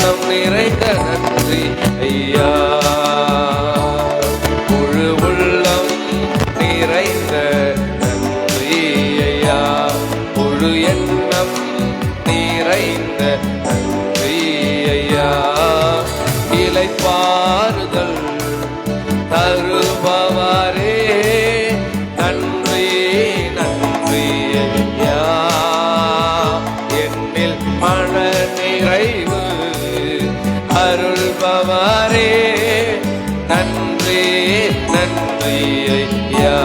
உள்ளம் நிறைந்த நன்றி ஐயா, முழு உள்ளம் நிறைந்த நன்றி ஐயா, முழு எண்ணம் நிறைந்த நன்றி ஐயா. இளைப்பாறுதல் தருபவரே நன்றி நன்றி ஐயா, என்னில் மன நிறைவு அருள்பவரே நன்றி நன்றி ஐயா.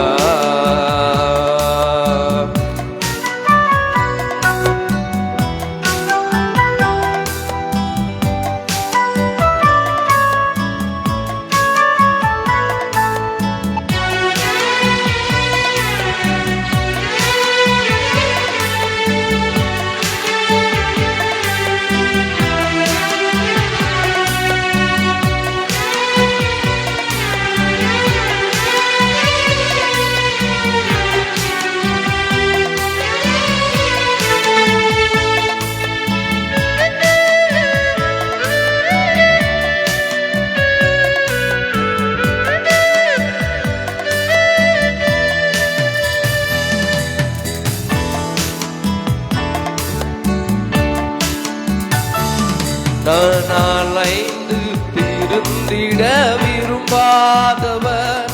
நான் அலைந்து திருந்திட விரும்பாதவர்,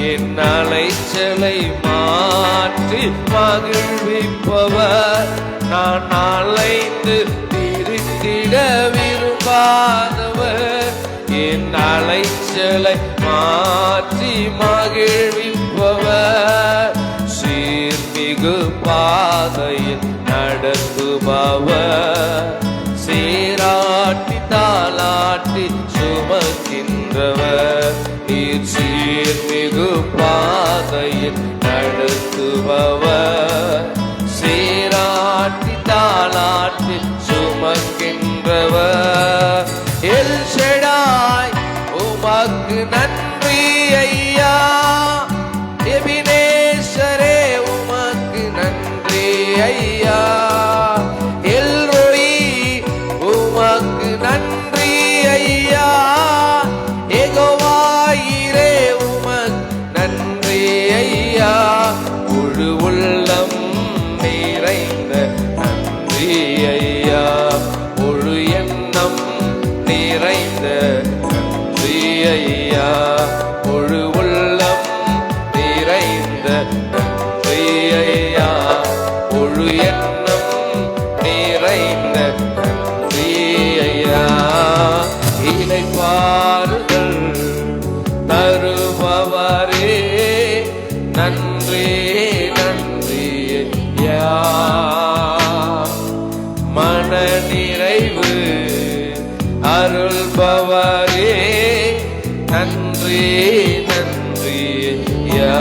என் அலைச்சலை மாற்றி மகிழ்விப்பவர். நான் அலைந்து திருந்திட விரும்பாதவர், என் அலைச்சலை மாற்றி மகிழ்விப்பவர். சீர்மிகு பாதையில் நடத்துபவர், சீராட்டி தாளாட்டி சுமக்கின்றவர். நீர் சீர்மிகு பாதையில் நடத்துபவர், சீராட்டி தாளாட்டி சுமக்கின்றவர். எல் ஷடாய் உமக்கு நன்றி ஐயா, எபினேசரே உமக்கு நன்றி ஐயா, நன்றி ஐயா, யெகோவாயிரே உமக்கு நன்றி ஐயா, முழு உள்ளம் நிறைந்த நன்றி ஐயா, முழு எண்ணம் நிறைந்த நன்றி ஐயா, முழு உள்ளம் நிறைந்த நன்றி ஐயா, முழு எண்ணம் நிறைந்த இளைப்பாறுதல் தருபவரே நன்றி நன்றி ஐயா, மன நிறைவு அருள்பவரே நன்றி நன்றி ஐயா.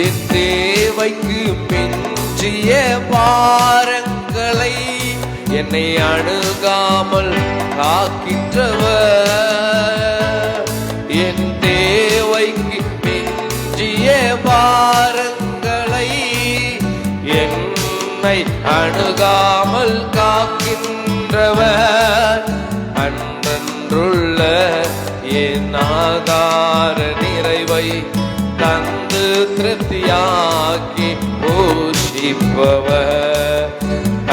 என் தேவைக்கு மிஞ்சிய பாரங்களை என்னை அணுகாமல் காக்கின்றவர், என் தேவைக்கு மிஞ்சிய பாரங்களை என்னை அணுகாமல் காக்கின்றவர். அன்றன்றுள்ள என் ஆகார நிறைவை தந்து திருப்தியாக்கி போஷிப்பவர்.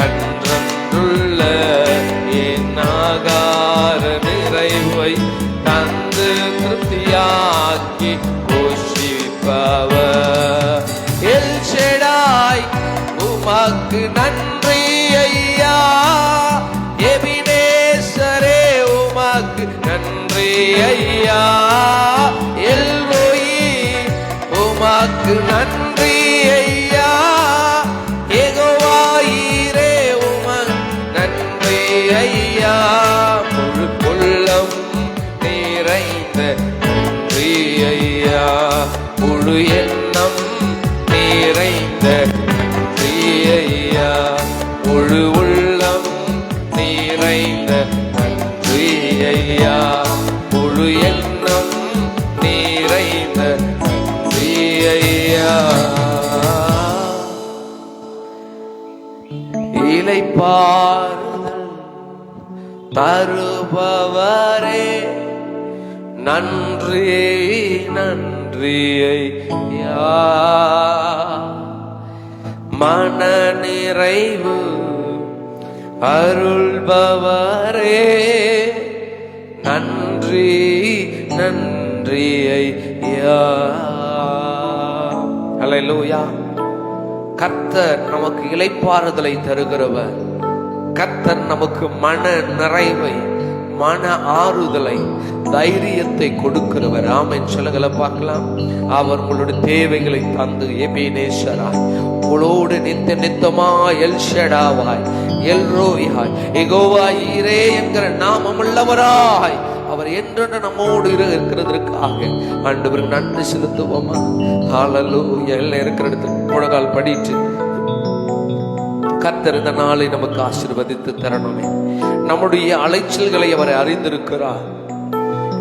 அன்றன்றுள்ள என் ஆகார நிறைவை தந்து திருப்தியாக்கி போஷிப்பவர். எல் ஷடாய் உமக்கு நன்றி ஐயா, எபினேசரே உமக்கு நன்றி ஐயா, எல்ரோயி உமக்கு நன்றி ஐயா, யெகோவாயிரே உமக்கு நன்றி ஐயா, முழு உள்ளம் நிறைந்த நன்றி ஐயா, முழு முழு எண்ணம் நிறைந்த நன்றி ஐயா, முழு உள்ளம் நிறைந்த நன்றி ஐயா, முழு எண்ணம் நிறைந்த நன்றி ஐயா. இளைப்பாறுதல் தருபவரே நன்றி நன்றி ஐயா, மன நிறைவு அருள்பவரே நன்றி நன்றி ஐயா. அல்லேலூயா. கர்த்தர் நமக்கு இளைப்பாறுதலை தருகிறவர். கர்த்தர் நமக்கு மன நிறைவை, மன ஆறுதலை, தைரியத்தை கொடுக்கிறவர். ஆமென் சொல்லுங்கள பார்க்கலாம். அவர் உங்களுடைய தேவைகளை தந்து எபேனேசராய், உங்களோடு நித்தமாய் எல் ஷடாவாய், எல் ரோயாய், யெகோவா ஈரே என்கிற நாமமுள்ளவராய் அவர் என்றென்று நம்மோடு இருக்கிறதற்காக ஆண்டவருக்கு நன்றி செலுத்துவோமா? ஹல்லேலூயா. எல்லாம் இருக்கிற இடத்துக்கு முழங்கால் படிட்டு கர்த்தர் இந்த நாளை நமக்கு ஆசீர்வதித்து தரணுமே. நம்முடைய அலைச்சல்களை அவர் அறிந்திருக்கிறார்.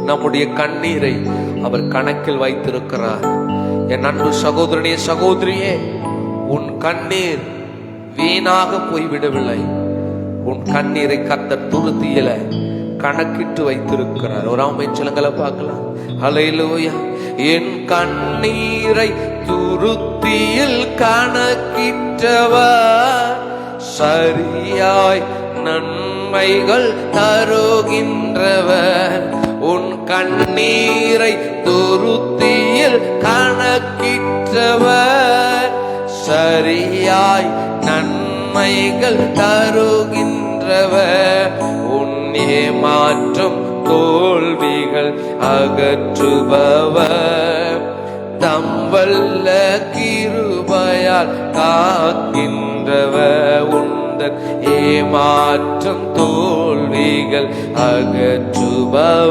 நம்முடைய கண்ணீரை அவர் கணக்கில் வைத்திருக்கிறார். என் அன்பு சகோதரனே, சகோதரியே, உன் கண்ணீர் வீணாக போய்விடவில்லை. உன் கண்ணீரை கர்த்தர் துருத்தியில கணக்கிட்டு வைத்திருக்கிறார். ஒரு ஆமென் சொல்லுங்கள பார்க்கலாம். அல்லேலூயா. என் கண்ணீரை துருத்தியில் கணக்கிட்டவர் சரியாய் நன்மைகள் தருகின்றவர். உன் கண்ணீரை துருத்தியில் கணக்கிட்டவர் சரியாய் நன்மைகள் தருகின்றவர். உன் ஏமாற்றும் தோல்விகள் அகற்றுபவர். தம் வல்ல கிருபையால் காக்கின்றவர். உந்தன் ஏமாற்றும் தோல்விகள் அகற்றுபவர்.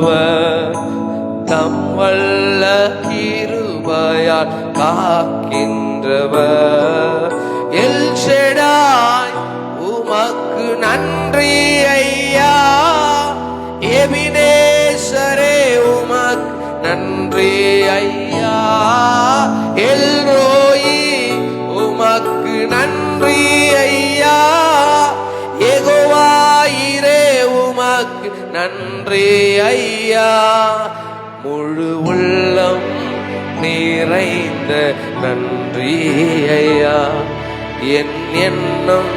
தம் வல்ல கிருபையால் காக்கின்றவர். எல் ஷடாய் உமக்கு நன்றி ஐயா, எபினேசரே உமக்கு நன்றி ஐயா, எல் ரோயி உமக்கு நன்றி ஐயா, யெகோவா ஈரே உமக்கு நன்றி ஐயா, முழு உள்ளம் நிறைந்த நன்றி ஐயா, என் எண்ணம்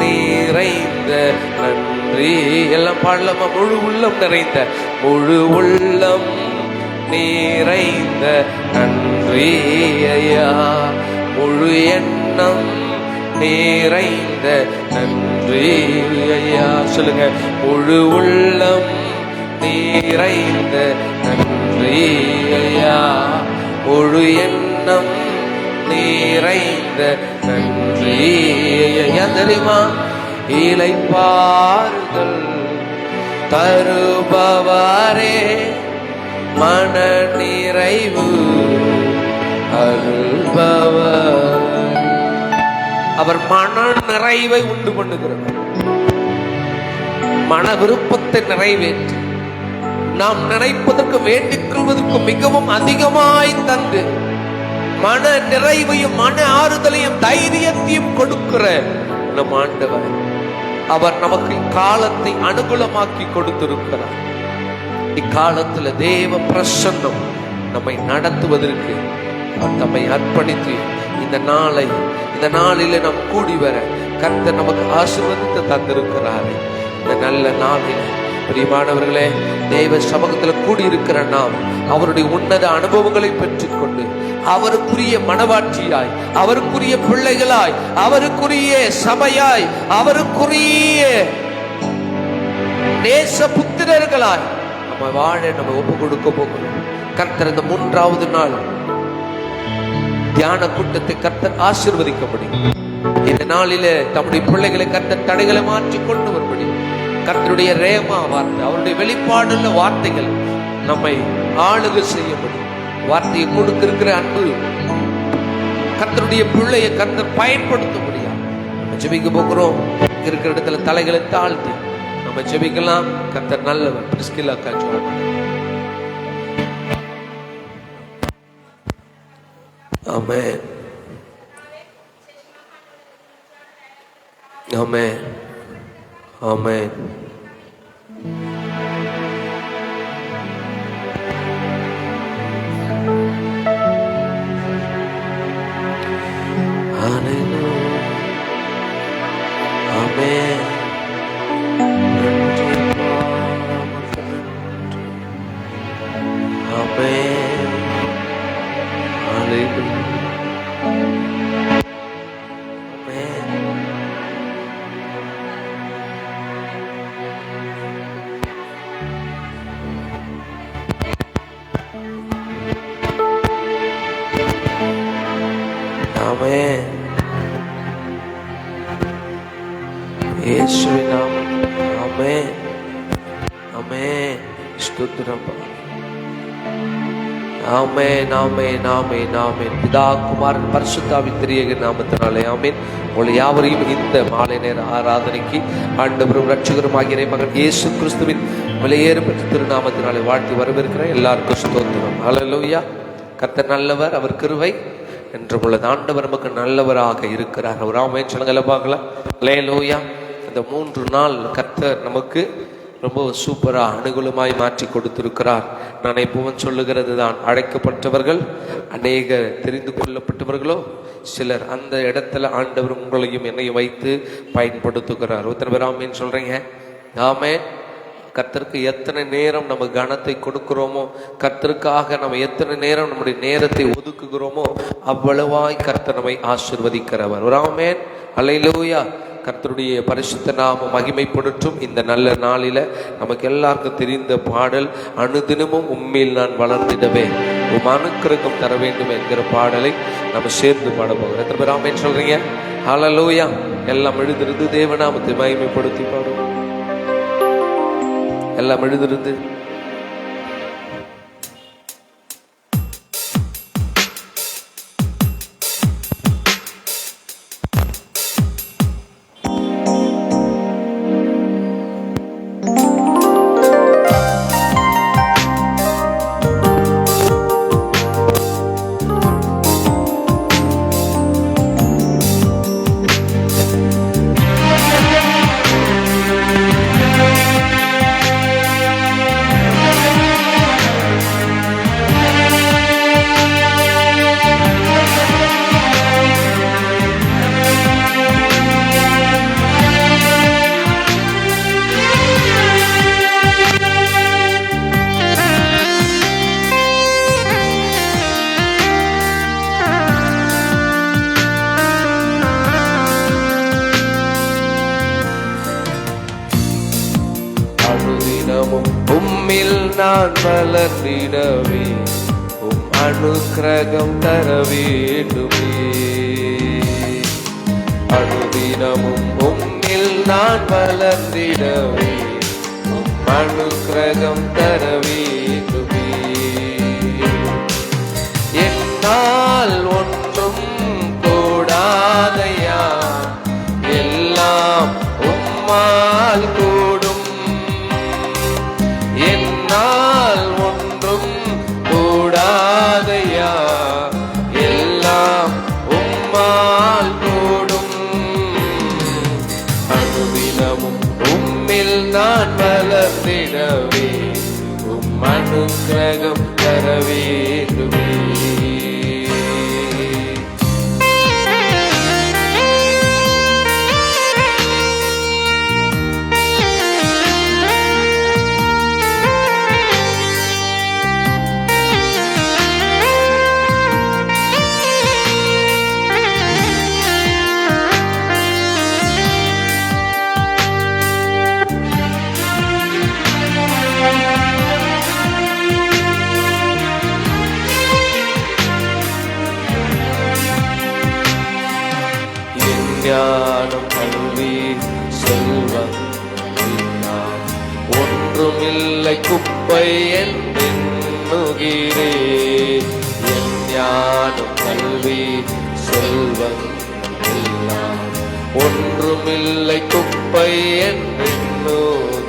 நிறைந்த நன்றி. எல்லாம் பாடலாமா? முழு உள்ளம் நிறைந்த, முழு உள்ளம் நிறைந்த நன்றி ஐயா, முழு எண்ணம் நிறைந்த நன்றி ஐயா. சொல்லுங்க, முழு உள்ளம் நிறைந்த நன்றி ஐயா, முழு எண்ணம் நிறைந்த நன்றி ஐயா. தெரியுமா? இளைப்பாறுதல் தருபவரே மன நிறைவு அருள்பவர். அவர் மன நிறைவை உண்டு பண்ணுகிறவர். மன விருப்பத்தை நிறைவேற்றி நாம் நினைப்பதற்கு வேண்டிக் கொள்வதற்கு மிகவும் அதிகமாய் தந்து மன நிறைவையும் மன ஆறுதலையும் தைரியத்தையும் கொடுக்கிற நம் ஆண்டவர். அவர் நமக்கு காலத்தை அனுகூலமாக்கி கொடுத்திருக்கிறார். இக்காலத்துல தேவ பிரசன்னம் நம்மை நடத்துவதற்கு தம்மை அர்ப்பணித்து இந்த நாளில நாம் கூடி வர கர்த்தர் நமக்கு ஆசீர்வதித்து தந்திருக்கிறார். இந்த நல்ல நாளில் பிரியமானவர்களே, தேவ சமூகத்தில் கூடியிருக்கிற நாம் அவருடைய உன்னத அனுபவங்களை பெற்றுக்கொண்டு அவருக்குரிய மனவாட்சியாய், அவருக்குரிய பிள்ளைகளாய், அவருக்குரிய சபையாய், அவருக்குரிய நேச புத்திரர்களாய் நம்ம வாழ நம்ம ஒப்பு கொடுக்க போகிறோம். கர்த்தர் இந்த 3வது நாள் தியான கூட்டத்தை கர்த்தர் ஆசீர்வதிக்க முடியும். இந்த நாளில தம்முடைய பிள்ளைகளை கர்த்தர் தடைகளை மாற்றி கொண்டு வரும்படி கர்த்தருடைய ரேமா வார்த்தை, அவருடைய வெளிப்பாடுள்ள வார்த்தைகள் நம்மை ஆளுகை செய்ய முடியும். வார்த்தையை கொடுத்திருக்கிற அன்பு கர்த்தருடைய பிள்ளையை கர்த்தர் பயன்படுத்த முடியாது. நம்ம ஜெபிக்க போகிறோம். இருக்கிற இடத்துல தலைகளை தாழ்த்தி நம்ம ஜெபிக்கலாம். கர்த்தர் நல்லவர். பிரிஸ்கில்லா காட்சி. ஆமென், ஆமென், ஆமென். இயேசுவின் நாமத்தில் ஆமென், ஆமென். ஸ்தோத்திரம். ஆமென், ஆமென், ஆமென், ஆமென். பிதா குமாரன் பரிசுத்தாவின் திரியேக நாமத்தினாலே ஆமென். உங்களை யாவரையும் இந்த மாலை நேர ஆராதனைக்கு ஆண்டவரும் இரட்சகருமாகிய இறைமகன் இயேசு கிறிஸ்துவின் விலையேறப்பட்ட திருநாமத்தினாலே வாழ்த்தி வரவேற்கிறேன். எல்லாருக்கும் ஸ்தோத்திரம். ஹல்லேலூயா. கர்த்தர் நல்லவர், அவர் கிருபை என்றும் உள்ளது. ஆண்டவர் நமக்கு நல்லவராக இருக்கிறார். அவர் ஆமென் சொல்லுங்க பார்க்கலாம். ஹல்லேலூயா. இந்த 3 நாள் கர்த்தர் நமக்கு ரொம்ப சூப்பராக அனுகூலமாய் மாற்றி கொடுத்திருக்கிறார். நான் எப்பவும் சொல்லுகிறது தான், அழைக்கப்பட்டவர்கள் அநேக தெரிந்து கொள்ளப்பட்டவர்களோ சிலர். அந்த இடத்துல ஆண்டவர் உங்களையும் என்னையும் வைத்து பயன்படுத்துகிறார். ஒருத்தர் பேர் ஆமேன்னு சொல்றீங்க. ஆமென். கர்த்தருக்கு எத்தனை நேரம் நம்ம கனத்தை கொடுக்கிறோமோ, கர்த்தருக்காக நம்ம எத்தனை நேரம் நம்முடைய நேரத்தை ஒதுக்குகிறோமோ அவ்வளவாய் கர்த்தர் நம்மை ஆசீர்வதிக்கிறவர். ஒரு ஆமென். அல்லேலூயா. கர்த்தருடைய பரிசுத்த நாமம் மகிமைப்படுத்தும். இந்த நல்ல நாளில நமக்கு எல்லாருக்கும் தெரிந்த பாடல், அனுதினமும் உம்மில் நான் வளர்ந்திடவே உம் அனுக்கிரகம் தர வேண்டும் என்கிற பாடலை நம்ம சேர்ந்து பாட போகிறோம். எத்தனை பேர் ஆமென் சொல்றீங்க? ஹல்லேலூயா. எல்லாம் எழுதிருந்து தேவநாமத்தை மகிமைப்படுத்தி பாடுவோம். எல்லாம் எழுதிருந்து உம்மில் நான் வளர்ந்திடவே உம் அனுக்கிரகம் தர வேண்டுமே. அனுதினமும் உம்மில் நான் வளர்ந்திடவே உம் அனுக்கிரகம் தர வேண்டுமே. என்னால் ஒன்றும் கூடாதையா, எல்லாம் உம்மால் கூடும். என்னால் ஒன்றும் கூடாதையா, எல்லாம் உம்மால் கூடும். அனுதினமும் உம்மில் நான் வளர்ந்திடவே உம் அனுக்கிரகம் தர வேண்டுமே. ஞானம் கல்வி செல்வம் எல்லாம் ஒன்றுமில்லை குப்பை என்பென் எண்ணுகிறேன். என் ஞானம் கல்வி செல்வம் எல்லாம் ஒன்றுமில்லை குப்பை என்றெண்ணுகிறேன்.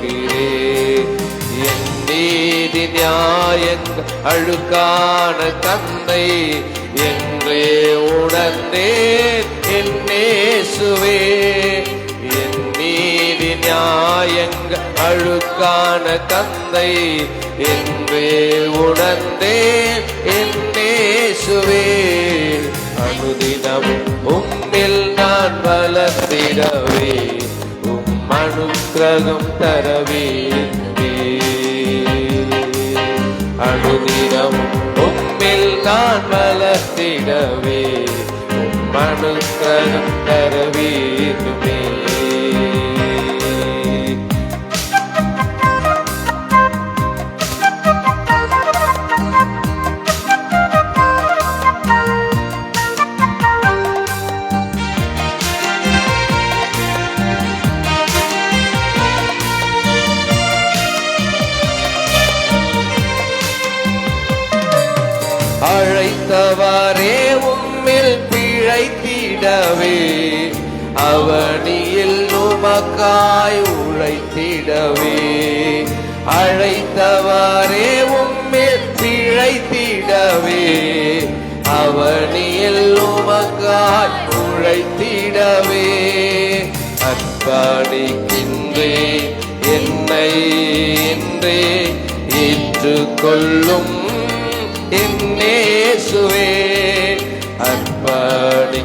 என் நீதி நியாயங்கள் அழுக்கான தந்தை என்றே உணர்ந்தேன் என் இயேசுவே. என் நீதி நியாயங்கள் அழுக்கான தந்தை என்றே உணர்ந்தேன் என் இயேசுவே. அனுதினம் உம்மில் நான் வளர்ந்திடவே உம் அனுக்கிரகம் தரவே. அனுதினம் உம்மில் நான் வளர்த்திடவே உம் அனுக்கிரகம் தரவேண்டுமே. அழைத்தவரே உம்மில் பிழைத்திடவே அவனியில் உமக்காய் உழைத்திடவே. அழைத்தவரே உம்மில் பிழைத்திடவே அவனியில் உமக்காய் உழைத்திடவே. அர்ப்பணிக்கின்றேன் என்னை என்றே ஏற்றுக்கொள்ளும் என் இயேசுவே. அர்ப்பணிக்கின்றேன்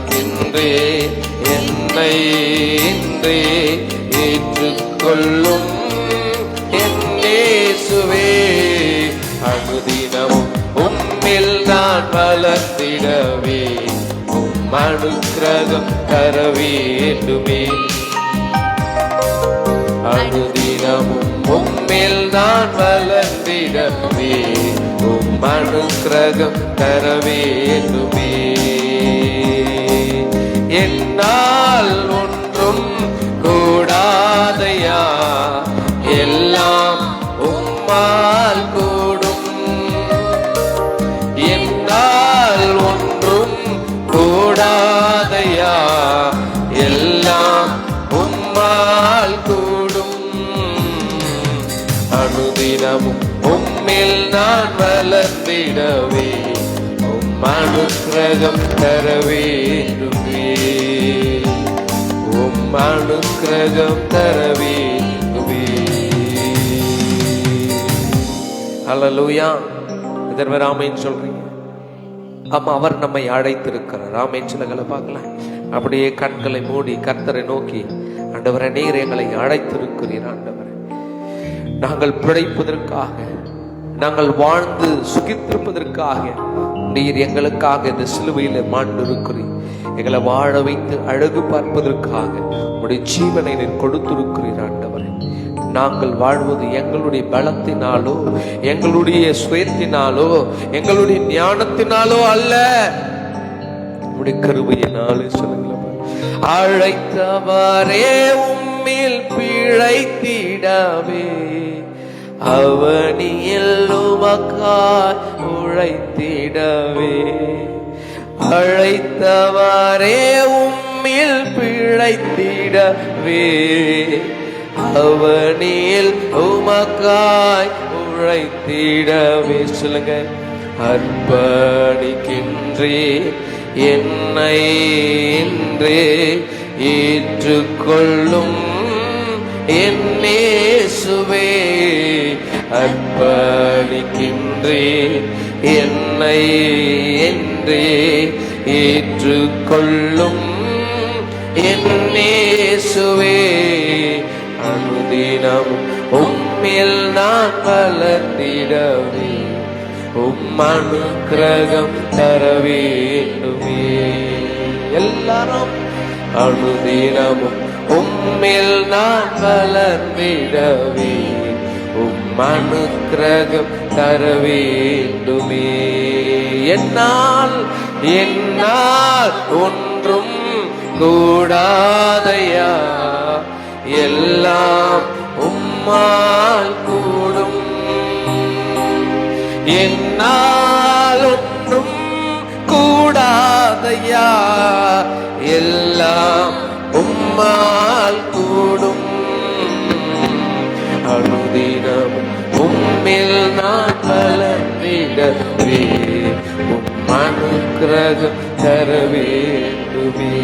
என்னை என்றே ஏற்றுக்கொள்ளும் என் இயேசுவே. அனுதினமும் உம்மில் நான் வளர்ந்திடவே உம் அனுக்கிரகம் தர வேண்டுமே. அனுதினமும் உம்மில் நான் வளர்ந்திடவே உம் அனுக்கிரகம் தர வேண்டுமே. என்னால் ஒன்றும் கூடாதையா எல்லாம் உம்மால் கூடும். என்னால் ஒன்றும் கூடாதையா எல்லாம் உம்மால் கூடும். அனுதினமும் உம்மில் நான் வளர்ந்திடவே உம் அனுக்கிரகம் தர வேண்டுமே. உம் அனுக்கிரகம் தர வேண்டுமே. ஹல்லேலூயா. இதற்கு ஆமென் சொல்றீங்க. ஆமா, அவர் நம்மை அழைத்திருக்கிறார். ஆமென் சொல்லுங்கள பார்க்கலாம். அப்படியே கண்களை மூடி கர்த்தரை நோக்கி, ஆண்டவரே நீர் எங்களை அழைத்திருக்கிறீர். ஆண்டவரே நாங்கள் பிழைப்பதற்காக, நாங்கள் வாழ்ந்து சுகித்திருப்பதற்காக நீர் எங்களுக்காக இந்த சிலுவையில மாண்டு இருக்கிறீர். எங்களை வாழ வைத்து அழகு பார்ப்பதற்காக உடைய ஜீவனை நீர் கொடுத்திருக்கிறீர். ஆண்டவரே நாங்கள் வாழ்வது எங்களுடைய பலத்தினாலோ எங்களுடைய சுயத்தினாலோ எங்களுடைய ஞானத்தினாலோ அல்ல, உடைய கருவையினாலே. சொல்லுங்களேன். அழைத்தவரே உம்மில் பிழைத்திடவே அவனியில் உமக்காய் உழைத்திடவே. அழைத்தவரே உம்மில் பிழைத்திடவே அவனில் உமக்காய் உழைத்திடவே. சொல்லுங்க. அர்ப்பணிக்கின்றேன் என்னை என்றே ஏற்றுக்கொள்ளும் என் இயேசுவே. அர்ப்பணிக்கின்றேன் என்னை என்றே ஏற்றுக்கொள்ளும் என் இயேசுவே. அனுதினம் உம்மில் நான் வளர்ந்திடவே உம் அனுக்கிரகம் தர வேண்டுமே. எல்லாரும் அனுதினமும் உம்மில் நான் வளர்ந்திடவே உம் அனுக்கிரகம் தர வேண்டுமே. என்னால் ஒன்றும் கூடாதையா எல்லாம் உம்மால் கூடும். என்னால் ஒன்றும் கூடாதையா, எல்லாம் உம்மால் கூடும். அனுதினம் உம்மில் நான் வளர்ந்திடவே உம் அனுக்கிரகம் தர வேண்டுமே,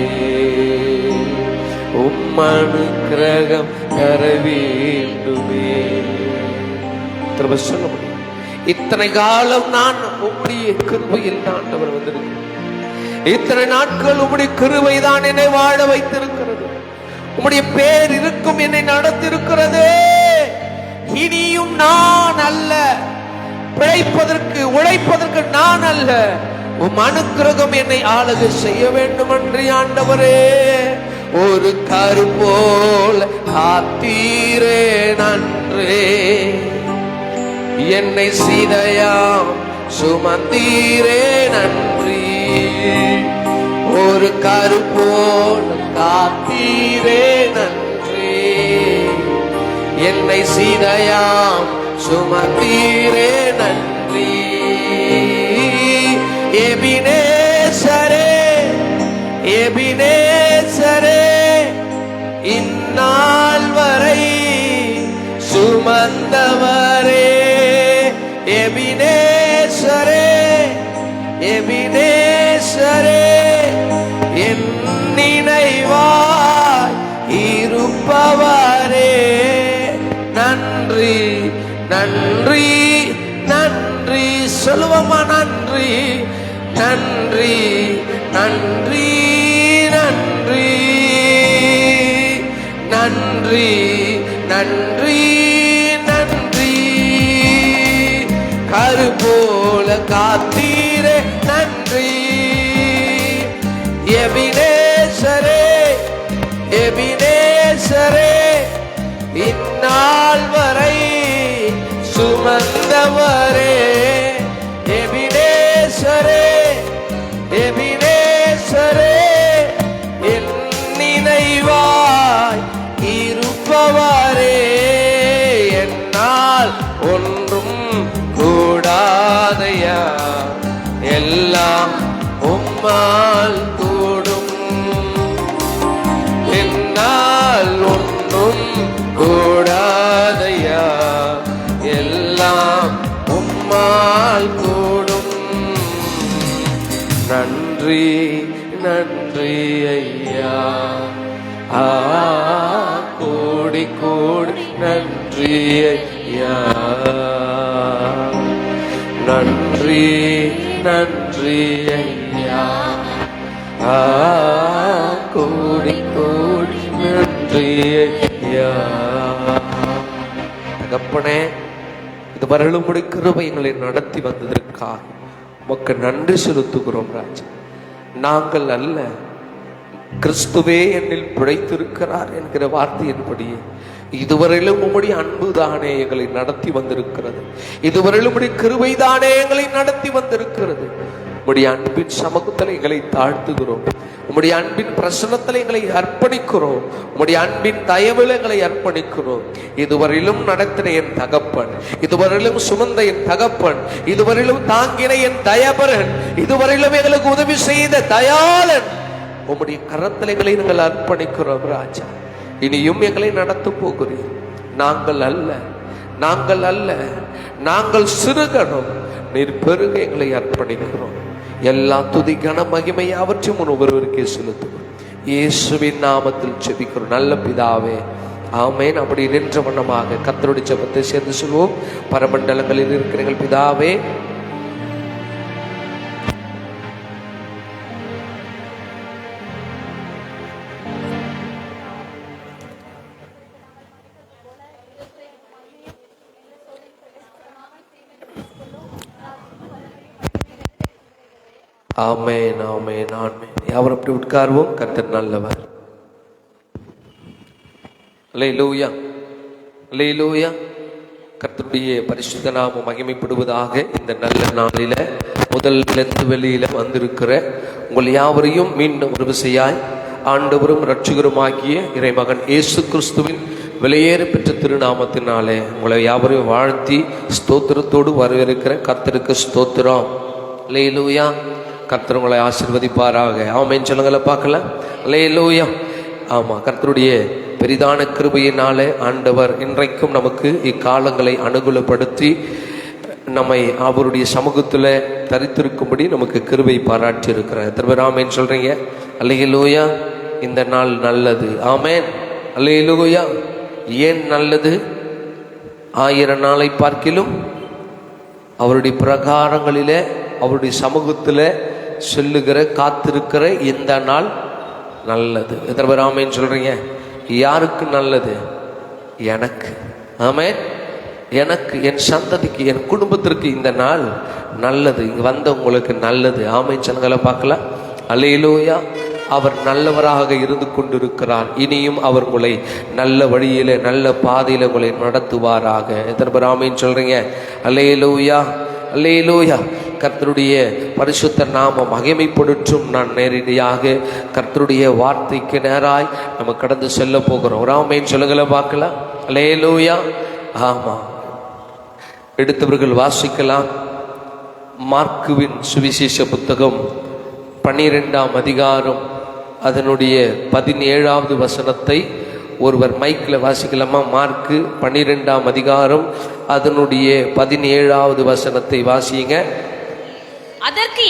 உம் அனுக்கிரகம் தர வேண்டுமே. திரும்ப சொல்ல முடியும். இத்தனை காலம் நான் உம்முடைய கிருபையில் ஆண்டவர் வந்திருக்கிறேன். இத்தனை நாட்கள் உம்முடைய கிருபை தான் என்னை வாழ வைத்திருக்கிறது. உம்முடைய பேர் இருக்கும் என்னை நடத்திருக்கிறது. இனியும் நான் அல்ல, பிழைப்பதற்கு உழைப்பதற்கு நான் அல்ல, உம் அனுக்கிரகம் என்னை ஆளுகை செய்ய வேண்டும் என்று ஆண்டவரே. ஒரு கரு போல காத்தீரே நன்றே, என்னை சீதையாம் சுமந்தீரே நன்றி. ஒரு கரு போல காத்தீரே நன்றி, என்னை சீதையாம் சுமந்தீரே நன்றி. எபினேசரே எபினேசரே, இந்நாள் வரை சுமந்தவரே. எபினேசரே எபினேசரே, என் நினைவாய் இருப்பவரே. நன்றி நன்றி நன்றி சொல்லுவோமா? நன்றி நன்றி நன்றி நன்றி நன்றி நன்றி நன்றி. கரு போல காத்தீரே நன்றி. எபினேசரே எபினேசரே, இந்நாள் வரை சுமந்தவரே. எபினேசரே எபினேசரே, என் நினைவாய் இருப்பவரே. என்னால் ஒன்றும் கூடாதையா, எல்லாம் உம்மால் கூடும். என்னால் ஒன்றும் கூடாதையா, எல்லாம் உம்மால் கூடும். நன்றி நன்றி ஐயா, கோடி கோடி நன்றி ஐயா. நன்றி நன்றி ஐயா, கோடி கோடி நன்றி ஐயா. தகப்பனே, இது வரலும்படி கிருபை எங்களை நடத்தி வந்ததற்காக உமக்கு நன்றி செலுத்துகிறோம் ராஜா. நாங்கள் அல்ல, கிறிஸ்துவே என்னில் பிழைத்திருக்கிறார் என்கிற வார்த்தையின்படியே இதுவரையிலும் உம்முடைய அன்பு தானே எங்களை நடத்தி வந்திருக்கிறது. இதுவரையிலும் உம்முடைய கிருபை தானே எங்களை நடத்தி வந்திருக்கிறது. உம்முடைய அன்பின் சமூகத்தில் எங்களை தாழ்த்துகிறோம். உம்முடைய அன்பின் பிரசன்னத்தில் எங்களை அர்ப்பணிக்கிறோம். உம்முடைய அன்பின் தயவில் எங்களை அர்ப்பணிக்கிறோம். இதுவரையிலும் நடத்தின என் தகப்பன், இதுவரையிலும் சுமந்த என் தகப்பன், இதுவரையிலும் தாங்கின என் தயபரன், இதுவரையிலும் எங்களுக்கு உதவி செய்த தயாளன், உம்முடைய கரத்தில் எங்களை நாங்கள் அர்ப்பணிக்கிறோம் ராஜா. இனியும் எங்களை நடத்த போகிறீர். நாங்கள் அல்ல, நாங்கள் அல்ல, நாங்கள் சிறுகணும், நீர் பெருக எங்களை அர்ப்பணிக்கிறோம். எல்லா துதி கன மகிமை அவற்றையும் ஒருவருக்கே செலுத்துகிறோம். இயேசுவின் நாமத்தில் ஜெபிக்கிறோம் நல்ல பிதாவே, ஆமென். அப்படி நின்ற வண்ணமாக கர்த்தருடைய ஜெபத்தை சேர்ந்து சொல்வோம். பரமண்டலங்களில் இருக்கிற எங்கள் பிதாவே, ஆமென் ஆமென் ஆமென். யாவர் அப்படி உட்கார்வோம். கர்த்தர் நல்லவர். அல்லேலூயா அல்லேலூயா. கர்த்தருடைய பரிசுத்த நாமம் மகிமைப்படுவதாக. இந்த நல்ல நாளில முதலிலிருந்து வெளியில வந்திருக்கிற உங்கள் யாவரையும் மீண்டும் ஒரு விசையாய் ஆண்டவரும் இரட்சகருமாகிய இறைமகன் இயேசு கிறிஸ்துவின் விலையேற பெற்ற திருநாமத்தினாலே உங்களை யாவரையும் வாழ்த்தி ஸ்தோத்திரத்தோடு வரவேற்கிற கர்த்தருக்கு ஸ்தோத்திரம். அல்லேலூயா. கர்த்தர் உங்களை ஆசீர்வதிப்பாராக. ஆமென் சொல்லுங்கள பார்க்கலாம். அல்லேலூயா. ஆமாம், கர்த்தருடைய பெரிதான கிருபையினாலே ஆண்டவர் இன்றைக்கும் நமக்கு இக்காலங்களை அனுகூலப்படுத்தி நம்மை அவருடைய சமூகத்தில் தரித்திருக்கும்படி நமக்கு கிருபை பாராட்டி இருக்கிறார். எத்தனை ஆமென் சொல்றீங்க? அல்லேலூயா. இந்த நாள் நல்லது. ஆமென். அல்லேலூயா. ஏன் நல்லது? 1000 நாளை பார்க்கிலும் அவருடைய பிரகாரங்களிலே அவருடைய சமூகத்தில் சொல்லுகிற காத்திருக்கிற இந்த நாள் நல்லது. எத்தனை பேர் ஆமென் சொல்றீங்க? யாருக்கு நல்லது? எனக்கு. ஆமென். எனக்கு, என் சந்ததிக்கு, என் குடும்பத்திற்கு இந்த நாள் நல்லது. இங்கே வந்த உங்களுக்கு நல்லது. ஆமென் சொல்லுங்கள பார்க்கலாம். அல்லேலூயா. அவர் நல்லவராக இருந்து கொண்டிருக்கிறார். இனியும் அவர் உங்களை நல்ல வழியில நல்ல பாதையில உங்களை நடத்துவாராக. எத்தனை பேர் ஆமென் சொல்றீங்க? அல்லேலூயா. அல்லேலூயா. கர்த்தருடைய பரிசுத்த நாமம் மகிமைப்படுத்தும். நான் நேரடியாக கர்த்தருடைய வார்த்தைக்கு நேராய் நம்ம கடந்து செல்ல போகிறோம். ஒரு ஆமென் சொல்லுங்கள பார்க்கலாம். அல்லேலூயா. ஆமா, எடுத்தவர்கள் வாசிக்கலாம். மார்க்குவின் சுவிசேஷ புத்தகம் 12ஆம் அதிகாரம் அதனுடைய 17வது வசனத்தை ஒருவர் மைக்கில் வாசிக்கலாமா? மார்க்கு 12ஆம் அதிகாரம் அதனுடைய 17வது வசனத்தை வாசியுங்க. அதற்கு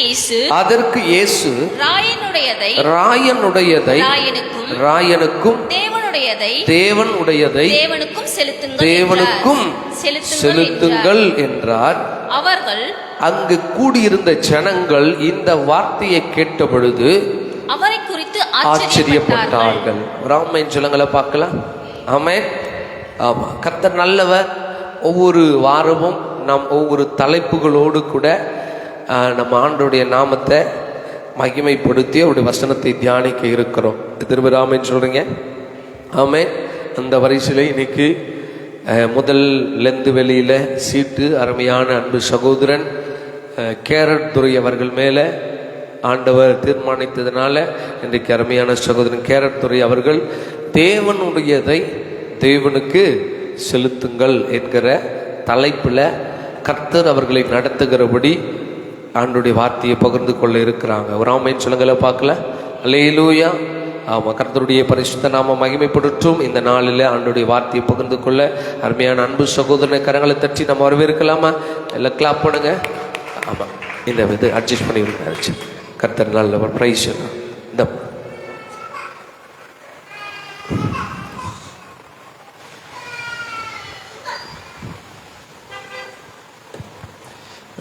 இயேசு ராயனுடையதை ராயனுக்கும் தேவனுடையதை தேவனுக்கும் செலுத்துங்கள் என்றார். அவர்கள் அங்கு கூடியிருந்த ஜனங்கள் இந்த வார்த்தையை கேட்ட பொழுது அவரை குறித்து ஆச்சரியப்பட்டார்கள். ஆமென் சொல்லுங்கள பார்க்கலாம். ஆமென். ஆமா, கர்த்தர் நல்லவர். ஒவ்வொரு வாரமும் நாம் ஒவ்வொரு தலைப்புகளோடு கூட நம்ம ஆண்டோடைய நாமத்தை மகிமைப்படுத்தி அவருடைய வசனத்தை தியானிக்க இருக்கிறோம். திரும்ப ஆமென் சொல்றீங்க? ஆமென். அந்த வரிசையில் இன்னைக்கு முதல் லெந்து வெளியில சீட்டு அருமையான அன்பு சகோதரன் கேரட் துரை அவர்கள் மேலே ஆண்டவர் தீர்மானித்ததுனால இன்றைக்கு அருமையான சகோதரன் கேரட் துரை அவர்கள் தேவனுடையதை தேவனுக்கு செலுத்துங்கள் என்கிற தலைப்பில் கர்த்தர் அவர்களை நடத்துகிறபடி ஆண்டுடைய வார்த்தையை பகிர்ந்து கொள்ள இருக்கிறாங்க. ஒரு ஆமென் சொல்லுங்கள பார்க்கல. அல்லேலூயா. ஆமாம், கர்த்தருடைய பரிசுத்த நாம மகிமைப்படுத்தும். இந்த நாளில் ஆண்டுடைய வார்த்தையை பகிர்ந்து கொள்ள அருமையான அன்பு சகோதரனை கரங்களை தட்டி நம்ம வரவேற்கலாமா? எல்லாம் கிளாப் பண்ணுங்க. ஆமாம், இந்த இது அட்ஜஸ்ட் பண்ணி விட்டாச்சு. கர்த்தர் நல்லவர். பிரைஸ். இந்த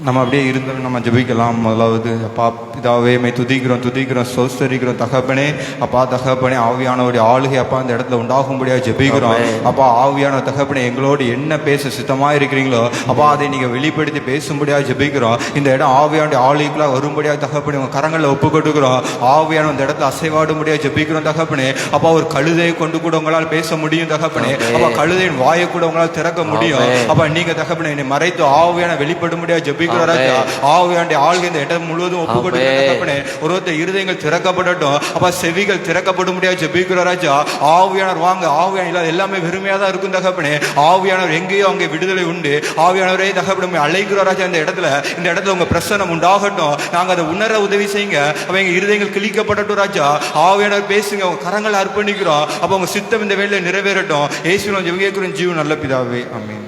நம்ம அப்படியே இருந்தாலும் நம்ம ஜெபிக்கலாம். முதலாவது, அப்பா பிதாவே மை துதிக்கிறோம் சோஸ்தரிக்கிறோம். தகப்பனே, அப்பா தகப்பனே, ஆவியானவருடைய ஆளுகை அப்பா இந்த இடத்துல உண்டாகும்படியாக ஜெபிக்கிறோம். அப்பா ஆவியான தகப்பனே, எங்களோடு என்ன பேச சித்தமாக இருக்கிறீங்களோ அப்பா அதை நீங்கள் வெளிப்படுத்தி பேசும்படியாக ஜெபிக்கிறோம். இந்த இடம் ஆவியானுடைய ஆளுகைக்குள்ள வரும்படியாக தகப்பனே உங்கள் கரங்களில் ஒப்பு கொடுக்குறோம். ஆவியான இந்த இடத்துல அசைவாடும்படியாக ஜெபிக்கிறோம் தகப்பனே. அப்பா ஒரு கழுதையை கொண்டு கூட உங்களால் பேச முடியும் தகப்பனே. அப்பா கழுதையின் வாயை கூட உங்களால் திறக்க முடியும். அப்பா நீங்க தகப்பனே என்னை மறைத்து ஆவியான வெளிப்படும்படியாக ஜெபிக்கிறோம். ஆவியானுடைய ஆளுகை இந்த இடம் முழுவதும் ஒப்பு கொடுக்கிறோம். ஒருத்தர் இருதயங்கள் திறக்கப்படட்டும். அப்பா செவிகள் திறக்கப்படும் முடியாது ஜெபிக்கிறோம் ராஜா. ஆவியானவர் வாங்க. ஆவியான இல்லாத எல்லாமே வெறுமையா தான் இருக்கும் தகப்பனே. ஆவியானவர் எங்கேயோ அங்கே விடுதலை உண்டு. ஆவியானவரே தகப்பனே அழைக்கிறோம் ராஜா. இந்த இடத்துல உங்க பிரசனம் உண்டாகட்டும். நாங்க அதை உணர உதவி செய்யுங்க. அப்ப எங்க இருதயங்கள் கிழிக்கப்படட்டும் ராஜா. ஆவியானவர் பேசுங்க. உங்க கரங்களை அர்ப்பணிக்கிறோம். அப்ப உங்க சித்தம் இந்த வேலையில நிறைவேறட்டும். இயேசுவின் ஜெபிக்கிறோம் ஜீவன் நல்ல பிதாவே, ஆமென்.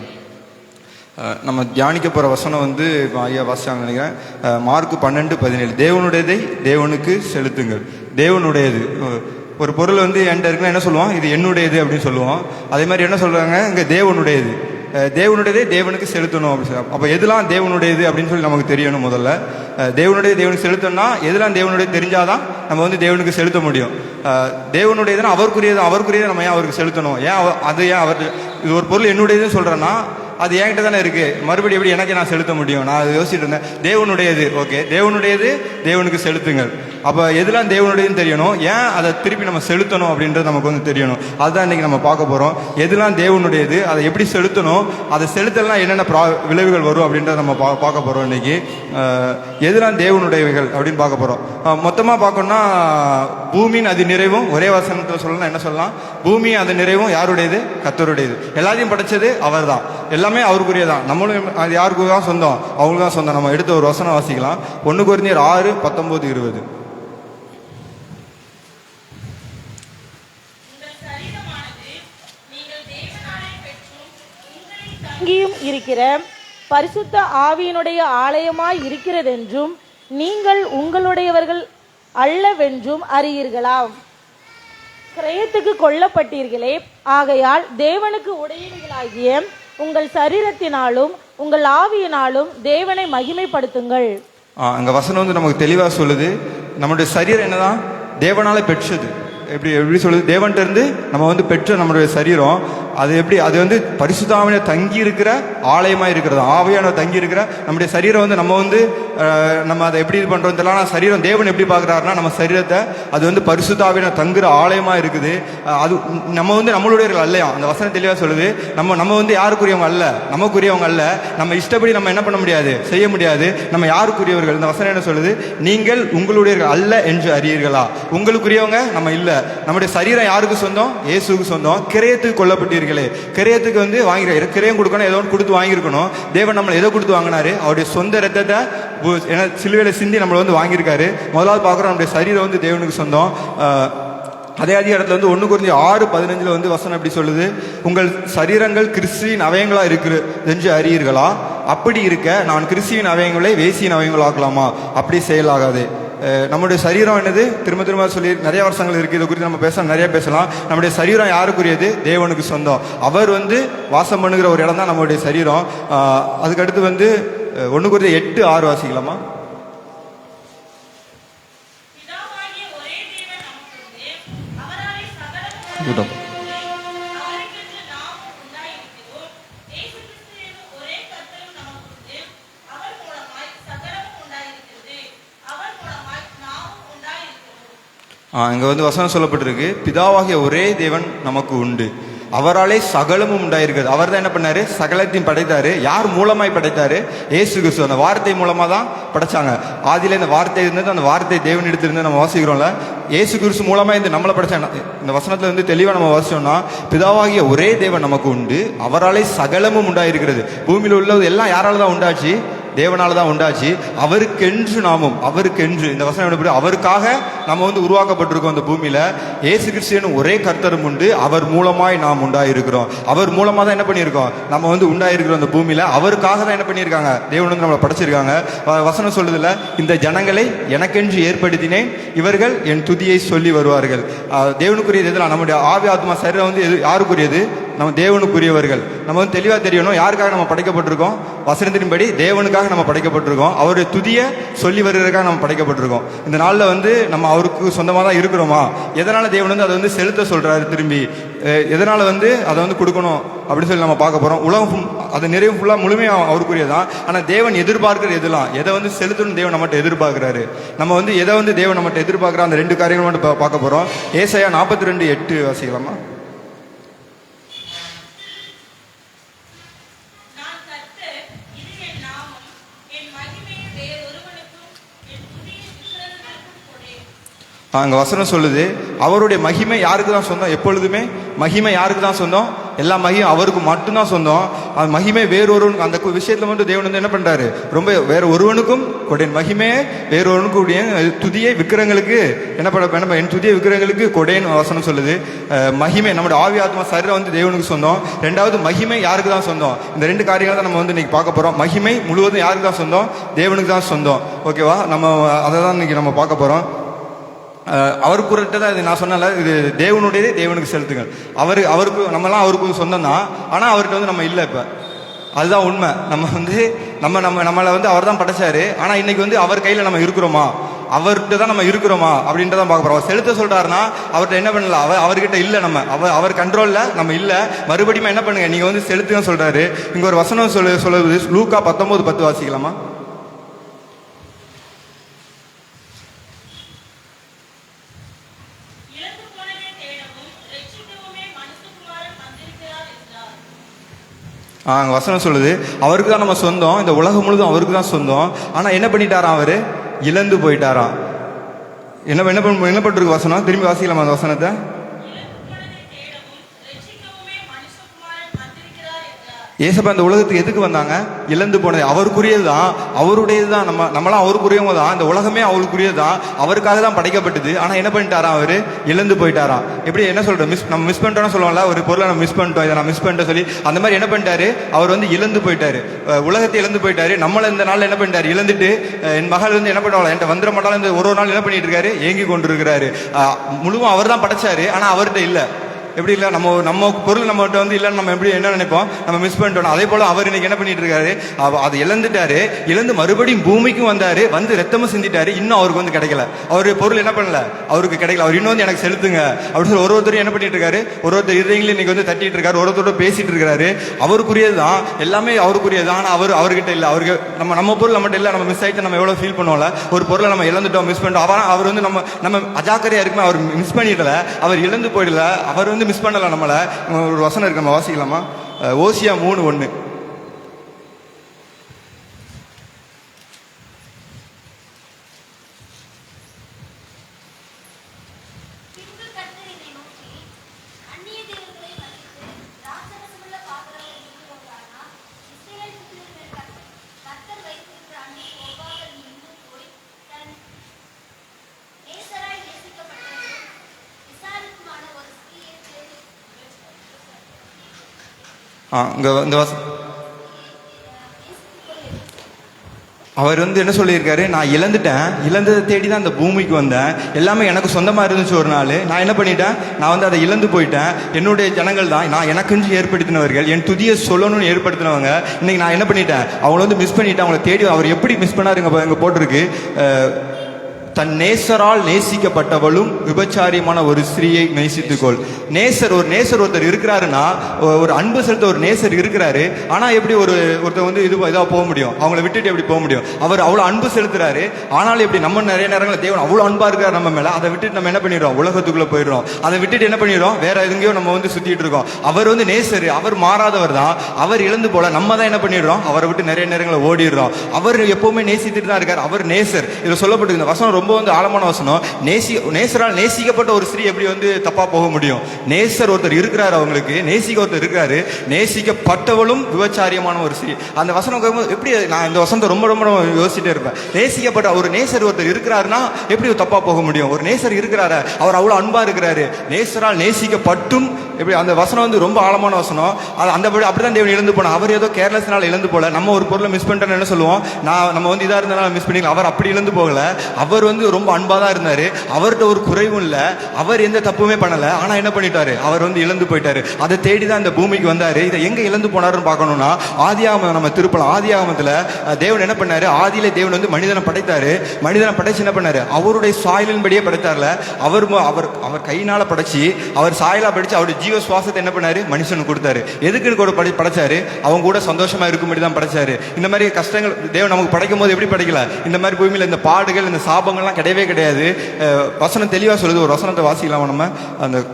நம்ம தியானிக்க போகிற வசனம் வந்து ஐயா வாசிச்சாங்க நினைக்கிறேன். மார்க்கு 12:17. தேவனுடையதை தேவனுக்கு செலுத்துங்கள். தேவனுடையது ஒரு பொருள் வந்து என்கிட்ட இருக்குன்னா என்ன சொல்லுவோம்? இது என்னுடையது அப்படின்னு சொல்லுவோம். அதே மாதிரி என்ன சொல்கிறாங்க இங்கே? தேவனுடையது. தேவனுடையதே தேவனுக்கு செலுத்தணும் அப்படின்னு சொல்லி. அப்போ எதெல்லாம் தேவனுடையது அப்படின்னு சொல்லி நமக்கு தெரியணும். முதல்ல தேவனுடைய தேவனுக்கு செலுத்தணும்னா எதெல்லாம் தேவனுடைய தெரிஞ்சாதான் நம்ம வந்து தேவனுக்கு செலுத்த முடியும். தேவனுடையதுன்னா அவருக்குரியதை நம்ம ஏன் அவருக்கு செலுத்தணும்? ஏன் அது ஏன் அவர் இது ஒரு பொருள் என்னுடையதுன்னு சொல்கிறேன்னா அது என்கிட்ட தானே இருக்கு, மறுபடியும் எப்படி எனக்கு நான் செலுத்த முடியும்? நான் அதை யோசிச்சுட்டு இருந்தேன். தேவனுடையது, ஓகே, தேவனுடையது தேவனுக்கு செலுத்துங்கள். அப்போ எதெல்லாம் தேவனுடையதுன்னு தெரியணும், ஏன் அதை திருப்பி நம்ம செலுத்தணும் அப்படின்றது நமக்கு வந்து தெரியணும். அதுதான் இன்னைக்கு நம்ம பார்க்க போகிறோம். எதெல்லாம் தேவனுடையது, அதை எப்படி செலுத்தணும், அதை செலுத்தலாம் என்னென்ன விளைவுகள் வரும் அப்படின்றத நம்ம பார்க்க போகிறோம் இன்னைக்கு. எதெல்லாம் தேவனுடையவைகள் அப்படின்னு பார்க்க போகிறோம். மொத்தமாக பார்க்கணும்னா பூமியின் அது நிறைவும், ஒரே வசனத்தில் சொல்லலாம் என்ன சொல்லலாம், பூமி அது நிறைவும் யாருடையது? கர்த்தருடையது. எல்லாத்தையும் படைச்சது அவர் தான், எல்லாமே அவருக்குரியதான். நம்மளும் அது யாருக்கு தான் சொந்தம்? அவங்களுக்கு தான் சொந்தம். நம்ம எடுத்த ஒரு வசனம் வாசிக்கலாம், 1 கொரிந்தியர் 6:19-20. அங்கேயும் இருக்கிற பரிசுத்த ஆவியினுடைய ஆலயமாய் இருக்கிறதென்றும் நீங்கள் உங்களுடையவர்கள் அல்லவென்றும் அறியீர்களாம். கிரயத்துக்கு கொல்லப்பட்டீர்களே, ஆகையால் தேவனுக்கு உடையவர்களாகிய உங்கள் சரீரத்தினாலும் உங்கள் ஆவியினாலும் தேவனை மகிமைப்படுத்துங்கள். அங்க வசனம் வந்து நமக்கு தெளிவா சொல்லுது, நம்மளுடைய சரீரம் என்னதான் தேவனால பெற்றது. எப்படி சொல்லுது, தேவன்கிட்ட இருந்து நம்ம வந்து பெற்ற நம்மளுடைய சரீரம் அது எப்படி, அது வந்து பரிசுத்த ஆவியில தங்கி இருக்கிற ஆலயமா இருக்கிறது. ஆவியான தங்கி இருக்கிற நம்முடைய சரீரம் வந்து நம்ம அதை எப்படி இது பண்றோம் தெரியல. ஆனால் சரீரம் தேவன் எப்படி பார்க்குறாருன்னா, நம்ம சரீரத்தை அது வந்து பரிசுத்த ஆவியில தங்குற ஆலயமா இருக்குது. அது நம்ம வந்து நம்மளுடைய அல்லையா, அந்த வசனம் தெளிவாக சொல்லுது. நம்ம வந்து யாருக்குரியவங்க அல்ல, நமக்குரியவங்க அல்ல. நம்ம இஷ்டப்படி நம்ம என்ன பண்ண முடியாது, செய்ய முடியாது. நம்ம யாருக்குரியவர்கள்? இந்த வசனம் என்ன சொல்லுது, நீங்கள் உங்களுடைய அல்ல என்று அறியீர்களா. உங்களுக்குரியவங்க நம்ம இல்லை. நம்முடைய சரீரம் யாருக்கு சொந்தம்? இயேசுக்கு சொந்தம். கிரயத்துக்கு கொல்லப்பட்டீர்களே, கிரயத்துக்கு வந்து வாங்கிற கிரயம் கொடுக்கணும், ஏதோ ஒன்று கொடுத்து வாங்கியிருக்கணும். தேவன் நம்மளை எதோ கொடுத்து வாங்கினாரு? அவருடைய சொந்த ரத்தத்தை சிலுவையில சிந்தி நம்மளை வந்து வாங்கியிருக்காரு. முதலாவது பார்க்குறோம், நம்முடைய சரீரம் வந்து தேவனுக்கு சொந்தம். அதே அதிகாரத்தில் வந்து 1 கொரிந்தியர் 6:15 வந்து வசனம் எப்படி சொல்லுது, உங்கள் சரீரங்கள் கிறிஸ்துவின் அவயங்களா இருக்கிறது என்று அறியீர்களா. அப்படி இருக்க நான் கிறிஸ்துவின் அவயங்களை வேசியின் அவயங்களாக்கலாமா? அப்படி செயலாகாது. நம்முடைய சரீரம் என்னது, திரும்ப திரும்ப சொல்லி நிறைய வருஷங்கள் இருக்குது, இதை குறித்து நம்ம நிறைய பேசலாம். நம்முடைய சரீரம் யாருக்குரியது? தேவனுக்கு சொந்தம். அவர் வந்து வாசம் பண்ணுகிற ஒரு இடம் தான் நம்மளுடைய சரீரம். அதுக்கடுத்து வந்து 1 கொரிந்தியர் 8:6 வாசிக்கலாமா? இங்க வந்து வசனம் சொல்லப்பட்டிருக்கு, பிதாவாகிய ஒரே தேவன் நமக்கு உண்டு, அவராலே சகலமும் உண்டாயிருக்கிறது. அவர் தான் என்ன பண்ணாரு, சகலத்தையும் படைத்தாரு. யார் மூலமாய் படைத்தாரு? இயேசு கிறிஸ்து. அந்த வார்த்தை மூலமா தான் படைச்சாங்க. ஆதியில இந்த வார்த்தை இருந்தது, அந்த வார்த்தை தேவன் எடுத்திருந்து நம்ம வாசிக்கிறோம்ல. இயேசு கிறிஸ்து மூலமா இந்த நம்மளை படைச்சாங்க. இந்த வசனத்துல வந்து தெளிவா நம்ம வாசிச்சோம்னா, பிதாவாகிய ஒரே தேவன் நமக்கு உண்டு, அவராலே சகலமும் உண்டாயிருக்கிறது. பூமியில் உள்ளது எல்லாம் யாரால தான் உண்டாச்சு? தேவனால தான் உண்டாச்சு. அவருக்கென்று நாமும், அவருக்கென்று இந்த வசனம் எப்படி, அவருக்காக நம்ம வந்து உருவாக்கப்பட்டிருக்கோம் இந்த பூமியில. இயேசு கிறிஸ்து ஒரே கர்த்தரும் உண்டு, அவர் மூலமாய் நாம் உண்டாயிருக்கிறோம். அவர் மூலமா தான் என்ன பண்ணியிருக்கோம், நம்ம வந்து உண்டாயிருக்கிறோம் இந்த பூமியில. அவருக்காக தான் என்ன பண்ணியிருக்காங்க, தேவன் வந்து நம்மளை படைச்சிருக்காங்க. வசனம் சொல்லுதுல, இந்த ஜனங்களை எனக்கென்று ஏற்படுத்தினேன், இவர்கள் என் துதியை சொல்லி வருவார்கள். தேவனுக்குரியது எதெல்லாம்? நம்முடைய ஆவி ஆத்மா சரீரம் வந்து யாருக்குரியது? நம்ம தேவனுக்குரியவர்கள். நம்ம வந்து தெளிவாக தெரியணும், யாருக்காக நம்ம படைக்கப்பட்டிருக்கோம்? வசனத்தின்படி தேவனுக்காக நம்ம படைக்கப்பட்டிருக்கோம். அவருடைய துதியை சொல்லி வருவதற்காக நம்ம படைக்கப்பட்டிருக்கோம். இந்த நாளில் வந்து நம்ம அவருக்கு சொந்தமாக தான் இருக்கிறோமா? எதனால் தேவன் வந்து அதை வந்து செலுத்த சொல்கிறாரு திரும்பி? எதனால் வந்து அதை வந்து கொடுக்கணும் அப்படின்னு சொல்லி நம்ம பார்க்க போகிறோம். உலகம் அது நிறைவு ஃபுல்லாக முழுமையாக அவருக்குரியதான். ஆனால் தேவன் எதிர்பார்க்கிற எதெல்லாம், எதை வந்து செலுத்தணும் தேவன் நம்மகிட்ட எதிர்பார்க்குறாரு. நம்ம வந்து எதை வந்து தேவன் நம்மகிட்ட எதிர்பார்க்குற அந்த 2 காரியங்கள் மட்டும் பார்க்க போகிறோம். ஏசாயா 42:8 வாசிக்கலாமா? அங்கே வசனம் சொல்லுது, அவருடைய மகிமை யாருக்கு தான் சொந்தம்? எப்பொழுதுமே மகிமை யாருக்கு தான் சொந்தம்? எல்லா மகிமையும் அவருக்கு மட்டும்தான் சொந்தம். அந்த மகிமை வேறொருவனுக்கு, அந்த விஷயத்துல மட்டும் தேவன் வந்து என்ன பண்றாரு, ரொம்ப வேற ஒருவனுக்கும் கொடேன். மகிமையை வேறொருவனுக்கு துதியை விக்கிரங்களுக்கு என்ன பண்ண, என் துதியை விக்கிரங்களுக்கு கொடேன் வசனம் சொல்லுது. மகிமை நம்முடைய ஆவி ஆத்மா சரீரம் வந்து தேவனுக்கு சொந்தம். 2வது மகிமை யாருக்கு தான் சொந்தம்? இந்த 2 காரியங்களை தான் நம்ம வந்து இன்னைக்கு பார்க்க போறோம். மகிமை முழுவதும் யாருக்கு தான் சொந்தம்? தேவனுக்கு தான் சொந்தம். ஓகேவா? நம்ம அதை தான் இன்னைக்கு நம்ம பார்க்க போறோம். அவருக்கு தான் இது நான் சொன்னல, இது தேவனுடையதே தேவனுக்கு செலுத்துங்கள். அவருக்கு நம்மலாம் அவருக்கு சொந்தம் தான். ஆனால் அவர்கிட்ட வந்து நம்ம இல்லை. இப்போ அதுதான் உண்மை. நம்ம வந்து நம்மளை வந்து அவர் தான் படைச்சாரு. ஆனால் இன்னைக்கு வந்து அவர் கையில் நம்ம இருக்கிறோமா? அவர்கிட்ட தான் நம்ம இருக்கிறோமா அப்படின்றதான் பார்க்க போறோம். அவர் செலுத்த சொல்றாருன்னா அவர்கிட்ட என்ன பண்ணல, அவர்கிட்ட இல்லை, நம்ம அவர் கண்ட்ரோல்ல நம்ம இல்லை. மறுபடியும் என்ன பண்ணுங்க, நீங்க வந்து செலுத்துங்க சொல்றாரு. இங்க ஒரு வசனம் சொல்லுது, லூக்கா 19:10 வாசிக்கலாமா? அங்கே வசனம் சொல்லுது, அவருக்கு தான் நம்ம சொந்தம், இந்த உலகம் முழுதும் அவருக்கு தான் சொந்தம். ஆனால் என்ன பண்ணிட்டாராம், அவர் இழந்து போயிட்டாராம். என்ன பண்ணிருக்கு வசனம்? திரும்பி வாசிக்கலாமா அந்த வசனத்தை? ஏசப்பா இந்த உலகத்துக்கு எதுக்கு வந்தாங்க? இழந்து போனது அவருக்குரியது தான், அவருடையது தான். நம்மளாம் அவருக்குரியவங்க தான், இந்த உலகமே அவருக்குரியது தான், அவருக்காக தான் படைக்கப்பட்டது. ஆனால் என்ன பண்ணிட்டாராம், அவர் இழந்து போயிட்டாராம். எப்படி என்ன சொல்றோம், நம்ம மிஸ் பண்ணிட்டோம்னு சொல்லுவோம்ல, ஒரு பொருளை நம்ம மிஸ் பண்ணிட்டோம், இதை நான் மிஸ் பண்ணிட்டேன் சொல்லி, அந்த மாதிரி என்ன பண்ணிட்டாரு, அவர் வந்து இழந்து போயிட்டாரு, உலகத்தை இழந்து போயிட்டாரு. நம்மள இந்த நாள் என்ன பண்ணிட்டாரு, இழந்துட்டு என் மகள் வந்து என்ன பண்ணுவாங்க, என்கிட்ட வந்துட மாட்டாலும் இந்த ஒரு நாள் என்ன பண்ணிட்டு இருக்காரு, ஏங்கி கொண்டு இருக்கிறாரு. முழுவதும் அவர் தான் படைச்சாரு, ஆனால் அவர்கிட்ட இல்லை. எப்படி இல்லை, நம்ம பொருள் நம்மகிட்ட வந்து இல்லைன்னு நம்ம எப்படி என்ன நினைப்போம், நம்ம மிஸ் பண்ணிட்டோம். அதே போல அவர் இன்னைக்கு என்ன பண்ணிட்டு இருக்காரு, அதை இழந்துட்டாரு. இழந்து மறுபடியும் பூமிக்கும் வந்தாரு, வந்து ரத்தமும் சிந்திட்டாரு. இன்னும் அவருக்கு வந்து கிடைக்கல, அவரு பொருள் என்ன பண்ணல, அவருக்கு கிடைக்கல. அவர் இன்னும் வந்து எனக்கு செலுத்துங்க அப்படின்னு சொல்லி ஒருத்தரும் என்ன பண்ணிட்டு இருக்காரு, ஒருத்தர் இதயங்களும் இன்னைக்கு வந்து தட்டிட்டு இருக்காரு, ஒருத்தரோட பேசிட்டு இருக்காரு. அவருக்குரியது தான், எல்லாமே அவருக்குரியது. ஆனால் அவர்கிட்ட இல்லை. அவருக்கு நம்ம பொருள் நம்மகிட்ட இல்லை, நம்ம மிஸ் ஆயிட்டு நம்ம எவ்வளவு ஃபீல் பண்ணுவோம்ல, ஒரு பொருளை நம்ம இழந்துட்டோம், மிஸ் பண்ணிட்டோம். அவர் வந்து நம்ம அஜாக்கிரதையா இருக்குமே, அவர் மிஸ் பண்ணிடல, அவர் இழந்து போயிடல, அவர் வந்து மிஸ் பண்ணல நம்மள. ஒரு வசனம் இருக்கு, நம்ம வாசிக்கலாமா? ஓசியா 3:1. அவர் வந்து என்ன சொல்லியிருக்காரு, நான் இழந்ததை தேடி தான் இந்த பூமிக்கு வந்தேன், எல்லாமே எனக்கு சொந்தமாக இருந்துச்சு ஒரு நாள், நான் என்ன பண்ணிட்டேன், நான் வந்து அதை இழந்து போயிட்டேன். என்னுடைய ஜனங்கள் தான், நான் எனக்குன்னு ஏற்படுத்தினவர்கள், என் துதியை சொல்லணும்னு ஏற்படுத்தினவங்க, இன்னைக்கு நான் என்ன பண்ணிட்டேன், அவங்கள வந்து மிஸ் பண்ணிட்டேன். அவங்கள தேடி அவர் எப்படி மிஸ் பண்ணாருங்க, இங்கே போட்டிருக்கு, தன் நேசரால் நேசிக்கப்பட்டவளும் விபச்சாரியமான ஒரு ஸ்திரீயை நேசித்துக்கொள். நேசர் ஒருத்தர் இருக்கிறாருன்னா, ஒரு அன்பு செலுத்த ஒரு நேசர் இருக்கிறாரு. ஆனா எப்படி ஒருத்தர் வந்து இதாக போக முடியும், அவங்கள விட்டுட்டு எப்படி போக முடியும்? அவர் அவ்வளவு அன்பு செலுத்துறாரு. ஆனாலும் எப்படி நம்ம நிறைய நேரங்களில் தேவன் அவ்வளவு அன்பா இருக்காரு நம்ம மேல, அதை விட்டுட்டு நம்ம என்ன பண்ணிடுறோம், உலகத்துக்குள்ள போயிடுறோம். அதை விட்டுட்டு என்ன பண்ணிடுறோம், வேற எங்கேயோ நம்ம வந்து சுத்திட்டு இருக்கோம். அவர் வந்து நேசர், அவர் மாறாதவர் தான். அவர் இழந்து போல நம்ம தான் என்ன பண்ணிடுறோம், அவரை விட்டு நிறைய நேரங்களில் ஓடிடுறோம். அவர் எப்பவுமே நேசித்துட்டு தான் இருக்காரு, அவர் நேசர். இதில் சொல்லப்பட்டு இந்த வசனம் ரொம்ப வந்து ஆழமான வசனம். நேசரால் நேசிக்கப்பட்ட ஒரு ஸ்திரீ எப்படி வந்து தப்பா போக முடியும்? நேசர் ஒருத்தர் இருக்கிறாரு, அவங்களுக்கு நேசிக்க ஒருத்தர் இருக்காரு, நேசிக்கப்பட்டவளும் விபச்சாரியமான ஒரு ஸ்திரீ. அந்த வசனம் எப்படி, நான் இந்த வசனத்தை ரொம்ப ரொம்ப யோசிச்சுட்டே இருப்பேன். நேசிக்கப்பட்ட ஒரு நேசர் ஒருத்தர் இருக்கிறாருன்னா எப்படி தப்பா போக முடியும்? ஒரு நேசர் இருக்கிறாரு, அவர் அவ்வளவு அன்பா இருக்கிறாரு, நேசரால் நேசிக்கப்பட்டும் எப்படி, அந்த வசனம் வந்து ரொம்ப ஆழமான வசனம். அப்படிதான் தேவன் இழந்து போனா. அவர் ஏதோ கேர்லெஸ்னால இழந்து போல. நம்ம ஒரு பொருளை மிஸ் பண்ணிட்டோம்னு என்ன சொல்லுவோம், நம்ம வந்து இதா இருந்தாலும் மிஸ் பண்ணிக்கலாம். அவர் அப்படி இழந்து போகல, அவர் வந்து ரொம்ப அன்பா தான் இருந்தாரு. அவர்கிட்ட ஒரு குறைவும் இல்லை, அவர் எந்த தப்புமே பண்ணல. ஆனா என்ன பண்ணிட்டாரு, அவர் வந்து இழந்து போயிட்டாரு. அதை தேடிதான் இந்த பூமிக்கு வந்தாரு. இதை எங்க இழந்து போனாருன்னு பார்க்கணும்னா, ஆதியாகமம் நம்ம திருப்பலாம். ஆதியாகமத்துல தேவன் என்ன பண்ணாரு, ஆதியிலே தேவன் வந்து மனிதனை படைத்தாரு. மனிதனை படைச்சு என்ன பண்ணாரு, அவருடைய சாயலின்படியே படைத்தார்ல. அவர் கையினால படைச்சு, அவர் சாயலா படைச்சு, அவருடைய ஜீவ சுவாசத்தை என்ன பண்ணாரு, மனுஷனுக்கு கொடுத்தாரு. எதுக்குன்னு கூட படைச்சாரு, அவங்க கூட சந்தோஷமா இருக்கும்படி தான் படைச்சாரு. இந்த மாதிரி கஷ்டங்கள் தேவன் நமக்கு படைக்கும் போது எப்படி படைக்கல, இந்த மாதிரி பூமியில இந்த பாடுகள் இந்த சாபங்கள்லாம் கிடையவே கிடையாது. வசனம் தெளிவா சொல்லுது. ஒரு வசனத்தை வாசிக்கலாம் நம்ம. அந்த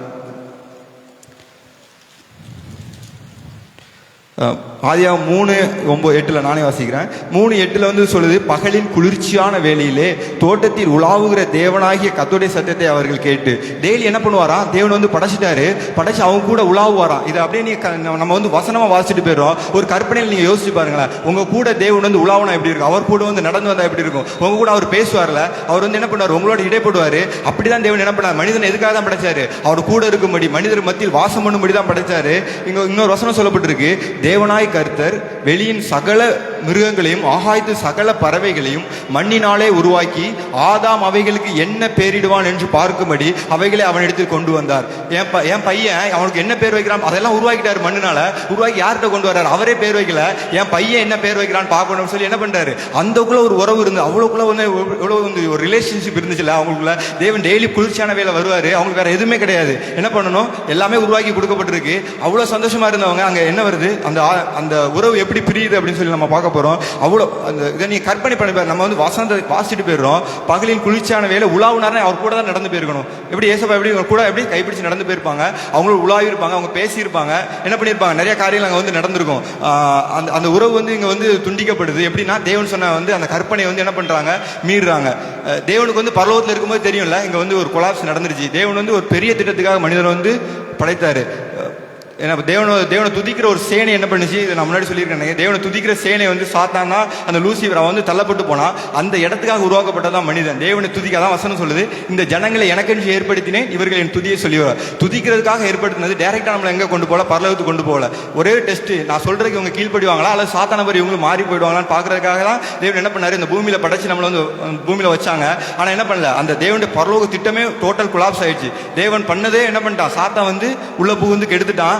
ஆதியாகமம் 3:9 நானே வாசிக்கிறேன். 3:8 வந்து சொல்லுது, பகலின் குளிர்ச்சியான வேளையிலே தோட்டத்தில் உலாவுகிற தேவனாகிய கர்த்தருடைய சத்தத்தை அவர்கள் கேட்டு. டெய்லி என்ன பண்ணுவாரா, தேவன் வந்து படைச்சிட்டாரு, படைச்சு அவங்க கூட உலாவுவாராம். இதை அப்படியே நம்ம வந்து வசனமா வாசிச்சுட்டு போயிடும். ஒரு கற்பனையில் நீங்க யோசிச்சு பாருங்களேன், உங்க கூட தேவன் வந்து உலாவுனா எப்படி இருக்கும், அவர் கூட வந்து நடந்து வந்தா எப்படி இருக்கும், உங்க கூட அவர் பேசுவார்ல, அவர் வந்து என்ன பண்ணுவார், உங்களோட இடைப்படுவாரு. அப்படிதான் தேவன் என்ன பண்ணார், மனிதன் எதுக்காக தான் படைச்சாரு, அவர் கூட இருக்கும்படி, மனிதர் மத்தியில் வாசம் பண்ணும்படி தான் படைச்சாரு. இன்னொரு வசனம் சொல்லப்பட்டிருக்கு, தேவனாய் கர்த்தர் வெளியின் சகல மிருகங்களையும் ஆகாயத்து சகல பறவைகளையும் மண்ணினாலே உருவாக்கி ஆதாம் அவைகளுக்கு என்ன பேரிடுவான் என்று பார்க்கும்படி அவைகளை அவனிடத்தில் கொண்டு வந்தார். என் பையன் அவனுக்கு என்ன பேர் வைக்கிறான் அதெல்லாம் உருவாக்கிட்டாரு. மண்ணினால உருவாக்கி யார்கிட்ட கொண்டு வர்றாரு? அவரே பேர் வைக்கல. என் பையன் என்ன பேர் வைக்கிறான்னு பார்க்கணும்னு சொல்லி என்ன பண்றாரு? அந்தக்குள்ள ஒரு உறவு இருந்து அவ்வளோக்குள்ள வந்து எவ்வளவு வந்து ஒரு ரிலேஷன்ஷிப் இருந்துச்சுல அவங்களுக்குள்ள. தேவன் டெய்லி குளிர்ச்சியான வேலை வருவாரு. அவங்களுக்கு வேற எதுவுமே கிடையாது. என்ன பண்ணணும்? எல்லாமே உருவாக்கி கொடுக்கப்பட்டிருக்கு. அவ்வளோ சந்தோஷமா இருந்தவங்க அங்க என்ன வருது? அந்த உறவு எப்படி பிரியுது அப்படின்னு சொல்லி நம்ம பார்க்க போறோம். அவ்வளோ அந்த இதை நீங்க கற்பனை பண்ணி பாரு. நம்ம வந்து வாசிட்டு போயிடுறோம். பகலில் குளிர்ச்சியான வேலை உலாவுனாரே அவர் கூட தான் நடந்து போயிருக்கணும். எப்படி ஏசப்பா எப்படி கூட எப்படி கைப்பிடிச்சு நடந்து போயிருப்பாங்க. அவங்களும் உலாவி இருப்பாங்க. அவங்க பேசியிருப்பாங்க. என்ன பண்ணியிருப்பாங்க? நிறைய காரியங்கள் அங்கே வந்து நடந்திருக்கும். அந்த உறவு வந்து இங்க வந்து துண்டிக்கப்படுது. எப்படின்னா தேவன் சொன்ன வந்து அந்த கற்பனை வந்து என்ன பண்றாங்க? மீறுறாங்க. தேவனுக்கு வந்து பரலோகத்தில் இருக்கும்போது தெரியும்ல இங்க வந்து ஒரு கொலாப்ஸ் நடந்துருச்சு. தேவன் வந்து ஒரு பெரிய திட்டத்துக்காக மனிதனை வந்து படைத்தாரு. ஏன்னா தேவனை துதிக்கிற ஒரு சேனை என்ன பண்ணுச்சு? இதை நான் முன்னாடி சொல்லியிருக்கேன். தேவனை துதிக்கிற சேனை வந்து சாத்தான்னா அந்த லூசிபர் அவன் வந்து தள்ளப்பட்டு போனா அந்த இடத்துக்காக உருவாக்கப்பட்டதான் மனிதன். தேவனை துதிக்காதான் வசனம் சொல்லுது, இந்த ஜனங்களை எனக்கென்று ஏற்படுத்தினேன் இவர்கள் என் துதியை சொல்லி வர. துதிக்கிறதுக்காக ஏற்படுத்தினது. டைரக்டா நம்மளை எங்க கொண்டு போகல? பரலோகத்துக்கு கொண்டு போகல. ஒரே டெஸ்ட், நான் சொல்றதுக்கு இவங்க கீழ்படிவாங்களா அல்லது சாத்தான மாதிரி இவங்க மாறி போயிடுவாங்களான்னு பாக்குறதுக்காக தான் தேவன் என்ன பண்ணாரு? இந்த பூமியில படைச்சு நம்மளை வந்து பூமியில வச்சாங்க. ஆனா என்ன பண்ணல? அந்த தேவனுடைய பரலோக திட்டமே டோட்டல் கொலாப்ஸ் ஆயிடுச்சு. தேவன் பண்ணதே என்ன பண்ணிட்டான்? சாத்தான் வந்து உள்ள புகுந்து கெடுத்துட்டான்.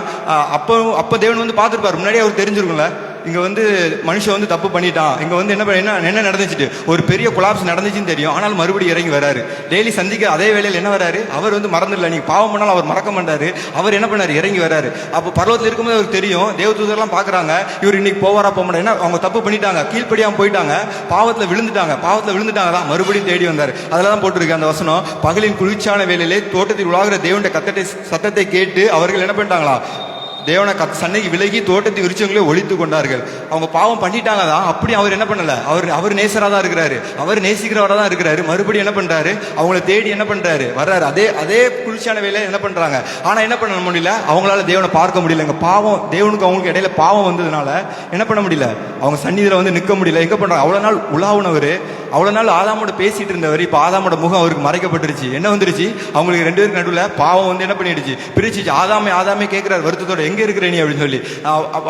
அப்போ தேவன் வந்து பார்த்துருப்பாரு. முன்னாடியே அவர் தெரிஞ்சிருக்கும்ல இங்க வந்து மனுஷன் வந்து தப்பு பண்ணிட்டான். இங்க வந்து என்ன நடந்துச்சு? ஒரு பெரிய கொலாப்ஸ் நடந்துச்சுன்னு தெரியும். ஆனால் மறுபடியும் இறங்கி வராரு. டெய்லி சந்திக்க அதே வேளையில் என்ன வராரு? அவர் வந்து மறந்துடல. நீங்க பாவம் பண்ணாலும் அவர் மறக்க மாட்டாரு. அவர் என்ன பண்ணாரு? இறங்கி வராரு. அப்போ பர்வத்தில் இருக்கும்போது அவருக்கு தெரியும். தேவதூதர்லாம் பாக்குறாங்க இவர் இன்னைக்கு போவாரா போக மாட்டாரு. ஏன்னா அவங்க தப்பு பண்ணிட்டாங்க, கீழ்ப்படியாம போயிட்டாங்க, பாவத்துல விழுந்துட்டாங்க தான் மறுபடியும் தேடி வந்தாரு. அதெல்லாம் போட்டிருக்கு அந்த வசனம். பகலின் குளிர்ச்சியான வேளையிலே தோட்டத்தில் உலாகிற தேவனுடைய சத்தத்தை கேட்டு அவர்கள் என்ன பண்ணிட்டாங்களா? தேவனை சன்னைக்கு விலகி தோட்டத்தை விருட்சங்களே ஒழித்து கொண்டார்கள். அவங்க பாவம் பண்ணிட்டாங்க தான். அப்படி அவர் என்ன பண்ணல? அவர் நேசரா தான் இருக்கிறாரு. அவர் நேசிக்கிறவரா தான் இருக்கிறாரு. மறுபடியும் என்ன பண்றாரு? அவங்கள தேடி என்ன பண்றாரு? வர்றாரு. அதே குளிர்ச்சியான வேலையை என்ன பண்றாங்க? ஆனா என்ன பண்ண முடியல? அவங்களால தேவனை பார்க்க முடியல. எங்க பாவம் தேவனுக்கு அவங்களுக்கு இடையில பாவம் வந்ததுனால என்ன பண்ண முடியல? அவங்க சந்நிதியில வந்து நிற்க முடியல. எங்க பண்றாங்க? அவ்வளவு நாள் உலாவுனவர், அவ்வளவு நாள் ஆதாமோட பேசிட்டு இருந்தவர், இப்ப ஆதாமோட முகம் அவருக்கு மறைக்கப்பட்டுருச்சு. என்ன வந்துருச்சு? அவங்களுக்கு ரெண்டு பேருக்கு நடுவில் பாவம் வந்து என்ன பண்ணிடுச்சு? பிரிச்சிச்சு. ஆதாமே கேட்கிறார் வருத்தத்தோட, எங்க இருக்கிற நீ அப்படின்னு சொல்லி.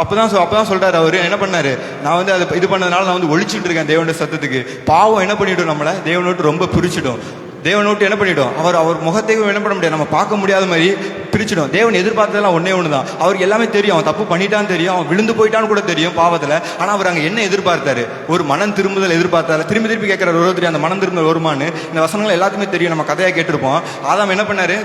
அப்பதான் சொல்றாரு அவரு. என்ன பண்ணாரு? நான் வந்து அதை இது பண்ணதுனால நான் வந்து ஒழிச்சுட்டு இருக்கேன் தேவனுடைய சத்தத்துக்கு. பாவம் என்ன பண்ணிடும்? நம்மளை தேவனோட்டு ரொம்ப பிரிச்சிடும். தேவனோட்டு என்ன பண்ணிடும்? அவர் முகத்தையும் என்ன பண்ண முடியாது, நம்ம பார்க்க முடியாத மாதிரி பிரிச்சிடும். தேவன் எதிர்பார்த்ததெல்லாம் ஒன்னே ஒண்ணுதான். அவருக்கு எல்லாமே தெரியும். அவன் தப்பு பண்ணிட்டான்னு தெரியும், அவன் விழுந்து போயிட்டான்னு கூட தெரியும் பாவத்துல. ஆனா அவர் அங்க என்ன எதிர்பார்த்தாரு? ஒரு மனம் திரும்புதல் எதிர்பார்த்தாரு. திருப்பி கேட்கிறார் ஒருத்தர், அந்த மனம் திரும்புதல் வருமானு. இந்த வசனங்கள் எல்லாத்துக்குமே தெரியும், நம்ம கதையா கேட்டிருப்போம். ஆதாம் என்ன பண்ணாரு?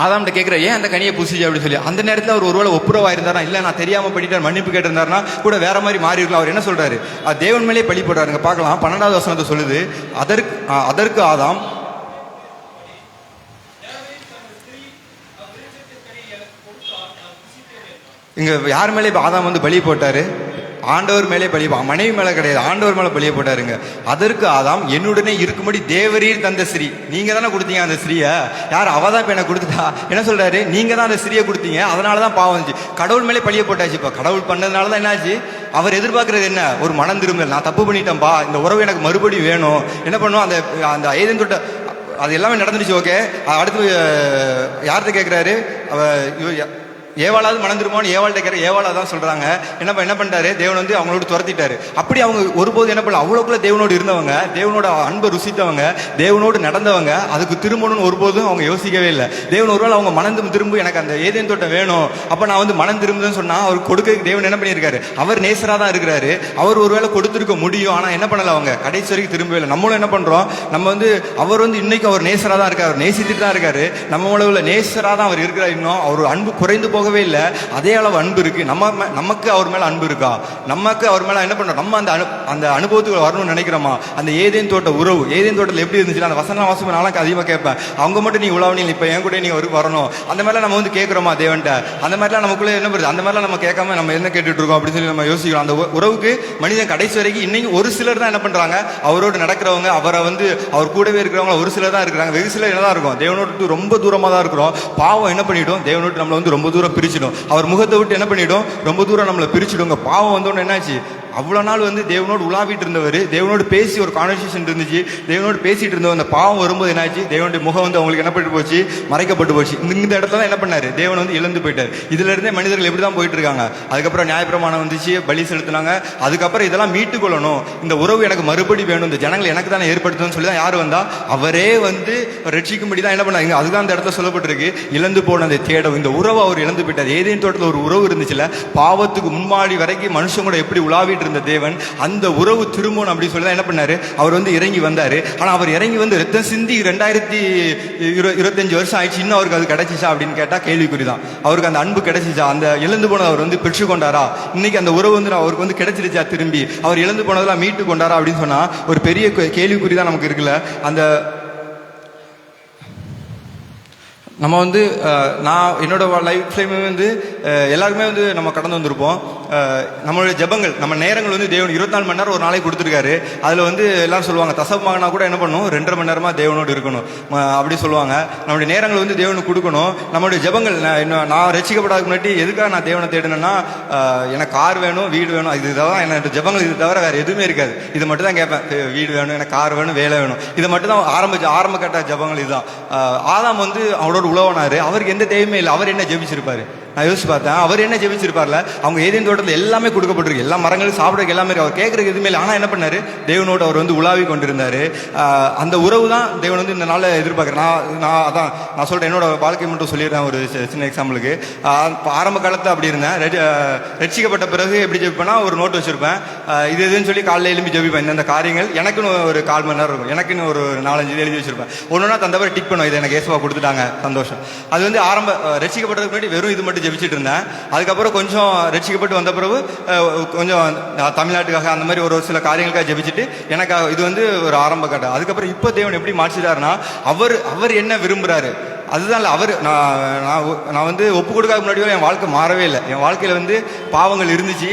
ஆதாம்கிட்ட கேட்கிற, ஏன் அந்த கனியை புசிச்சு அப்படின்னு சொல்லி. அந்த நேரத்தில் அவர் ஒருவேளை ஒப்புரவா இருந்தாரா? இல்ல நான் தெரியாம பண்ணிட்டார் மன்னிப்பு கேட்டிருந்தாருன்னா கூட வேற மாதிரி மாறி இருக்கலாம். அவர் என்ன சொல்றாரு? தேவன் மேலே பழி போடுறாருங்க. பார்க்கலாம் 12வது வசனத்தை சொல்லுது. அதற்கு ஆதாம் இங்க யார் மேலே ஆதாம் வந்து பலி போட்டாரு? ஆண்டவர் மேலே பலி, மனைவி மேல கிடையாது, ஆண்டவர் மேல பலிய போட்டாருங்க. அதற்கு ஆதாம், என்னுடனே இருக்கும்படி தேவரீர் தந்த ஸ்ரீ, நீங்க தானே கொடுத்தீங்க அந்த ஸ்ரீய. யார்? அவதான் இப்ப எனக்கு கொடுத்துட்டா. என்ன சொல்றாரு? நீங்க தான் அந்த ஸ்ரீயை கொடுத்தீங்க, அதனாலதான் பாவம் வந்துச்சு. கடவுள் மேலே பழிய போட்டாச்சு. இப்ப கடவுள் பண்ணதுனாலதான் என்னாச்சு? அவர் எதிர்பார்க்கறது என்ன? ஒரு மனம் திரும்பல். நான் தப்பு பண்ணிட்டேன்பா, இந்த உறவு எனக்கு மறுபடியும் வேணும். என்ன பண்ணும்? அந்த ஏதேன் தொட்ட அது எல்லாமே நடந்துருச்சு. ஓகே, அடுத்து யார்கிட்ட கேட்கிறாரு? ஏவாளாவது மனம் திரும்புவான்னு ஏவாள்கிட்ட கேட்கிற. ஏவாளா தான் சொல்றாங்க. என்ன பண்ணிட்டாரு? தேவன் வந்து அவங்களோட துரத்திட்டாரு. அப்படி அவங்க ஒருபோது என்ன பண்ணல, அவ்வளோக்குள்ள தேவனோடு இருந்தவங்க, தேவனோட அன்பை ருசித்தவங்க, தேவனோடு நடந்தவங்க, அதுக்கு திரும்பணும்னு ஒருபோதும் அவங்க யோசிக்கவே இல்லை. தேவன் ஒருவேளை அவங்க மனம் திரும்ப எனக்கு அந்த ஏதேன் தோட்டம் வேணும், அப்ப நான் வந்து மனம் திரும்புதுன்னு சொன்னா அவர் கொடுக்க தேவன் என்ன பண்ணியிருக்காரு? அவர் நேசரா தான் இருக்கிறாரு. அவர் ஒருவேளை கொடுத்துருக்க முடியும். ஆனா என்ன பண்ணல, அவங்க கடைசி வரைக்கும் திரும்பவே இல்லை. நம்மளும் என்ன பண்றோம்? நம்ம வந்து அவர் வந்து இன்னைக்கு அவர் நேசரா தான் இருக்காரு, நேசித்துட்டு தான் இருக்காரு. நம்ம உள்ள நேசரா தான் அவர் இருக்கிறார். இன்னும் அவர் அன்பு குறைந்து போக இல்லை, அதே அளவு அன்பு இருக்கு. நமக்கு அவர் மேல அன்பு இருக்கா? நமக்கு அவர் மேல என்ன பண்றோம்? நம்ம அந்த அனுபவத்துக்கு வரணும்னு நினைக்கிறோமா? அந்த ஏதேன் தோட்ட உறவு, ஏதேன் தோட்டத்தில் எப்படி இருந்துச்சு? அந்த வசன வாசம் நாளைக்கு அதிகமா கேட்பேன். அவங்க மட்டும் நீ உழவனீங்க, இப்ப என் கூட நீங்க வரணும், அந்த மாதிரிலாம் நம்ம வந்து கேட்கிறோமா தேவன்ட்ட? அந்த மாதிரிலாம் நமக்குள்ள என்ன பண்ணுது? அந்த மாதிரிலாம் நம்ம கேட்காம நம்ம என்ன கேட்டுட்டு இருக்கோம் அப்படின்னு சொல்லி நம்ம யோசிக்கிறோம். அந்த உறவுக்கு மனிதன் கடைசி வரைக்கும் இன்னைக்கு ஒரு சிலர் தான் என்ன பண்றாங்க? அவரோடு நடக்கிறவங்க, அவரை வந்து அவர் கூடவே இருக்கிறவங்க ஒரு சிலர் தான் இருக்கிறாங்க. வெகு சிலர் என்னதான் இருக்கும்? தேவனோட்டு ரொம்ப தூரமா தான் இருக்கிறோம். பாவம் என்ன பண்ணிடும்? தேவனோட்டு நம்மளை வந்து ரொம்ப தூரம் பிரிச்சிடும். அவர் முகத்தை விட்டு என்ன பண்ணிடும்? ரொம்ப தூரம் நம்மளை பிரிச்சுடுங்க. பாவம் வந்தோன்னு என்னாச்சு? அவ்வளோ நாள் வந்து தேவனோடு உலாவிட்டு இருந்தவர், தேவனோடு பேசி ஒரு கான்வர்சேஷன் இருந்துச்சு, தேவனோடு பேசிட்டு இருந்தவர். அந்த பாவம் வரும்போது என்னாச்சு, தேவனுடைய முகம் வந்து அவங்களுக்கு என்ன பண்ணி போச்சு, மறைக்கப்பட்டு போச்சு. இந்த இடத்துல என்ன பண்ணாரு, தேவன் வந்து இழந்து போயிட்டார். இதுல இருந்தே மனிதர்கள் எப்படி தான் போயிட்டு இருக்காங்க. அதுக்கப்புறம் நியாயப்பிரமாணம் வந்துச்சு, பலி செலுத்தினாங்க. அதுக்கப்புறம் இதெல்லாம் மீட்டு கொள்ளணும், இந்த உறவு எனக்கு மறுபடி வேணும், இந்த ஜனங்கள் எனக்கு தானே ஏற்படுத்தணும்னு சொல்லி தான் யார் வந்தா, அவரே வந்து ரட்சிக்கும்படி தான் என்ன பண்ணாங்க. அதுதான் அந்த இடத்துல சொல்லப்பட்டிருக்கு, இழந்து போன அந்த தேடம், இந்த உறவு அவர் இழந்து போயிட்டார். ஏதேன் தோட்டத்தில் ஒரு உறவு இருந்துச்சுல, பாவத்துக்கு முன்மாடி வரைக்கும் மனுஷன் கூட எப்படி உலாவிட்டு இருந்த தேவன், அந்த உறவு திரும்பணும் அப்படின்னு சொல்லி தான் என்ன பண்ணாரு, அவர் வந்து இறங்கி வந்தாரு. ஆனா அவர் இறங்கி வந்து ரத்தம் சிந்தி 2025 வருஷம் ஆயிடுச்சு, இன்னும் அவருக்கு அது கிடைச்சிச்சா அப்படின்னு கேட்டா கேள்விக்குறிதான். அவருக்கு அந்த அன்பு கிடைச்சிச்சா, அந்த இழந்து போனது அவர் வந்து பெற்றுக்கொண்டாரா, இன்னைக்கு அந்த உறவு வந்து அவருக்கு வந்து கிடைச்சிருச்சா, திரும்பி அவர் இழந்து போனதெல்லாம் மீட்டு கொண்டாரா அப்படின்னு சொன்னா ஒரு பெரிய கேள்விக்குறிதான் நமக்கு இருக்குல்ல. அந்த நம்ம வந்து நான் என்னோட லைஃப்லையுமே வந்து எல்லாருக்குமே வந்து நம்ம கடந்து வந்திருப்போம். நம்மளுடைய ஜெபங்கள், நம்ம நேரங்கள் வந்து தேவன் 24 மணி நேரம் ஒரு நாளைக்கு கொடுத்துருக்காரு. அதில் வந்து எல்லாரும் சொல்லுவாங்க, தசமகனா கூட என்ன பண்ணணும், 2.5 மணி நேரமாக தேவனோடு இருக்கணும் அப்படி சொல்லுவாங்க. நம்மளுடைய நேரங்கள் வந்து தேவனுக்கு கொடுக்கணும். நம்மளுடைய ஜெபங்கள், நான் ரசிக்கப்படாதுக்கு முன்னாடி எதுக்காக நான் தேவனை தேடினேன்னா, எனக்கு கார் வேணும், வீடு வேணும், இதுதான் என்னோட ஜெபங்கள். இது தவிர வேறு எதுவுமே இருக்காது. இது மட்டும் தான் கேட்பேன், வீடு வேணும், எனக்கு கார் வேணும், வேலை வேணும். இதை மட்டும் தான் ஆரம்ப கட்ட ஜெபங்கள் இதுதான். ஆதாம் வந்து அவரோட உழவனாரு, அவருக்கு எந்த தேவையுமே இல்லை. அவர் என்ன ஜெபிச்சிருப்பாரு, நான் யோசிச்சு பார்த்தேன். அவர் என்ன ஜெபிச்சிருப்பார்ல, அவங்க ஏதேன் தோட்டத்தில் எல்லாமே கொடுக்கப்பட்டிருக்கு, எல்லா மரங்களும் சாப்பிட்றதுக்கு எல்லாமே இருக்கு, அவர் கேட்கறதுக்கு எதுவுமே இல்லை. ஆனால் என்ன பண்ணாரு, தேவனோடு அவர் வந்து உலாவி கொண்டிருந்தாரு. அந்த உறவு தான் தேவன் வந்து இந்த நாளில் எதிர்பார்க்குறேன். நான் சொல்கிறேன், என்னோட வாழ்க்கை மட்டும் சொல்லிடுறேன் ஒரு சின்ன எக்ஸாம்பிளுக்கு. ஆரம்ப காலத்தில் அப்படி இருந்தேன். ரட்சிக்கப்பட்ட பிறகு எப்படி ஜெபிப்பேன்னா, ஒரு நோட் வச்சிருப்பேன், இது எதுன்னு சொல்லி காலையில் எழுப்பி ஜெபிப்பேன். இந்த காரியங்கள் எனக்குன்னு ஒரு 1/4 மணி நேரம் இருக்கும், எனக்குன்னு ஒரு 4-5 எழுதி வச்சிருப்பேன். ஒன்றுனா தந்தவரை டிக் பண்ணுவோம், இதை எனக்கு ஏசுவா கொடுத்துட்டாங்க, சந்தோஷம். அது வந்து ரட்சிக்கப்பட்டதுக்கு முன்னாடி வெறும் இது மட்டும் ஜெபிச்சுட்டு இருந்தேன். அதுக்கப்புறம் கொஞ்சம் ரட்சிக்கப்பட்டு வந்த பிறகு கொஞ்சம் தமிழ்நாட்டுக்காக அந்த மாதிரி ஒரு சில காரியங்களுக்காக ஜெபிச்சுட்டு எனக்காக இது வந்து ஒரு ஆரம்ப கட்டம். அதுக்கப்புறம் இப்போ தேவன் எப்படி மாற்றிட்டாருன்னா, அவர் என்ன விரும்புறாரு அதுதான். அவர் நான் வந்து ஒப்பு கொடுக்காத முன்னாடியோ என் வாழ்க்கை மாறவே இல்லை. என் வாழ்க்கையில் வந்து பாவங்கள் இருந்துச்சு,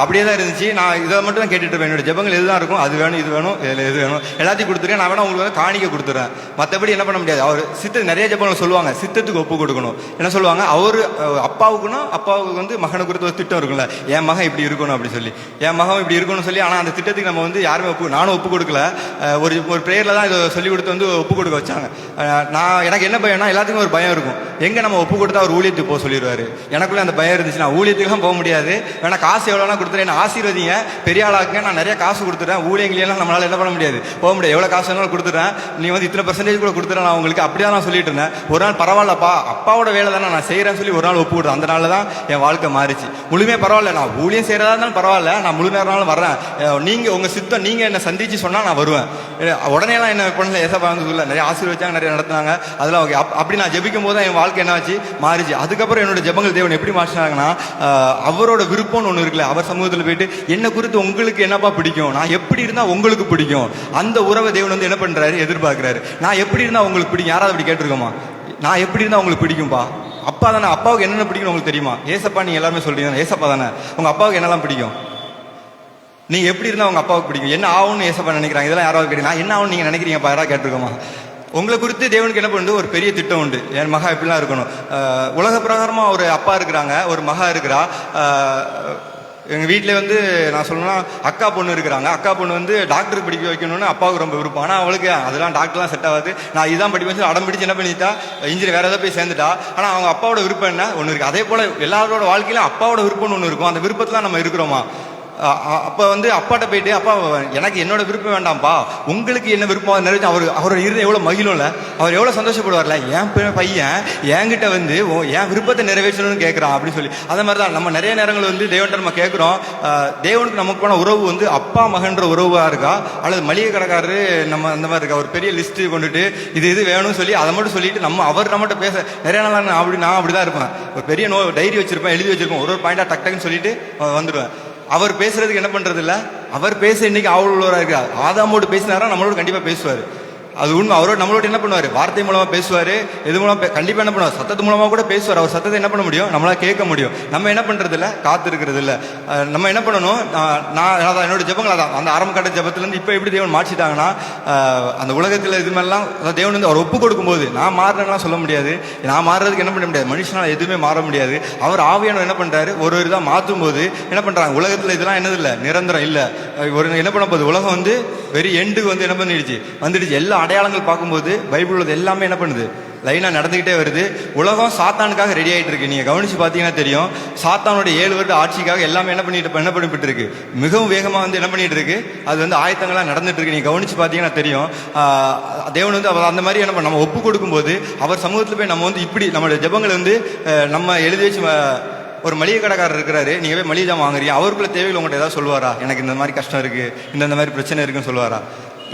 அப்படியே தான் இருந்துச்சு. நான் இதை மட்டும் தான் கேட்டுட்டு இருப்பேன். என்னோட ஜெபங்கள் எதுதான் இருக்கும், அது வேணும், இது வேணும், இதில் எது வேணும், எல்லாத்தையும் கொடுத்துருக்கேன். நான் வேணா உங்களுக்கு வந்து காணிக்க கொடுத்துறேன், மற்றபடி என்ன பண்ண முடியாது. அவர் நிறைய ஜெபங்கள் சொல்லுவாங்க, சித்தத்துக்கு ஒப்பு கொடுக்கணும். என்ன சொல்லுவாங்க, அவர் அப்பாவுக்கு வந்து மகனை குறித்து ஒரு திட்டம் இருக்குல்ல, என் மகன் இப்படி இருக்கணும் அப்படி சொல்லி, என் மகன் இப்படி இருக்கணும்னு சொல்லி. ஆனால் அந்த திட்டத்துக்கு நம்ம வந்து யாருமே நானும் ஒப்பு கொடுக்கல. ஒரு ப்ரேயரில் தான் இதை சொல்லி கொடுத்து வந்து ஒப்பு கொடுக்க வச்சாங்க. எனக்கு என்ன பயம்னா, எல்லாத்துக்கும் ஒரு பயம் இருக்கும், எங்க நம்ம ஒப்பு கொடுத்தா அவர் ஊழியத்துக்கு போக சொல்லிடுவாரு. எனக்குள்ள அந்த பயம் இருந்துச்சுன்னா ஊழியத்துக்குலாம் போக முடியாது. வேணா காசு எவ்வளோனா கொடுத்துறேன், என்ன ஆசீர்வதிங்க, பெரிய ஆளாக்குங்க, நான் நிறைய காசு கொடுத்துறேன், ஊழியங்களெல்லாம் நம்மளால என்ன பண்ண முடியாது, போக முடியாது. எவ்வளோ காசு வேணாலும் கொடுத்துறேன், நீ வந்து இத்தனை % கூட கொடுத்துறேன் நான் உங்களுக்கு, அப்படியே நான் சொல்லிட்டு இருந்தேன். ஒரு நாள் பரவாயில்லப்பா, அப்பாவோட வேலை தானே நான் செய்கிறேன்னு சொல்லி ஒரு நாள் ஒப்பு கொடுத்தேன். அந்த நாள் தான் என் வாழ்க்கை மாறிச்சு. முழுமையாக பரவாயில்ல, நான் ஊழியம் செய்கிறதா இருந்தாலும் பரவாயில்ல, நான் முழுமையாக இருந்தாலும் வரேன், நீங்கள் உங்கள் சித்தம் நீங்கள் என்னை சந்திச்சு சொன்னால் நான் வருவேன். உடனேலாம் என்ன பண்ணல, ஏசப்பா வந்து சொல்ல நிறைய ஆசீர்வதிச்சாங்க, நிறைய நடத்தினாங்க, அதெல்லாம் ஓகே. அப்படி நான் ஜெபிக்கும் போது தான் என் வாழ்க்கை என்ன ஆச்சு, மாறிச்சு. அதுக்கப்புறம் என்னோட ஜெபங்கள் தேவன் எப்படி மாற்றினாங்கன்னா, அவரோட விருப்பம்னு ஒன்று இருக்குல்ல, அவர் சமூகத்தில் போயிட்டு என்ன குறித்து உங்களுக்கு என்னப்பா பிடிக்கும், நான் எப்படி இருந்தால் உங்களுக்கு பிடிக்கும், அந்த உறவை தேவன் வந்து என்ன பண்ணுறாரு, எதிர்பார்க்குறாரு. நான் எப்படி இருந்தால் உங்களுக்கு பிடிக்கும், யாராவது அப்படி கேட்டிருக்கோமா, நான் எப்படி இருந்தால் உங்களுக்கு பிடிக்கும்பா, அப்பா தானே, அப்பாவுக்கு என்னென்ன பிடிக்கும் உங்களுக்கு தெரியுமா, ஏசப்பா நீங்கள் எல்லாருமே சொல்றீங்க, ஏசப்பா தானே, உங்கள் அப்பாவுக்கு என்னெல்லாம் பிடிக்கும், நீங்க எப்படி இருந்தா உங்க அப்பாவுக்கு பிடிக்கும், என்ன ஆகும்னு ஏசப்பா நினைக்கிறாங்க, இதெல்லாம் யாராவது கேட்டீங்க, நான் என்ன ஆகும் நீங்க நினைக்கிறீங்கப்பா, யாராவது கேட்டிருக்கோமா. உங்களை குறித்து தேவனுக்கு என்ன பண்ணுது, ஒரு பெரிய திட்டம் உண்டு, என் மகா எப்படிலாம் இருக்கணும். உலக பிரகாரமாக ஒரு அப்பா இருக்கிறாங்க, ஒரு மகா இருக்கிறா. எங்கள் வீட்டில் வந்து நான் சொல்லணும்னா அக்கா பொண்ணு இருக்கிறாங்க. அக்கா பொண்ணு வந்து டாக்டருக்கு படிக்க வைக்கணும்னு அப்பாவுக்கு ரொம்ப விருப்பம். ஆனால் அவளுக்கு அதெல்லாம் டாக்டர்லாம் செட் ஆகாது, நான் இதான் படிக்க வச்சு அடம் பிடிச்சி என்ன பண்ணிட்டா, இன்ஜினியர் வேறு ஏதாவது போய் சேர்ந்துட்டா. ஆனால் அவங்க அப்பாவோட விருப்பம் என்ன ஒன்று இருக்குது. அதே போல் எல்லாரோட வாழ்க்கையிலும் அப்பாவோட விருப்பம்னு ஒன்று இருக்கும். அந்த விருப்பத்தில் நம்ம இருக்கிறோமா. அப்போ வந்து அப்பாட்ட போயிட்டு, அப்பா எனக்கு என்னோட விருப்பம் வேண்டாம்ப்பா, உங்களுக்கு என்ன விருப்பம் நிறைவேற்றி அவரோட இருதயம் எவ்வளோ மகிழும்ல, அவர் எவ்வளோ சந்தோஷப்படுவார்ல, என் பையன் என்கிட்ட வந்து என் விருப்பத்தை நிறைவேற்றணும்னு கேட்குறான் அப்படின்னு சொல்லி. அதே மாதிரி தான் நம்ம நிறைய நேரங்கள் வந்து தேவன்கிட்ட நம்ம கேட்குறோம். தேவனுக்கு நமக்கு போன உறவு வந்து அப்பா மகன்ற உறவாக இருக்கா, அல்லது மளிகை கடைக்காரரு நம்ம அந்த மாதிரி இருக்கா, ஒரு பெரிய லிஸ்ட்டு கொண்டுட்டு இது வேணும்னு சொல்லி அதை மட்டும் சொல்லிட்டு அவர் நம்மகிட்ட பேச நிறைய நாள் நான் அப்படி தான் இருப்பேன். ஒரு பெரிய டைரி வச்சிருப்பேன், எழுதி வச்சிருப்பேன், ஒரு பாயிண்டாக டக்குன்னு சொல்லிட்டு வந்துடுவேன். அவர் பேசுறதுக்கு என்ன பண்றது இல்ல, அவர் பேச இன்னைக்கு அவ்வளோ இருக்கிறார். ஆதாமோடு பேசினாரா நம்மளோட கண்டிப்பா பேசுவார். அது உண்மை. அவரோட நம்மளோட என்ன பண்ணுவார்? வார்த்தை மூலமாக பேசுவார். இது மூலமாக கண்டிப்பாக என்ன பண்ணுவார்? சத்தத்து மூலமாக கூட பேசுவார். அவர் சத்தத்தை என்ன பண்ண முடியும்? நம்மளால் கேட்க முடியும். நம்ம என்ன பண்ணுறது இல்லை? காத்திருக்கிறது இல்லை. நம்ம என்ன பண்ணணும்? நான் அதான் என்னோட ஜெபங்கள் அதான் அந்த ஆரம்ப கட்ட ஜெபத்துலேருந்து இப்போ எப்படி தேவன் மாற்றிட்டாங்கன்னா, அந்த உலகத்தில் இது மாதிரிலாம் தேவன் வந்து அவர் ஒப்பு கொடுக்கும்போது நான் மாறுறேன்லாம் சொல்ல முடியாது. நான் மாறுறதுக்கு என்ன பண்ண முடியாது? மனுஷனால் எதுவுமே மாற முடியாது. அவர் ஆவியானவர் என்ன பண்ணுறாரு? ஒரு இதாக மாற்றும் போது என்ன பண்ணுறாங்க? உலகத்தில் இதெல்லாம் என்னது இல்லை, நிரந்தரம் இல்லை. ஒரு என்ன பண்ண போகுது? உலகம் வந்து வெறி எண்டுக்கு வந்து என்ன வந்துடுச்சு. எல்லா அடையாளங்கள் பார்க்கும்போது பைபிள் உள்ளது எல்லாமே என்ன பண்ணுது? லைனாக நடந்துக்கிட்டே வருது. உலகம் சாத்தானுக்காக ரெடி ஆகிட்டு இருக்கு. நீங்கள் கவனித்து பார்த்தீங்கன்னா தெரியும், சாத்தானுடைய 7 வருட ஆட்சிக்காக எல்லாமே என்ன பண்ணிட்டு இருக்கு? மிகவும் வேகமாக வந்து என்ன பண்ணிட்டு இருக்கு? அது வந்து ஆயத்தங்களாக நடந்துட்டு இருக்கு. நீங்கள் கவனித்து பார்த்தீங்கன்னா தெரியும். தேவன் வந்து அவர் அந்த மாதிரி என்ன பண்ண, நம்ம ஒப்பு கொடுக்கும்போது அவர் சமூகத்தில் போய் நம்ம வந்து இப்படி நம்மளுடைய ஜெபங்களை வந்து நம்ம எழுதி வச்சு ஒரு மளிகை கடைக்காரர் இருக்கிறாரு, நீங்கள் போய் மளிகை ஜாமான் வாங்குறீங்க, அவருக்குள்ள தேவையில் உங்கள்கிட்ட ஏதாவது சொல்லுவாரா? எனக்கு இந்த மாதிரி கஷ்டம் இருக்குது, இந்த மாதிரி பிரச்சனை இருக்குன்னு சொல்லுவாரா?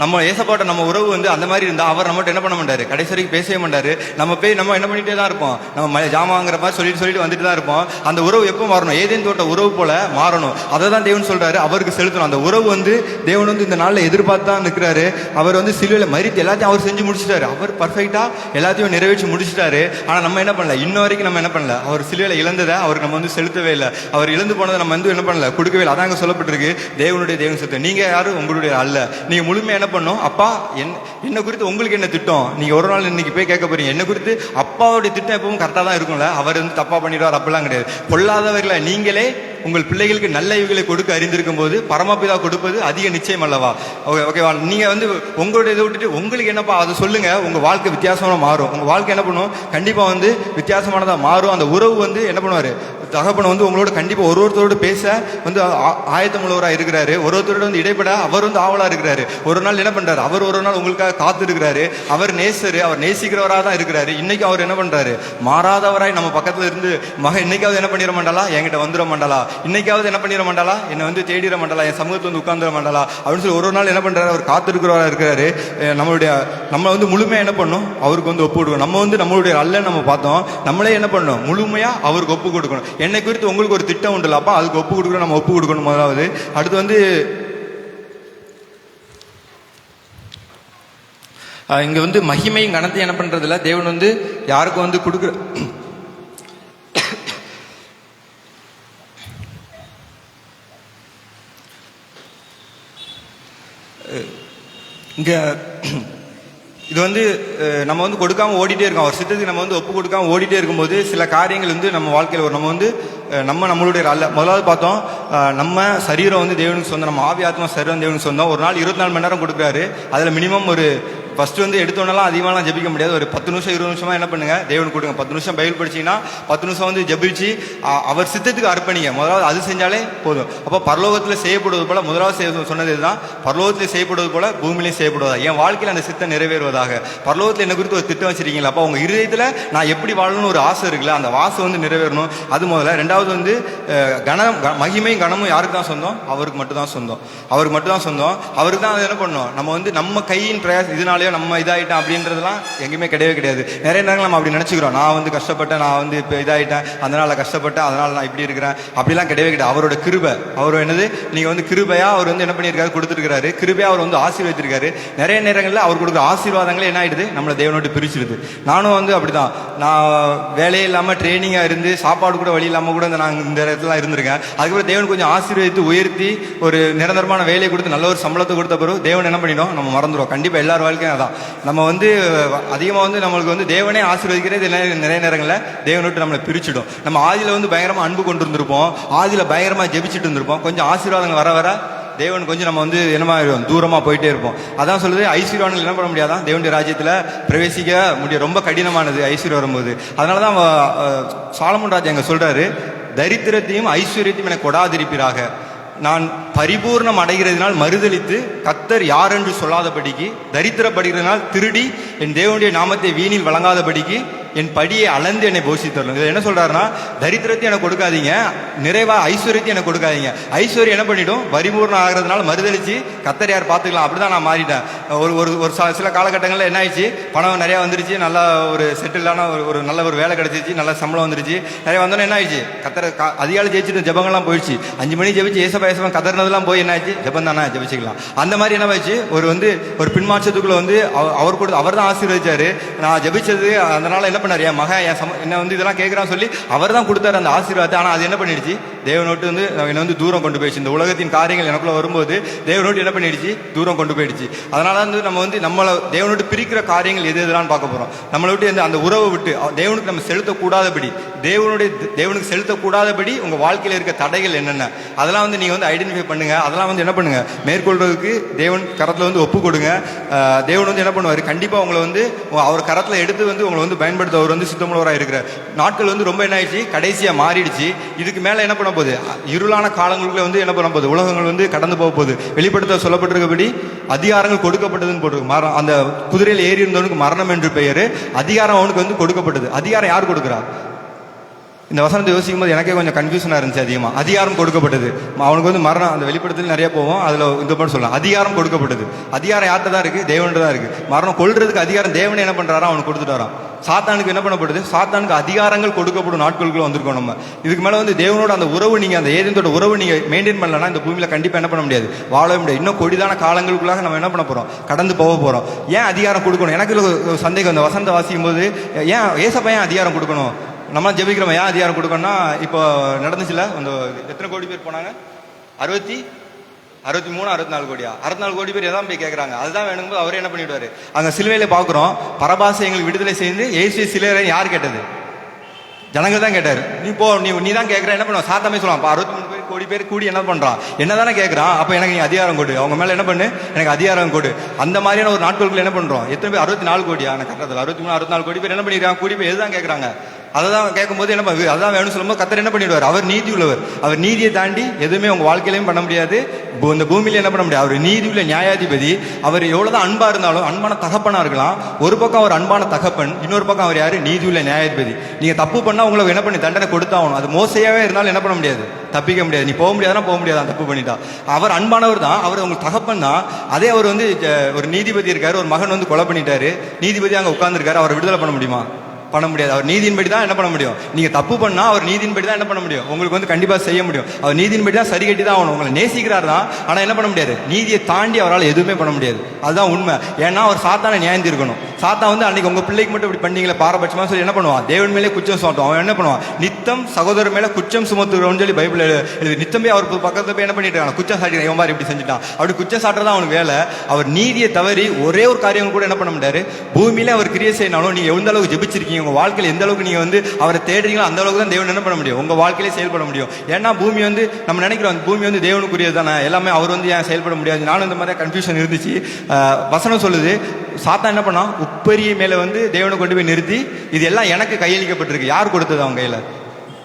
நம்ம ஏசப்பாட்ட நம்ம உறவு வந்து அந்த மாதிரி இருந்தால் அவர் நம்மகிட்ட என்ன பண்ண மாட்டார்? கடைசி வரைக்கும் பேசவே மாட்டார். நம்ம என்ன பண்ணிகிட்டே தான் இருப்போம். நம்ம ஜாமான் வாங்குற மாதிரி சொல்லிட்டு வந்துட்டு தான் இருப்போம். அந்த உறவு எப்போ மாறணும்? ஏதேன் தோட்ட உறவு போல மாறணும். அதை தான் தேவன் சொல்கிறாரு, அவருக்கு செலுத்தணும். அந்த உறவு வந்து தேவன் வந்து இந்த நாளில் எதிர்பார்த்து தான் நிற்கிறாரு. அவர் வந்து சிலுவையில் மரித்து எல்லாத்தையும் அவர் செஞ்சு முடிச்சிட்டாரு. அவர் பர்ஃபெக்டாக எல்லாத்தையும் நிறைவேற்றி முடிச்சிட்டாரு. ஆனால் நம்ம என்ன பண்ணல? இன்ன வரைக்கும் நம்ம என்ன பண்ணல? அவர் சிலுவையில் இழந்ததை அவருக்கு நம்ம வந்து செலுத்தவே இல்லை. அவர் இழந்து போனதை நம்ம வந்து என்ன பண்ணல? கொடுக்கவே இல்லை. அதாங்க சொல்லப்பட்டிருக்கு, தேவனுடைய தேவன் செலுத்த. நீங்கள் யாரும் உங்களுடைய அல்ல. நீங்கள் முழுமையாக என்ன பண்ணும்? அப்பா என்ன குறித்து உங்களுக்கு என்ன திட்டம்? நீங்க ஒரு நாள் இன்னைக்கு போய் கேட்க போறீங்க, என்ன குறித்து அப்பாவுடைய திட்டம் எப்பவும் கரெக்டாக தான் இருக்கும்ல. அவர் வந்து தப்பா பண்ணிடுவார் அப்படிலாம் கிடையாது. பொல்லாதவர்களை நீங்களே உங்கள் பிள்ளைகளுக்கு நல்ல இவைகளை கொடுக்க அறிந்திருக்கும் போது பரமபிதா கொடுப்பது அதிக நிச்சயம் அல்லவா? ஓகேவா? நீங்க வந்து உங்களுடைய இதை விட்டுட்டு உங்களுக்கு என்னப்பா அதை சொல்லுங்க. உங்க வாழ்க்கை வித்தியாசமா மாறும். உங்க வாழ்க்கை என்ன பண்ணும்? கண்டிப்பா வந்து வித்தியாசமானதா மாறும். அந்த உறவு வந்து என்ன பண்ணுவாரு? தகப்பன வந்து உங்களோட கண்டிப்பா ஒருத்தரோடு பேச வந்து ஆயத்தம் உள்ளவராக இருக்கிறாரு. ஒருத்தரோட வந்து இடைப்பட அவர் வந்து ஆவலா இருக்கிறாரு. ஒரு நாள் என்ன பண்றாரு? அவர் ஒரு நாள் உங்களுக்காக காத்து இருக்கிறாரு. அவர் நேசரு, அவர் நேசிக்கிறவராக தான் இருக்கிறாரு. இன்னைக்கு அவர் என்ன பண்றாரு? மாறாதவராய் நம்ம பக்கத்துல இருந்து இன்னைக்காவது என்ன பண்ணிட மாட்டாளா? என்கிட்ட வந்துட மாட்டாளா? இன்னைக்காவது என்ன பண்ணிட மாட்டாளா? என்னை வந்து தேடிட மாட்டாளா? என் சமூகத்தில் வந்து உட்கார்ந்துட மாட்டாளா? அப்படின்னு சொல்லி ஒரு நாள் என்ன பண்றாரு? அவர் காத்திருக்கிறவரா இருக்கிறாரு. நம்ம வந்து முழுமையா என்ன பண்ணணும்? அவருக்கு வந்து ஒப்பு கொடுக்கணும். நம்ம வந்து நம்மளுடைய அல்ல நம்ம பார்த்தோம். நம்மளே என்ன பண்ணணும்? முழுமையா அவருக்கு ஒப்பு கொடுக்கணும். என்னை குறித்து உங்களுக்கு ஒரு திட்டம் உண்டு அப்பா, அதுக்கு ஒப்பு கொடுக்கணும். நம்ம ஒப்பு கொடுக்கணும் முதலாவது. அடுத்து வந்து இங்க வந்து மகிமையும் கனத்தையும் என்ன பண்றது இல்ல, தேவன் வந்து யாருக்கும் வந்து கொடுக்குற இங்க இது வந்து நம்ம வந்து கொடுக்காம ஓடிட்டே இருக்கோம். அவர் சித்தத்துக்கு நம்ம வந்து ஒப்பு கொடுக்காம ஓடிட்டே இருக்கும்போது சில காரியங்கள் வந்து நம்ம வாழ்க்கையில் வரும். நம்ம வந்து நம்மளுடைய அல்ல. முதலாவது பார்த்தோம், நம்ம சரீரம் வந்து தேவனுக்கு சொந்தம். நம்ம ஆவி ஆத்மா சரீரம் தேவனுக்கு சொந்தம். ஒரு நாள் 24 மணி நேரம் கொடுக்குறாரு. அதில் மினிமம் ஒரு ஃபர்ஸ்ட் வந்து எடுத்தோன்னெல்லாம் அதிகமாகலாம் ஜெபிக்க முடியாது. ஒரு 10 நிமிஷம் 20 நிமிஷமா என்ன பண்ணுங்க? தேவனுக்கு கொடுங்க. 10 நிமிஷம் பைபிள் படிச்சீங்கன்னா 10 நிமிஷம் வந்து ஜெபிச்சு அவர் சித்தத்துக்கு அர்ப்பணிங்க. முதலாவது அது செஞ்சாலே போதும். அப்போ பரலோகத்தில் செய்யப்படுவது போல முதலாவது சொன்னது இதுதான், பரலோகத்தில் செய்யப்படுவது போல பூமியிலையும் செய்யப்படுவதா. என் வாழ்க்கையில் அந்த சித்தம் நிறைவேறுவதாக. பரலோகத்தில் என்ன குறித்து ஒரு திட்டம் வச்சிருக்கீங்களா? அப்போ உங்க இருதயத்தில் நான் எப்படி வாழணும்னு ஒரு ஆசை இருக்குல்ல, அந்த ஆசை வந்து நிறைவேறணும். அது முதல்ல. ரெண்டாவது வந்து மகிமையும் கனமும் யாருக்கு தான் சொந்தம்? அவருக்கு மட்டும் தான் சொந்தம். அவருக்கு மட்டும் தான் சொந்தம். அவருக்கு தான் என்ன பண்ணணும்? நம்ம வந்து நம்ம கையின் பிரயாசம் இதனால நம்ம இதாயிட்டேன் அப்படின்றதுலாம் எங்கேயுமே கிடையவே கிடையாது. நிறைய நேரங்கள் நம்ம அப்படி நினைச்சுக்கிறோம், நான் வந்து கஷ்டப்பட்டேன், நான் வந்து இப்போ இதாயிட்டேன், அதனால கஷ்டப்பட்டேன், அதனால நான் இப்படி இருக்கிறேன், அப்படிலாம் கிடையவே கிடையாது. அவரோட கிருபை, அவர் என்னது, நீங்க வந்து கிருபையா அவர் வந்து என்ன பண்ணியிருக்காரு? கொடுத்துருக்காரு. கிருபையா அவர் வந்து ஆசீர்வதித்திருக்காரு. நிறைய நேரங்களில் அவர் கொடுக்குற ஆசீர்வாதங்களே என்ன ஆயிடுது? நம்மளை தேவனோட்டு பிரிச்சிடுது. நானும் வந்து அப்படிதான், நான் வேலையே இல்லாமல் ட்ரைனிங்காக இருந்து சாப்பாடு கூட வழி இல்லாமல் கூட நான் இந்த இடத்துல இருந்திருக்கேன். அதுக்கப்புறம் தேவன் கொஞ்சம் ஆசீர்வதித்து உயர்த்தி ஒரு நிரந்தரமான வேலையை கொடுத்து நல்ல ஒரு சம்பளத்தை கொடுத்த பிறகு தேவன் என்ன பண்ணிடும்? நம்ம மறந்துடும். கண்டிப்பாக எல்லார் வாழ்க்கையும் அதான். நம்ம வந்து அதிகமாக வந்து நம்மளுக்கு வந்து தேவனே ஆசீர்வதிக்கிறது நிறைய நேரங்களில் தேவனை விட்டு நம்மளை பிரிச்சிடும். நம்ம ஆதியில் வந்து பயங்கரமாக அன்பு கொண்டு இருந்திருப்போம், ஆதியில் பயங்கரமாக ஜெபிச்சுட்டு இருந்திருப்போம். கொஞ்சம் ஆசீர்வாதங்கள் வர வர தேவன் கொஞ்சம் நம்ம வந்து என்னமா தூரமாக போயிட்டே இருப்போம். அதான் சொல்லுது, ஐஸ்வர்யவான்கள் என்ன பண்ண முடியாதான்? தேவனுடைய ராஜ்யத்தில் பிரவேசிக்க முடியும். ரொம்ப கடினமானது ஐஸ்வர்யம் வரும்போது. அதனால தான் சாலமோன் ராஜா எங்க சொல்றாரு, தரித்திரத்தையும் ஐஸ்வர்யத்தையும் எனக்கு கொடாதிருப்பீராக. நான் பரிபூர்ணம் அடைகிறதுனால் மறுதலித்து கர்த்தர் யார் என்று சொல்லாதபடிக்கு, தரித்திரப்படுகிறதுனால் திருடி என் தேவனுடைய நாமத்தை வீணில் வழங்காதபடிக்கு என் படியை அளந்து என்னை போஷித்தரணும். இதில் என்ன சொல்றாருன்னா, தரித்திரத்தை எனக்கு கொடுக்காதீங்க, நிறைவா ஐஸ்வர்யத்தை எனக்கு கொடுக்காதீங்க. ஐஸ்வர்யம் என்ன பண்ணிடும், பரிபூர்ணம் ஆகிறதுனால மறுதளிச்சு கத்தர் யார் பார்த்துக்கலாம், அப்படிதான் நான் மாறிட்டேன். ஒரு சில காலகட்டங்களில் என்ன ஆயிடுச்சு, பணம் நிறையா வந்துருச்சு, நல்லா ஒரு செட்டிலான ஒரு நல்ல ஒரு வேலை கிடைச்சிச்சு, நல்ல சம்பளம் வந்துருச்சு, நிறைய வந்தோன்னே என்ன ஆயிடுச்சு, கத்தரை அதிகாலை ஜெயிச்சுட்டு ஜபங்கள்லாம் போயிடுச்சு. 5 மணி ஜெபிச்சு ஏசப்பா கதறினதெல்லாம் போய் என்ன ஆயிடுச்சு, ஜபம் தானே ஜெபிச்சுக்கலாம். அந்த மாதிரி என்ன ஆயிடுச்சு, ஒரு பின்மாற்றத்துக்குள்ள அவர் தான் ஆசீர்வதிச்சாரு. நான் ஜெபிச்சது அதனால என்ன பண்ணாரு, என் மகன் என்ன இதெல்லாம் கேட்கறான்னு சொல்லி அவர் தான் கொடுத்தாரு அந்த ஆசீர்வாதத்தை. ஆனால் அது என்ன பண்ணிடுச்சு, தேவனோட்டு என்னை தூரம் கொண்டு போயிடுச்சு. இந்த உலகத்தின் காரியங்கள் எனக்குள்ள வரும்போது தேவனோட்டு என்ன பண்ணிடுச்சு, தூரம் கொண்டு போயிடுச்சு. அதனால நம்மளை தேவனோட்டு பிரிக்கிற காரியங்கள் எது எதுலாம் பார்க்க போறோம். நம்மளை விட்டு அந்த உறவை விட்டு தேவனுக்கு நம்ம செலுத்தக்கூடாதபடி, தேவனுக்கு செலுத்தக்கூடாதபடி உங்க வாழ்க்கையில் இருக்க தடைகள் என்னென்ன, அதெல்லாம் நீங்க ஐடென்டிஃபை பண்ணுங்க. அதெல்லாம் என்ன பண்ணுங்க, மேற்கொள்றதுக்கு தேவன் கரத்துல ஒப்பு கொடுங்க. தேவன் என்ன பண்ணுவாரு, கண்டிப்பா உங்களை அவர் கரத்துல எடுத்து உங்களை பயன்படுத்த அவர் சித்தமுள்ளவராக இருக்கிற நாட்கள் ரொம்ப என்ன ஆயிடுச்சு, கடைசியா மாறிடுச்சு. இதுக்கு மேல என்ன பண்ண போகுது, இருளான காலங்களுக்குள்ள என்ன பண்ண போகுது, உலகங்கள் கடந்து போக போகுது. வெளிப்படுத்த சொல்லப்பட்டிருக்கபடி அதிகாரங்கள் கொடுக்கப்பட்டதுன்னு போட்டு, அந்த குதிரையில் ஏறி இருந்தவனுக்கு மரணம் என்று பெயர், அதிகாரம் அவனுக்கு கொடுக்கப்பட்டது. அதிகாரம் யார் கொடுக்குறா? இந்த வசனத்தை யோசிக்கும் போது எனக்கே கொஞ்சம் கன்ஃபியூஷனாக இருந்துச்சு. அதிகமாக அதிகாரம் கொடுக்கப்பட்டது அவனுக்கு மரணம், அந்த வெளிப்படத்தில் நிறைய போவோம், அதில் இந்த மாதிரி சொல்லலாம். அதிகாரம் கொடுக்கப்பட்டது. அதிகாரம் யார்கிட்ட தான் இருக்குது, தேவன்கிட்ட தான் இருக்குது. மரணம் கொள்றதுக்கு அதிகாரம் தேவனை என்ன பண்ணுறாரோ அவனுக்கு கொடுத்துட்டாராம். சாத்தானுக்கு என்ன பண்ணப்படுது, சாத்தானுக்கு அதிகாரங்கள் கொடுக்கப்படும் நாட்களுக்குள்ள வந்திருக்கோம் நம்ம. இதுக்கு மேலே தேவனோட அந்த உறவு, நீங்கள் அந்த ஏதேனோட உறவு நீங்கள் மெயின்டைன் பண்ணலன்னா இந்த பூமியில் கண்டிப்பாக என்ன பண்ண முடியாது, வாழவே முடியாது. இன்னும் கொடிதான காலங்களுக்குள்ளாக நம்ம என்ன பண்ண போகிறோம், கடந்து போக போகிறோம். ஏன் அதிகாரம் கொடுக்கணும், எனக்கு சந்தேகம். அந்த வசனத்தை வாசிக்கும் போது ஏன் ஏசப்பா ஏன் அதிகாரம் கொடுக்கணும், நம்ம ஜெபிக்கிறோம், ஏன் அதிகாரம் கொடுக்கணும்னா, இப்போ நடந்துச்சுல அந்த எத்தனை கோடி பேர் போனாங்க, 63 64 கோடியா, 64 கோடி பேர் எதாவது போய் கேட்கறாங்க. அதுதான் வேணும்போது அவரே என்ன பண்ணிவிடுவாரு, அங்க சிலுவையில பாக்குறோம், பரபாசை எங்களுக்கு விடுதலை செய்து ஏசு சிலுவை யார் கேட்டது, ஜனங்கள் தான் கேட்டாரு. நீ தான் கேட்கற, என்ன பண்ணுவோம், சாத்தாமே சொல்லலாம். 63 கோடி பேர் கூடி என்ன பண்றான், என்னதானே கேட்கறான், அப்ப எனக்கு நீ அதிகாரம் கொடு, அவங்க மேல என்ன பண்ணு, எனக்கு அதிகாரம் கொடு. அந்த மாதிரியான ஒரு நாட்களுக்குள்ள என்ன பண்றோம், எத்தனை பேர் 64 கோடியா, கட்டத்தில் 63 64 கோடி பேர் என்ன பண்ணிருக்காங்க, கூடி போய் எதுதான் கேட்கறாங்க, அதான் கேட்கும்போது என்ன அதான் வேணும்னு சொல்லும்போது கர்த்தர் என்ன பண்ணிடுவார், அவர் நீதி உள்ளவர். அவர் நீதியை தாண்டி எதுவுமே உங்க வாழ்க்கையிலையும் பண்ண முடியாது, இந்த பூமியில என்ன பண்ண முடியாது. அவர் நீதி உள்ள நியாயாதிபதி. அவர் எவ்வளவுதான் அன்பா இருந்தாலும், அன்பான தகப்பனா இருக்கலாம். ஒரு பக்கம் அவர் அன்பான தகப்பன், இன்னொரு பக்கம் அவர் யாரு, நீதி உள்ள நியாயாதிபதி. நீங்க தப்பு பண்ணா உங்களுக்கு என்ன பண்ணி தண்டனை கொடுத்தாகணும். அது மோசையாவே இருந்தாலும் என்ன பண்ண முடியாது, தப்பிக்க முடியாது. நீ போக முடியாதுன்னா போக முடியாது, தப்பு பண்ணிட்டா. அவர் அன்பானவர் தான், அவர் உங்களுக்கு தகப்பன் தான். அதே அவர் ஒரு நீதிபதி இருக்காரு, ஒரு மகன் கொலை பண்ணிட்டாரு, நீதிபதி அங்க உட்கார்ந்துருக்காரு, அவரை விடுதலை பண்ண முடியுமா, பண்ண முடியாது. அவர் நீதியின்படி தான் என்ன பண்ண முடியும். நீங்க தப்பு பண்ணா அவர் நீதியின்படி தான் என்ன பண்ண முடியும், உங்களுக்கு கண்டிப்பா செய்ய முடியும். அவர் நீதியின்படி தான் சரி கட்டி தான் ஆகணும். உங்களை நேசிக்கிறார் தான், ஆனா என்ன பண்ண முடியாது, நீதியை தாண்டி அவரால் எதுவுமே பண்ண முடியாது. அதுதான் உண்மை. ஏன்னா அவர் சாத்தானை நியாயம் தீர்க்கணும். சாத்தா அன்னைக்கு உங்க பிள்ளைக்கு மட்டும் இப்படி பண்ணீங்களே பாரபட்சமா சொல்லி என்ன பண்ணுவான், தேவன் மேலே குற்றம் சுமத்தும். அவன் என்ன பண்ணுவான், நித்தம் சகோதரர் மேல குற்றம் சுமத்துறோம்னு சொல்லி பைபிள் எழுது. நித்தமே அவர் பக்கத்துல போய் என்ன பண்ணிட்டு இருக்காங்க, குற்றம் சாட்டி இவன் மாதிரி இப்படி செஞ்சுட்டான், அப்படி குற்றம் சாட்டுறதா அவனுக்கு வேலை. அவர் நீதியை தவறி ஒரே ஒரு காரியம் கூட என்ன பண்ண முடியாது. பூமியில அவர் கிரியை செய்யணும். நீங்க எந்த அளவுக்கு ஜெபிச்சிருக்கீங்க, உங்க வாழ்க்கையில் எந்த அளவுக்கு நீங்க அவரை தேடுறீங்களோ அந்த அளவுக்கு தான் தேவன் என்ன பண்ண முடியும், உங்க வாழ்க்கையிலே செயல்பட முடியும். ஏன்னா பூமி நம்ம நினைக்கிறோம் பூமி தேவனுக்குரியது தானே, எல்லாமே அவர் ஏன் செயல்பட முடியாது. நானும் இந்த மாதிரி கன்ஃபியூஷன் இருந்துச்சு. வசனம் சொல்லுது, சாத்தா என்ன பண்ணா, உப்பரிய மேல தேவனை கொண்டு போய் நிறுத்தி, இது எல்லாம் எனக்கு கையளிக்கப்பட்டிருக்கு. யார் கொடுத்தது அவங்க கையில,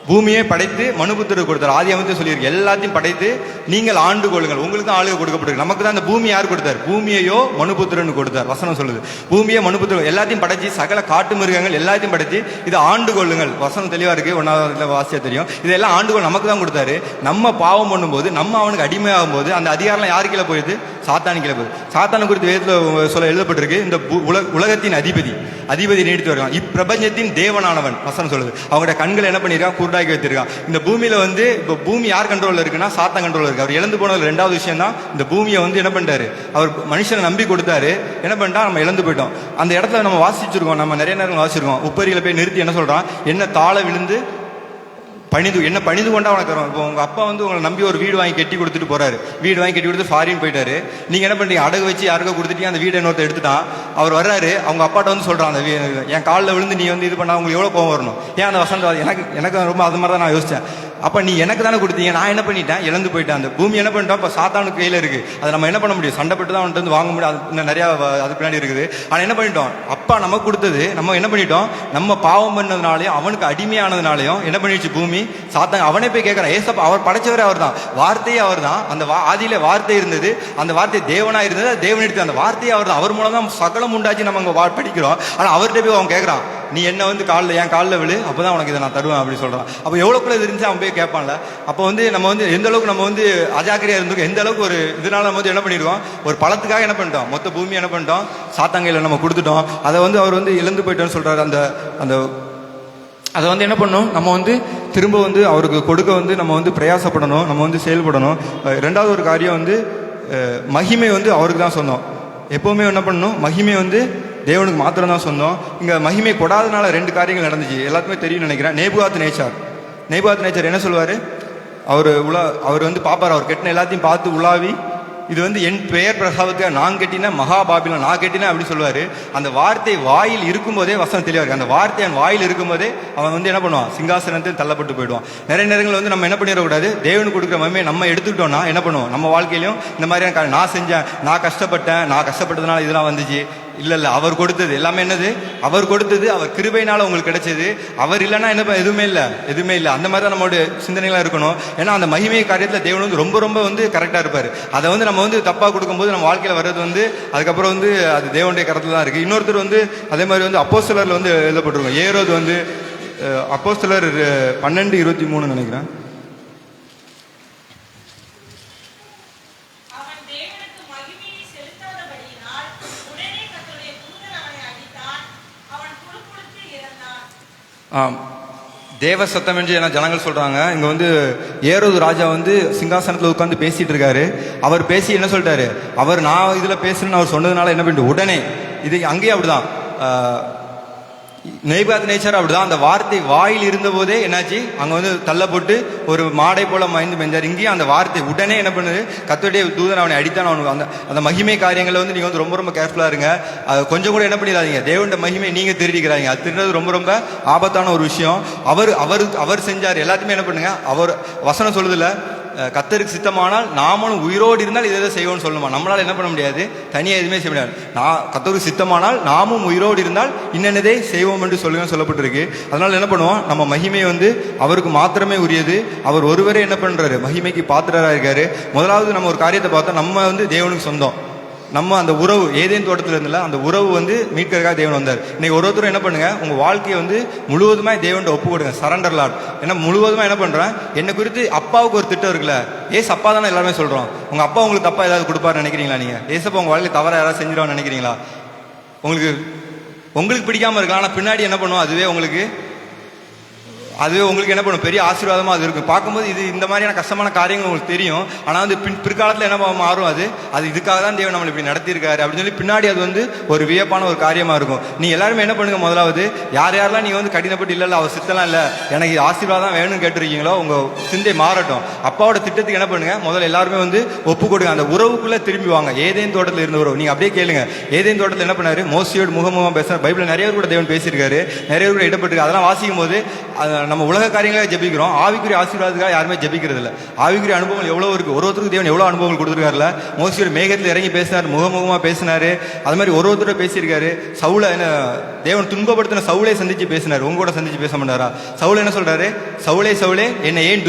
பூமியை படைத்து மனுபுத்திரருக்கு கொடுத்தார். ஆதியாகமத்தை சொல்லியிருக்கு, எல்லாத்தையும் படைத்து நீங்கள் ஆண்டு கொள்ளுங்கள், உங்களுக்கு தான் ஆளுகை கொடுக்கப்பட்டிருக்கு. நமக்கு தான் அந்த பூமி யார் கொடுத்தார், பூமியையோ மனுபுத்திரன்னு கொடுத்தார். வசனம் சொல்லுது, பூமியை மனுபுத்திரன் எல்லாத்தையும் படைச்சு, சகல காட்டு மிருகங்கள் எல்லாத்தையும் படைத்து இது ஆண்டு கொள்ளுங்கள். வசனம் தெளிவா இருக்கு, 1வது வாசியா தெரியும். இதெல்லாம் ஆண்டுகோள் நமக்கு தான் கொடுத்தாரு. நம்ம பாவம் பண்ணும்போது, நம்ம அவனுக்கு அடிமையாகும் போது அந்த அதிகாரம் யாரு கீழே போயிடுது, சாத்தானு கீழே போகுது. சாத்தானை குறித்து வேதத்தில் சொல்ல எழுதப்பட்டிருக்கு, இந்த உலகத்தின் அதிபதி நீடித்து வருவான், இப்பிரபஞ்சத்தின் தேவனானவன். வசனம் சொல்லுது, அவங்களுடைய கண்களை என்ன பண்ணிருக்கான், குருடாக்கி வச்சிருக்கான். இந்த பூமியில இப்ப பூமி யார் கண்ட்ரோல்ல இருக்குன்னா, சாத்தான் கண்ட்ரோல்ல இருக்கு. அவர் இழந்து போனது 2வது விஷயம் தான், இந்த பூமியை என்ன பண்ணிட்டாரு, அவர் மனுஷனை நம்பி கொடுத்தாரு. என்ன பண்ணிட்டா, நம்ம இழந்து போயிட்டோம். அந்த இடத்துல நம்ம வாசிச்சிருக்கோம், நம்ம நிறைய நேரம் வாசிச்சிருக்கோம். உப்பரியில போய் நிறுத்தி என்ன சொல்றான், என்ன தாழ விழுந்து என்ன பணிந்து கொண்டா உனக்கு தரும். இப்போ உங்க அப்பா உங்களை நம்பி ஒரு வீடு வாங்கி கட்டி கொடுத்துட்டு போறாரு, வீடு வாங்கி கட்டி கொடுத்து ஃபாரின் போயிட்டாரு. நீங்க என்ன பண்றீங்க, அடகு வச்சு யாருக்கோ கொடுத்துட்டீங்க, அந்த வீடை இன்னொருத்த எடுத்துட்டான். அவர் வர்றாரு, அவங்க அப்பாட்ட சொல்றான், அந்த என் காலில் விழுந்து நீ இது பண்ணா உங்களுக்கு எவ்வளவு கோவம் வரணும். ஏன் அந்த வசந்த எனக்கு ரொம்ப அது மாதிரி தான் நான் யோசிச்சேன். அப்ப நீ எனக்கு தானே கொடுத்தீங்க, நான் என்ன பண்ணிட்டேன், இழந்து போயிட்டேன். அந்த பூமி என்ன பண்ணிட்டோம், இப்போ சாத்தானுக்கு கையில இருக்கு. அதை நம்ம என்ன பண்ண முடியும், சண்டைப்பட்டு தான் வாங்க முடியும். இன்னும் நிறைய அது பின்னாடி இருக்குது. ஆனா என்ன பண்ணிட்டோம், அப்பா நமக்கு கொடுத்தது நம்ம என்ன பண்ணிட்டோம், நம்ம பாவம் பண்ணதுனாலையும் அவனுக்கு அடிமையானதுனாலையும் என்ன பண்ணிடுச்சு பூமி, சாத்தாங்க அவனே போய் கேட்கறான். ஏசப்பா அவர் படைச்சவரே அவர் தான், வார்த்தையே அவர் தான். அந்த ஆதியில வார்த்தை இருந்தது, அந்த வார்த்தை தேவனா இருந்தது, தேவன் எடுத்து அந்த வார்த்தையே அவர் தான். அவர் மூலம் தான் சகலம் உண்டாச்சு நம்ம அங்கே படிக்கிறோம். ஆனால் அவர்கிட்ட போய் அவன் கேட்கறான், நீ என்ன வந்து காலில் என் காலில் விழு, அப்பதான் உனக்கு இதை நான் தருவேன் அப்படி சொல்றான். அப்போ எவ்வளோக்குள்ள இது இருந்துச்சு அவன் போய் கேட்பான்ல. அப்போ வந்து நம்ம வந்து எந்த அளவுக்கு நம்ம வந்து அஜாக்கிரதையா இருந்தோம், எந்த அளவுக்கு ஒரு இதனால நம்ம வந்து என்ன பண்ணிடுவோம், ஒரு பழத்துக்காக என்ன பண்ணிட்டோம், மொத்த பூமி என்ன பண்ணிட்டோம், சாத்தாங்கையில் நம்ம கொடுத்துட்டோம். அதை வந்து அவர் வந்து இழந்து போயிட்டோன்னு சொல்றாரு. அந்த அந்த அதை வந்து என்ன பண்ணணும், நம்ம வந்து திரும்ப வந்து அவருக்கு கொடுக்க வந்து நம்ம வந்து பிரயாசப்படணும், நம்ம வந்து செயல்படணும். ரெண்டாவது ஒரு காரியம் வந்து மகிமை வந்து அவருக்கு தான் சொந்தம். எப்போவுமே என்ன பண்ணணும், மகிமை வந்து தேவனுக்கு மாத்திரம் தான் சொந்தம். இங்கே மகிமை கொடாதனால 2 காரியங்கள் நடந்துச்சு, எல்லாத்துக்குமே தெரியும் நினைக்கிறேன். நேபுகாத் நேச்சர் என்ன சொல்லுவார், அவர் வந்து பார்ப்பார், அவர் கெட்டின எல்லாத்தையும் பார்த்து உலாவி, இது வந்து என் பெயர் பிரசாதத்தை நான் கட்டின மகாபாபிலோன், நான் கட்டினேன் அப்படி சொல்லுவார். அந்த வார்த்தை வாயில் இருக்கும்போதே வசனம் தெளிவாக இருக்கு. அந்த வார்த்தை அவன் வாயில் இருக்கும்போதே அவன் வந்து என்ன பண்ணுவான், சிங்காசனத்தில் தள்ளப்பட்டு போயிடுவான். நிறைய நேரங்கள் வந்து நம்ம என்ன பண்ணிடக்கூடாது, தேவனுக்கு கொடுக்குற மகிமையை நம்ம எடுத்துக்கிட்டோம்னா என்ன பண்ணுவோம், நம்ம வாழ்க்கையிலையும் இந்த மாதிரியான நான் செஞ்சேன், நான் கஷ்டப்பட்டதுனால இதெல்லாம் வந்துச்சு. இல்லை, அவர் கொடுத்தது எல்லாமே என்னது, அவர் கொடுத்தது, அவர் கிருபையினால உங்களுக்கு கிடைச்சது. அவர் இல்லைன்னா என்ன எதுவுமே இல்லை. அந்த மாதிரி தான் நம்மளுடைய சிந்தனைகளாக இருக்கணும். ஏன்னா அந்த மகிமை காரியத்தில் தேவன் வந்து ரொம்ப ரொம்ப வந்து கரெக்டாக இருப்பார். அதை வந்து நம்ம வந்து தப்பாக கொடுக்கும்போது நம்ம வாழ்க்கையில் வர்றது வந்து அதுக்கப்புறம் வந்து அது தேவனுடைய கருத்தில் தான் இருக்குது. இன்னொருத்தர் வந்து அதே மாதிரி வந்து அப்போஸ்தலரில் வந்து எழுதப்பட்டிருக்கோம். ஏரோது வந்து அப்போஸ்தலர் 12:23 நினைக்கிறேன். தேவ சத்தம் என்று என்ன ஜனங்கள் சொல்றாங்க. இங்க வந்து ஏரோது ராஜா வந்து சிங்காசனத்தில் உட்கார்ந்து பேசிட்டு இருக்காரு. அவர் பேசி என்ன சொல்லிட்டாரு, அவர் நான் இதுல பேசுறேன்னு அவர் சொன்னதுனால என்ன பண்ணிட்டு உடனே இது அங்கேயே அப்படிதான் நேபுகாத் நேச்சர் அப்படிதான். அந்த வார்த்தை வாயில் இருந்த போதே என்னாச்சு, அங்க வந்து தள்ளப்பட்டு ஒரு மாடை போல மயந்து மெஞ்சார். இங்கேயும் அந்த வார்த்தை உடனே என்ன பண்ணுது, கர்த்தருடைய தூதன் அவனை அடித்தான். அவனுக்கு அந்த மகிமை காரியங்களை வந்து நீங்க வந்து ரொம்ப ரொம்ப கேர்ஃபுல்லா இருங்க. அது கொஞ்சம் கூட என்ன பண்ணிடாதீங்க, தேவனுடைய மகிமை நீங்க திருடிக்கிறாங்க. அது திருடுறது ரொம்ப ரொம்ப ஆபத்தான ஒரு விஷயம். அவர் செஞ்சார் எல்லாத்தையுமே. என்ன பண்ணுங்க, அவர் வசனம் சொல்லுதுல, கர்த்தருக்கு சித்தமானால் நாமளும் உயிரோடு இருந்தால் இதை செய்வோம்னு சொல்லணுமா. நம்மளால என்ன பண்ண முடியாது, தனியாக எதுவுமே செய்ய முடியாது. கர்த்தருக்கு சித்தமானால் நாமும் உயிரோடு இருந்தால் இன்னென்னதே செய்வோம் என்று சொல்லப்பட்டிருக்கு. அதனால என்ன பண்ணுவோம், நம்ம மகிமை வந்து அவருக்கு மாத்திரமே உரியது. அவர் ஒருவரே என்ன பண்றாரு, மகிமைக்கு பாத்திரராக இருக்காரு. முதலாவது நம்ம ஒரு காரியத்தை பார்த்தா, நம்ம வந்து தேவனுக்கு சொந்தம். நம்ம அந்த உறவு ஏதேன் தோட்டத்தில் இருந்தல அந்த உறவு வந்து மீட்கிறதுக்காக தேவன் வந்தார். இன்னைக்கு ஒருத்தரும் என்ன பண்ணுங்க, உங்க வாழ்க்கையை வந்து முழுவதுமாக தேவன்கிட்ட ஒப்பு கொடுங்க, சரண்டர் லார்ட். ஏன்னா முழுவதுமாக என்ன பண்றேன், என்னை குறித்து அப்பாவுக்கு ஒரு திட்டம் இருக்குல்ல, ஏசு அப்பா தானே எல்லாருமே சொல்றோம். உங்க அப்பா உங்களுக்கு தப்பா ஏதாவது கொடுப்பாரு நினைக்கிறீங்களா? நீங்க ஏசப்பா உங்க வாழ்க்கை தவற யாராவது செஞ்சிருவான்னு நினைக்கிறீங்களா? உங்களுக்கு பிடிக்காம இருக்கலாம், ஆனா பின்னாடி என்ன பண்ணுவோம், அதுவே உங்களுக்கு என்ன பண்ணும், பெரிய ஆசீர்வாதமா அது இருக்கும். பார்க்கும்போது இது இந்த மாதிரியான கஷ்டமான காரியங்கள் உங்களுக்கு தெரியும். ஆனால் வந்து பிற்காலத்தில் என்ன மாறும், அது இதுக்காக தான் தேவன் நம்மளை இப்படி நடத்தியிருக்காரு அப்படின்னு சொல்லி பின்னாடி அது வந்து ஒரு வியப்பான ஒரு காரியமா இருக்கும். நீ எல்லாருமே என்ன பண்ணுங்க, முதலாவது யாரெல்லாம் நீங்க வந்து கடினப்பட்டு இல்லை அவர் சித்தலாம் இல்லை எனக்கு ஆசீர்வாதம் வேணும்னு கேட்டிருக்கீங்களோ, உங்க சிந்தை மாறட்டும். அப்பாவோட திட்டத்துக்கு என்ன பண்ணுங்க, முதல்ல எல்லாருமே வந்து ஒப்பு கொடுங்க. அந்த உறவுக்குள்ள திரும்பி வாங்க. ஏதேன் தோட்டத்தில் இருந்த உறவு நீங்க அப்படியே கேளுங்க. ஏதேன் தோட்டத்தில் என்ன பண்ணாரு, மோசையோடு முகமுகமாக பேசுறாரு. பைபிள் நிறைய கூட தேவன் பேசியிருக்காரு, நிறைய கூட இடப்பட்டிருக்கு. அதெல்லாம் வாசிக்கும் போது நம்ம உலக காரியங்களாக ஜெபிக்கிறோம், ஆவிக்குரிய ஆசீர்வாதத்துக்காக யாருமே ஜெபிக்கிறது இல்லை. ஆவிக்குரிய அனுபவங்கள் எவ்வளவு இருக்கு, ஒருத்தருக்கு தேவன் எவ்வளவு அனுபவங்கள் கொடுத்துருக்காருல. மோசையோட மேகத்தில் இறங்கி பேசினார், முகமுகமா பேசினாரு. அது மாதிரி ஒருத்தர பேசியிருக்காரு. சவுலை என்ன தேவன் துன்பப்படுத்தின சவுளை சந்திச்சு பேசினார், உங்க கூட சந்திச்சு பேச மாட்டாரா? சவுல் என்ன சொல்றாரு, சவுளே என்னை ஏன்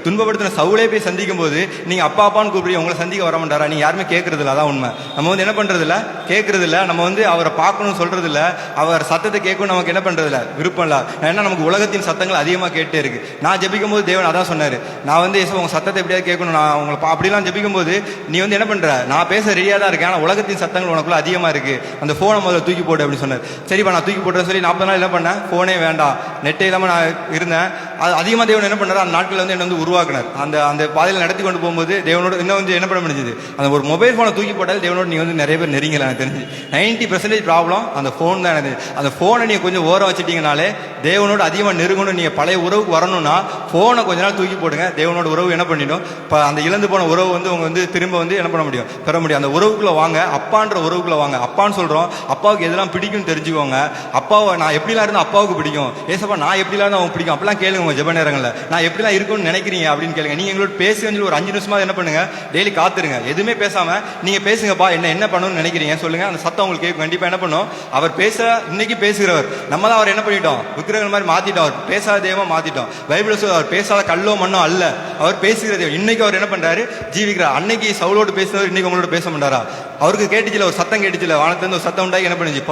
துன்பப்படுத்தின சவுளே போய் சந்திக்கும் போது நீங்க அப்பான்னு கூப்பிடுறீங்க, உங்களை சந்திக்க வர மாட்டாரா? நீங்க யாருமே கேட்கறது இல்லை. அதான் உண்மை. நம்ம வந்து என்ன பண்றது இல்லை, கேட்கறது இல்லை. நம்ம வந்து அவரை பார்க்கணும்னு சொல்றது இல்லை, அவர் சத்தத்தை கேட்கணும் நமக்கு என்ன பண்றது இல்லை, விருப்பம் இல்லை. ஏன்னா நமக்கு உலகத்தின் சத்தங்கள் அதிகமாக கேட்டே இருக்கு. நான் ஜெபிக்கும் போது தேவன் அதான் சொன்னாரு, நான் வந்து உங்க சத்தத்தை எப்படியாவது கேட்கணும், நான் உங்களை அப்படிலாம் ஜெபிக்கும் போது நீ வந்து என்ன பண்ற, நான் பேச ரெடியா தான் இருக்கேன், ஆனால் உலகத்தின் சத்தங்கள் உனக்குள்ள அதிகமா இருக்கு, அந்த போனை முதல்ல தூக்கி போடு அப்படின்னு சொன்னார். சரிப்பா நான் தூக்கி போட்டேன்னு சொல்லி 40 நாள் என்ன பண்ணேன், போனே வேண்டாம், நெட்டே இல்லாம நான் இருந்தேன். அது அதிகமாக தேவன் என்ன பண்ணார், அந்த நாட்கள் வந்து என்ன வந்து உருவாக்குனார். அந்த பாதையில் நடத்தி கொண்டு போகும்போது தேவனோட இன்னும் வந்து என்ன பண்ண முடிஞ்சது, அந்த ஒரு மொபைல் போனை தூக்கி போட்டால் தேவனோட நீ வந்து நிறைய பேர் நெருங்கல. எனக்கு தெரிஞ்சு 90% ப்ராப்ளம் அந்த போன் தான். அந்த போனை நீங்க கொஞ்சம் ஓரம் வச்சுட்டீங்கனாலே தேவனோட அதிகமாக நெருங்கணும் நீங்கள் பழைய உறவுக்கு வரணும்னா ஃபோனை கொஞ்ச நாள் தூக்கி போடுங்க. தேவனோட உறவு என்ன பண்ணிடும், இப்போ அந்த இழந்து போன உறவு வந்து அவங்க வந்து திரும்ப வந்து என்ன பண்ண முடியும், பெற முடியும். அந்த உறவுக்குள்ளே வாங்க, அப்பான்ற உறவுக்குள்ளே வாங்க. அப்பான்னு சொல்கிறோம், அப்பாவுக்கு எதெல்லாம் பிடிக்கும்னு தெரிஞ்சுக்கோங்க. அப்பாவை நான் எப்படிலாம் இருந்தால் அப்பாவுக்கு பிடிக்கும், ஏசப்பா நான் எப்படிலாம் இருந்தால் அவங்க பிடிக்கும், அப்படிலாம் கேளுங்க. உங்கள் ஜெப நேரங்களில் நான் எப்படிலாம் இருக்கும்னு நினைக்கிறீங்க அப்படின்னு கேளுங்க. நீங்கள் எங்களோட பேசுங்க, ஒரு 5 நிமிஷமாக என்ன பண்ணுங்க, டெய்லி காத்துருங்க. எதுவுமே பேசாமல் நீங்கள் பேசுங்கப்பா, என்ன பண்ணணும்னு நினைக்கிறீங்க சொல்லுங்கள். அந்த சத்தம் உங்களுக்கு கேட்கும். கண்டிப்பாக என்ன பண்ணும், அவர் பேச இன்னைக்கு பேசுகிறவர். நம்ம தான் அவர் என்ன பண்ணிட்டோம், விக்கிரகங்கள் மாதிரி மாற்றிட்டோம். அவர் பேசாத தெய்வமாக மாற்றிட்டோம். பைபிள் சொல்ல அவர் பேசாத கல்லோ மண்ணோ அல்ல, அவர் பேசுகிற தெய்வம். இன்னைக்கு அவர் என்ன பண்ணுறாரு, ஜீவிக்கிறார். அன்னைக்கு சவுலோடு பேசுனவர் இன்னைக்கு உங்களோட பேச மாட்டாரா? அவருக்கு கேட்டுச்சுல, ஒரு சத்தம் கேட்டுச்சுல, வானத்திலிருந்து ஒரு சத்தம் உண்டாகி என்ன பண்ணுச்சு,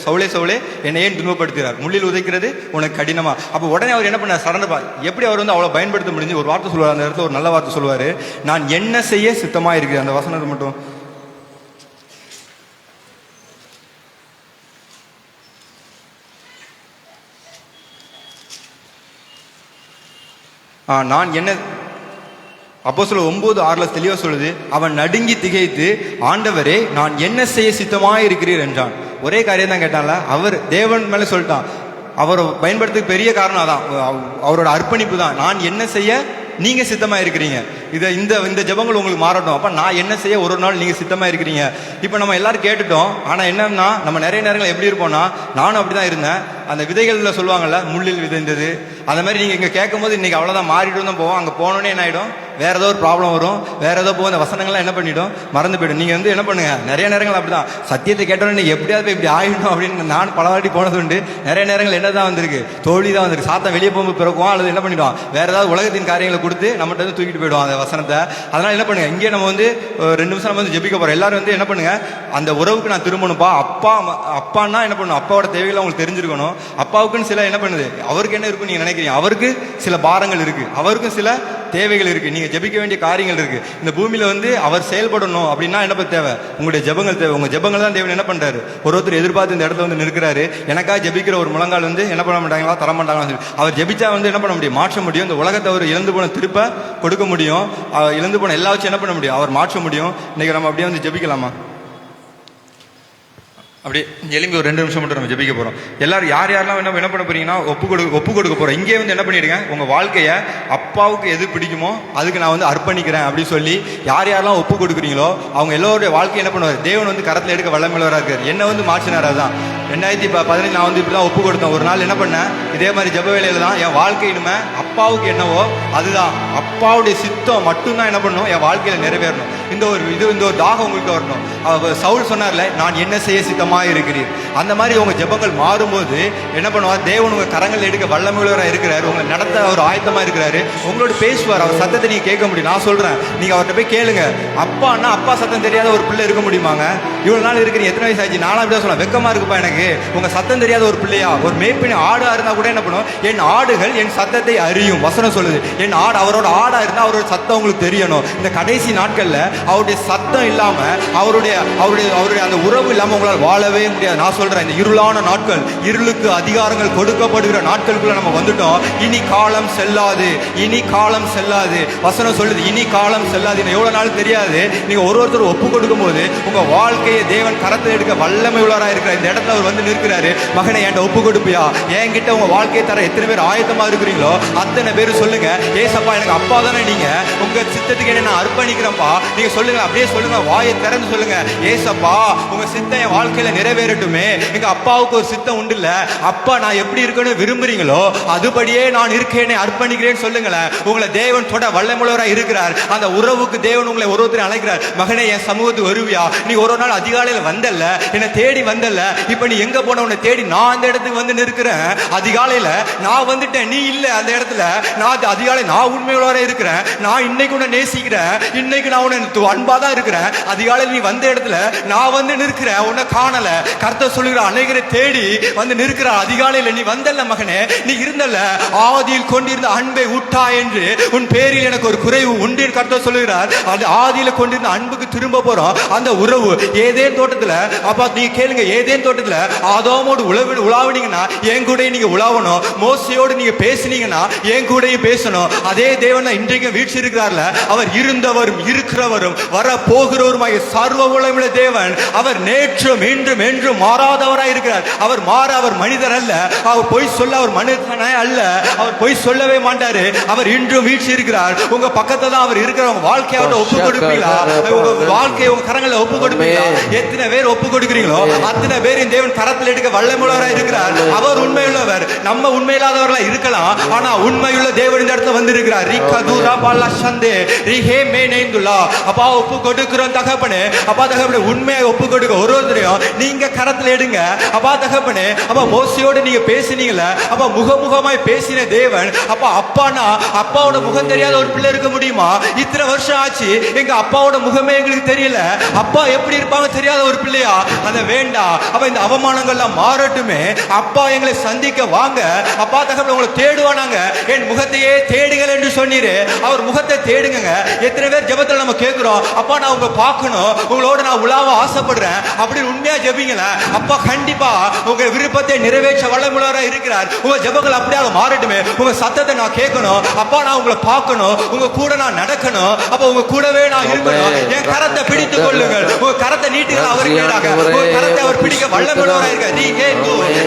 சவுளே சவுளே என்னை ஏன் துன்பப்படுத்துகிறார், முள்ளில் உதைக்கிறது உனக்கு கடினமா. அப்போ உடனே அவர் என்ன பண்ணார், சரணப்பா. எப்படி அவர் வந்து அவ்வளோ பயன்படுத்த முடிஞ்சு ஒரு வார்த்தை சொல்லுவார். அந்த இடத்துல ஒரு நல்ல வார்த்தை சொல்லுவார், நான் என்ன செய்ய சித்தமாக இருக்கிறேன். அந்த வசனத்தை மட்டும் நான் என்ன, அப்போஸ்தலர் 9:6 தெளிவாக சொல்லுது, அவன் நடுங்கி திகைத்து ஆண்டவரே நான் என்ன செய்ய சித்தமாக இருக்கிறீர் என்றான். ஒரே காரியம் தான் கேட்டான்ல, அவர் தேவன் மேலே சொல்லிட்டான். அவரை பயன்படுத்துக்கு பெரிய காரணம் அதான், அவரோட அர்ப்பணிப்பு தான். நான் என்ன செய்ய நீங்க சித்தமா இருக்கிறீங்க. இந்த ஜெபங்கள் உங்களுக்கு மாறட்டும். அப்ப நான் என்ன செய்ய ஒரு நாள் நீங்க சித்தமா இருக்கிறீங்க. இப்ப நம்ம எல்லாரும் கேட்டுட்டோம். ஆனா என்னன்னா, நம்ம நிறைய நேரங்கள் எப்படி இருப்போம்னா, நானும் அப்படிதான் இருந்தேன். அந்த விதைகள்ல சொல்லுவாங்கல்ல, முள்ளில் விதைந்தது, அந்த மாதிரி நீங்க இங்க கேட்கும் போது இன்னைக்கு அவ்வளவுதான் மாறிட்டு தான் போவோம். அங்க போனோடனே என்ன ஆயிடும், வேற ஏதோ ஒரு ப்ராப்ளம் வரும், வேற ஏதோ போகும். அந்த வசனங்கள்லாம் என்ன பண்ணிடும், மறந்து போயிடும். நீங்க வந்து என்ன பண்ணுங்க, நிறைய நேரங்கள் அப்படிதான் சத்தியத்தை கேட்டோன்னே எப்படியாவது இப்படி ஆயிடும் அப்படின்னு நான் பல வாட்டி போனது உண்டு. நிறைய நேரங்கள் என்னதான் வந்திருக்கு, தோல்வி தான் வந்திருக்கு. சாத்தம் வெளியே போகும்போது பிறக்கும், அல்லது என்ன பண்ணிடுவோம், வேற ஏதாவது உலகத்தின் காரியங்களை கொடுத்து நம்மகிட்ட வந்து தூக்கிட்டு போயிடுவோம் அந்த வசனத்தை. அதனால என்ன பண்ணுங்க, இங்கே நம்ம வந்து 2 நிமிஷம் நம்ம வந்து ஜெபிக்க போறோம். எல்லாரும் வந்து என்ன பண்ணுங்க, அந்த உறவுக்கு நான் திரும்பணும்பா. அப்பான்னா என்ன பண்ணணும், அப்பாவோட தேவைகளை உங்களுக்கு தெரிஞ்சிருக்கணும். அப்பாவுக்குன்னு சில என்ன பண்ணுது, அவருக்கு என்ன இருக்கும் நீங்க நினைக்கிறீங்க, அவருக்கு சில பாரங்கள் இருக்கு, அவருக்கும் சில தேவைகள் இருக்கு, நீங்க ஜெபிக்க வேண்டிய காரியங்கள் இருக்கு. இந்த பூமியில வந்து அவர் செயல்படணும் அப்படின்னா என்ன தேவை, உங்களுடைய ஜெபங்கள் தேவை. உங்க ஜெபங்கள் தான் தேவன் என்ன பண்றாரு, ஒருத்தர் எதிர்பார்த்து இந்த இடத்துல வந்து நிற்கிறாரு. எனக்காக ஜெபிக்கிற ஒரு முழங்கால் வந்து என்ன பண்ண மாட்டாங்களா, தர மாட்டாங்களா. அவர் ஜெபிச்சா வந்து என்ன பண்ண முடியும், மாற்ற முடியும். இந்த உலகத்தை அவர் இழந்து போன திருப்ப கொடுக்க முடியும். இழந்து போன எல்லா வச்சு என்ன பண்ண முடியும், அவர் மாற்ற முடியும். இன்னைக்கு நம்ம அப்படியே வந்து ஜெபிக்கலாமா? அப்படியே எலும்பி ஒரு 2 நிமிஷம் மட்டும் நம்ம ஜெபிக்க போறோம். எல்லாரும் யாரெல்லாம் என்ன பண்ண போறீங்கன்னா, ஒப்பு கொடுக்க போறோம். இங்கே வந்து என்ன பண்ணிடுங்க, உங்க வாழ்க்கையை அப்பாவுக்கு எது பிடிக்குமோ அதுக்கு நான் வந்து அர்ப்பணிக்கிறேன் அப்படின்னு சொல்லி யாரெல்லாம் ஒப்பு கொடுக்குறீங்களோ அவங்க எல்லோருடைய வாழ்க்கையை என்ன பண்ணுவார், தேவன் வந்து கரத்தில் எடுக்க வல்லமையுள்ளவராக இருக்கார். என்ன வந்து மாற்றினார். அதுதான் 2015 நான் வந்து இப்படிதான் ஒப்பு கொடுத்தேன். ஒரு நாள் என்ன பண்ணேன், இதே மாதிரி ஜெப வேலையில தான் என் வாழ்க்கை இனிமே அப்பாவுக்கு என்னவோ அதுதான், அப்பாவுடைய சித்தம் மட்டும்தான் என்ன பண்ணணும், என் வாழ்க்கையில நிறைவேறணும். இந்த ஒரு தாகம் உங்களுக்கு வரணும். சவுல் சொன்னார்ல, நான் என்ன செய்ய சித்தமா இருக்கிறீர். அந்த மாதிரி உங்க ஜெபங்கள் மாறும்போது என்ன பண்ணுவார், தேவன் உங்க கரங்கள் எடுக்க வல்லமையுள்ளவராக இருக்கிறார். உங்களை நடத்த அவர் ஆயத்தமா இருக்கிறாரு. உங்களோட பேசுவார். அவர் சத்தத்தை நீங்க கேட்க முடியும். நான் சொல்றேன், நீங்க அவர்கிட்ட போய் கேளுங்க. அப்பான்னா அப்பா சத்தம் தெரியாத ஒரு பிள்ளை இருக்க முடியுமாங்க? இவ்வளவு நாள் இருக்கிறீங்க, எத்தனை வயசு ஆச்சு? நானும் அப்படிதான் சொல்ல, வெக்கமா இருக்குப்பா எனக்கு. உங்க சத்தம் தெரியாத ஒரு பிள்ளையா, ஒரு மேய்ப்பின் ஆடா இருந்தா கூட என்ன பண்ணும், என் ஆடுகள் என் சத்தத்தை அறியும். வசனம் சொல்லுது, என் ஆடு, அவரோட ஆடா இருந்தா அவரோட சத்தம் உங்களுக்கு தெரியணும். இந்த கடைசி நாட்கள்ல அவருடைய சத்தம் இல்லாம, அவருடைய அந்த உறவு இல்லாம உங்களால் வாழவே முடியாது. நான் சொல்றேன், இந்த இருளான நாட்கள், இருளுக்கு அதிகாரங்கள் கொடுக்கப்படுகிற நாட்களுக்குள்ள நம்ம வந்துட்டோம். இனி காலம் செல்லாது, இனி காலம் செல்லாது. வசனம் சொல்லுது, இனி காலம் செல்லாது. எவ்வளவு நாள் தெரியாது. நீங்க ஒருத்தர் ஒப்பு கொடுக்கும் போது உங்க வாழ்க்கையை தேவன் கரத்தில் எடுக்க வல்லமை உள்ளவராக இருக்கிறார். இந்த இடத்துல அவர் வந்து நிற்கிறாரு. மகனை என்கிட்ட ஒப்பு கொடுப்பியா, என்கிட்ட உங்க வாழ்க்கையை தர எத்தனை பேர் ஆயத்தமா இருக்கிறீங்களோ அத்தனை பேர் சொல்லுங்க, ஏசப்பா எனக்கு அப்பா தானே, நீங்க உங்க சித்தத்துக்கு என்ன நான் அர்ப்பணிக்கிறேன்ப்பா. நீங்க சொல்லுங்க, அப்படியே சொல்லுங்க, வாயை திறந்து சொல்லுங்க, ஏசப்பா உங்க சித்தம் என் வாழ்க்கையில நிறைவேறட்டுமே. எங்க அப்பாவுக்கு ஒரு சித்தம் உண்டு இல்ல, அப்பா நான் எப்படி இருக்கணும் விரும்புறீங்களோ அதுபடியே நான் இருக்கேனே, அர்ப்பணிக்கிறேன்னு சொல்லுங்களேன். உங்களை தேவன் தொட வல்லமுள்ளவராக இருக்கிறார். அந்த உறவுக்கு தேவன் உங்களை ஒருத்தரை அழைக்கிறார். மகனே என் சமூகத்துக்கு வருவியா? நீ ஒரு நாள் அதிகாலையில் வந்தல்ல, என்னை தேடி வந்தல்ல, இப்ப நீ எங்க போன, உன்னை தேடி நான் அந்த இடத்துக்கு வந்து நிற்கிறேன். அதிகாலையில நான் வந்துட்டேன், நீ இல்ல அந்த இடத்துல. நான் அதிகாலை நான் உண்மையுள்ளவராக இருக்கிறேன். நான் இன்னைக்கு உன்னை நேசிக்கிறேன், இன்னைக்கு நான் உன்னை அன்பா தான் இருக்கிறேன். அதிகாலையில் நீ வந்த இடத்துல நான் வந்து நிற்கிறேன், உன்னை காணல. கர்த்தர் சொல்லுகிற அநேகரை தேடி வந்து நிற்கிறார். அதிகாலையில் நீ வந்தல்ல மகனே, நீ இருந்தல்ல, ஆதியில் கொண்டிருந்த அன்பை விட்டா என்று உன் பேரில் எனக்கு ஒரு குறைவு உண்டு கர்த்தர் சொல்லுகிறார். அது ஆதியில கொண்டிருந்த அன்புக்கு திரும்ப போறோம். அந்த உறவு ஏதேன் தோட்டத்துல, அப்பா நீ கேளுங்க, ஏதேன் தோட்டத்துல ஆதாமோடு உலாவினீங்கன்னா என் கூட நீங்க உலாவணும். மோசையோடு நீங்க பேசினீங்கன்னா என் கூடயும் பேசணும். அதே தேவன் இன்றைக்கு வீழ்ச்சி இருக்கிறார்ல, அவர் இருந்தவரும் இருக்கிறவரும் வர போகிறவருமாய் சர்வ வல்லமையுள்ள தேவன். அவர் நேற்றும் இன்றும் என்றும் மாறாதவராய் இருக்கிறார். அவர் மனிதர் அல்ல. அவர் பொய் சொல்ல அவர் மனிதனே அல்ல. அவர் பொய் சொல்லவே மாட்டாரு. அவர் இன்றும் வீழ்ச்சி இருக்கிறார். உங்க பக்கத்துல தான் அவர் இருக்கிற. உங்க வாழ்க்கையை அவர்கிட்ட ஒப்பு கொடுப்பீங்களா? உங்க வாழ்க்கையை உங்க கரங்களில் ஒப்பு கொடுப்பீங்களா? எத்தனை பேர் ஒப்பு கொடுக்கிறீங்களோ அத்தனை பேரின் தேவன் கரத்தில் எடுக்க வல்லமுள்ளவராய் இருக்கிறார். அவர் உண்மையுள்ளவர். நம்ம உண்மையில்லாதவர்களா இருக்கலாம், ஆனா உண்மையுள்ள தேவன் இந்த இடத்துல வந்திருக்கிறார். அப்பா ஒப்பு கொடுக்கிறோம் தகப்பனே. அப்பா தகப்பனே உண்மையை ஒப்பு கொடுக்க ஒருவரையும் நீங்க கரத்தில் எடுங்க. அப்பா தகப்பனே, அப்பா மோசையோடு நீங்க பேசினீங்கல்ல, அப்பா முகமுகமாய் பேசின தேவன். அப்பா அப்பானா அப்பாவோட முகம் தெரியாத ஒரு பிள்ளை இருக்க முடியுமா? இத்தனை வருஷம் ஆச்சு, எங்க அப்பாவோட முகமே எங்களுக்கு தெரியல. அப்பா எப்படி இருப்பாங்க தெரியாத ஒரு பிள்ளையா? அதை வேண்டாம். அப்ப இந்த அவமானங்கள்லாம் மாறட்டுமே. அப்பா எங்களை சந்திக்க வாங்க. அப்பா தகப்பனே உங்களை தேடுவானாங்க. என் முகத்தையே தேடுங்கள் என்று சொன்னீரு. அவர் முகத்தை தேடுங்க. எத்தனை பேர் ஜெபத்துல நம்ம கேட்கிறோம், அப்பா நான் உங்களை பார்க்கணும், உங்களோட நான் உலாவ ஆசைப்படுறேன் அப்படின்னு உண்மையா ஜெபிங்களேன். அப்பா கண்டிப்பா உங்க விருப்பத்தை நிறைவேற்ற வல்லமுள்ளவரா இருக்கிறார். உங்க ஜெபங்கள் அப்படியே மாறட்டுமே. உங்க சத்தத்தை நான் கேட்கணும். அப்பா நான் உங்களை பார்க்கணும், உங்க கூட நான் நடக்கணும். அப்ப உங்க கூடவே நான் இருக்கணும். என் கரத்தை பிடித்துக் கொள்ளுங்கள். உங்க கரத்தை நீட்டுங்கள். அவர் கேட்டாங்க, உங்க கரத்தை அவர் பிடிக்க வல்லமுள்ளவரா இருக்க.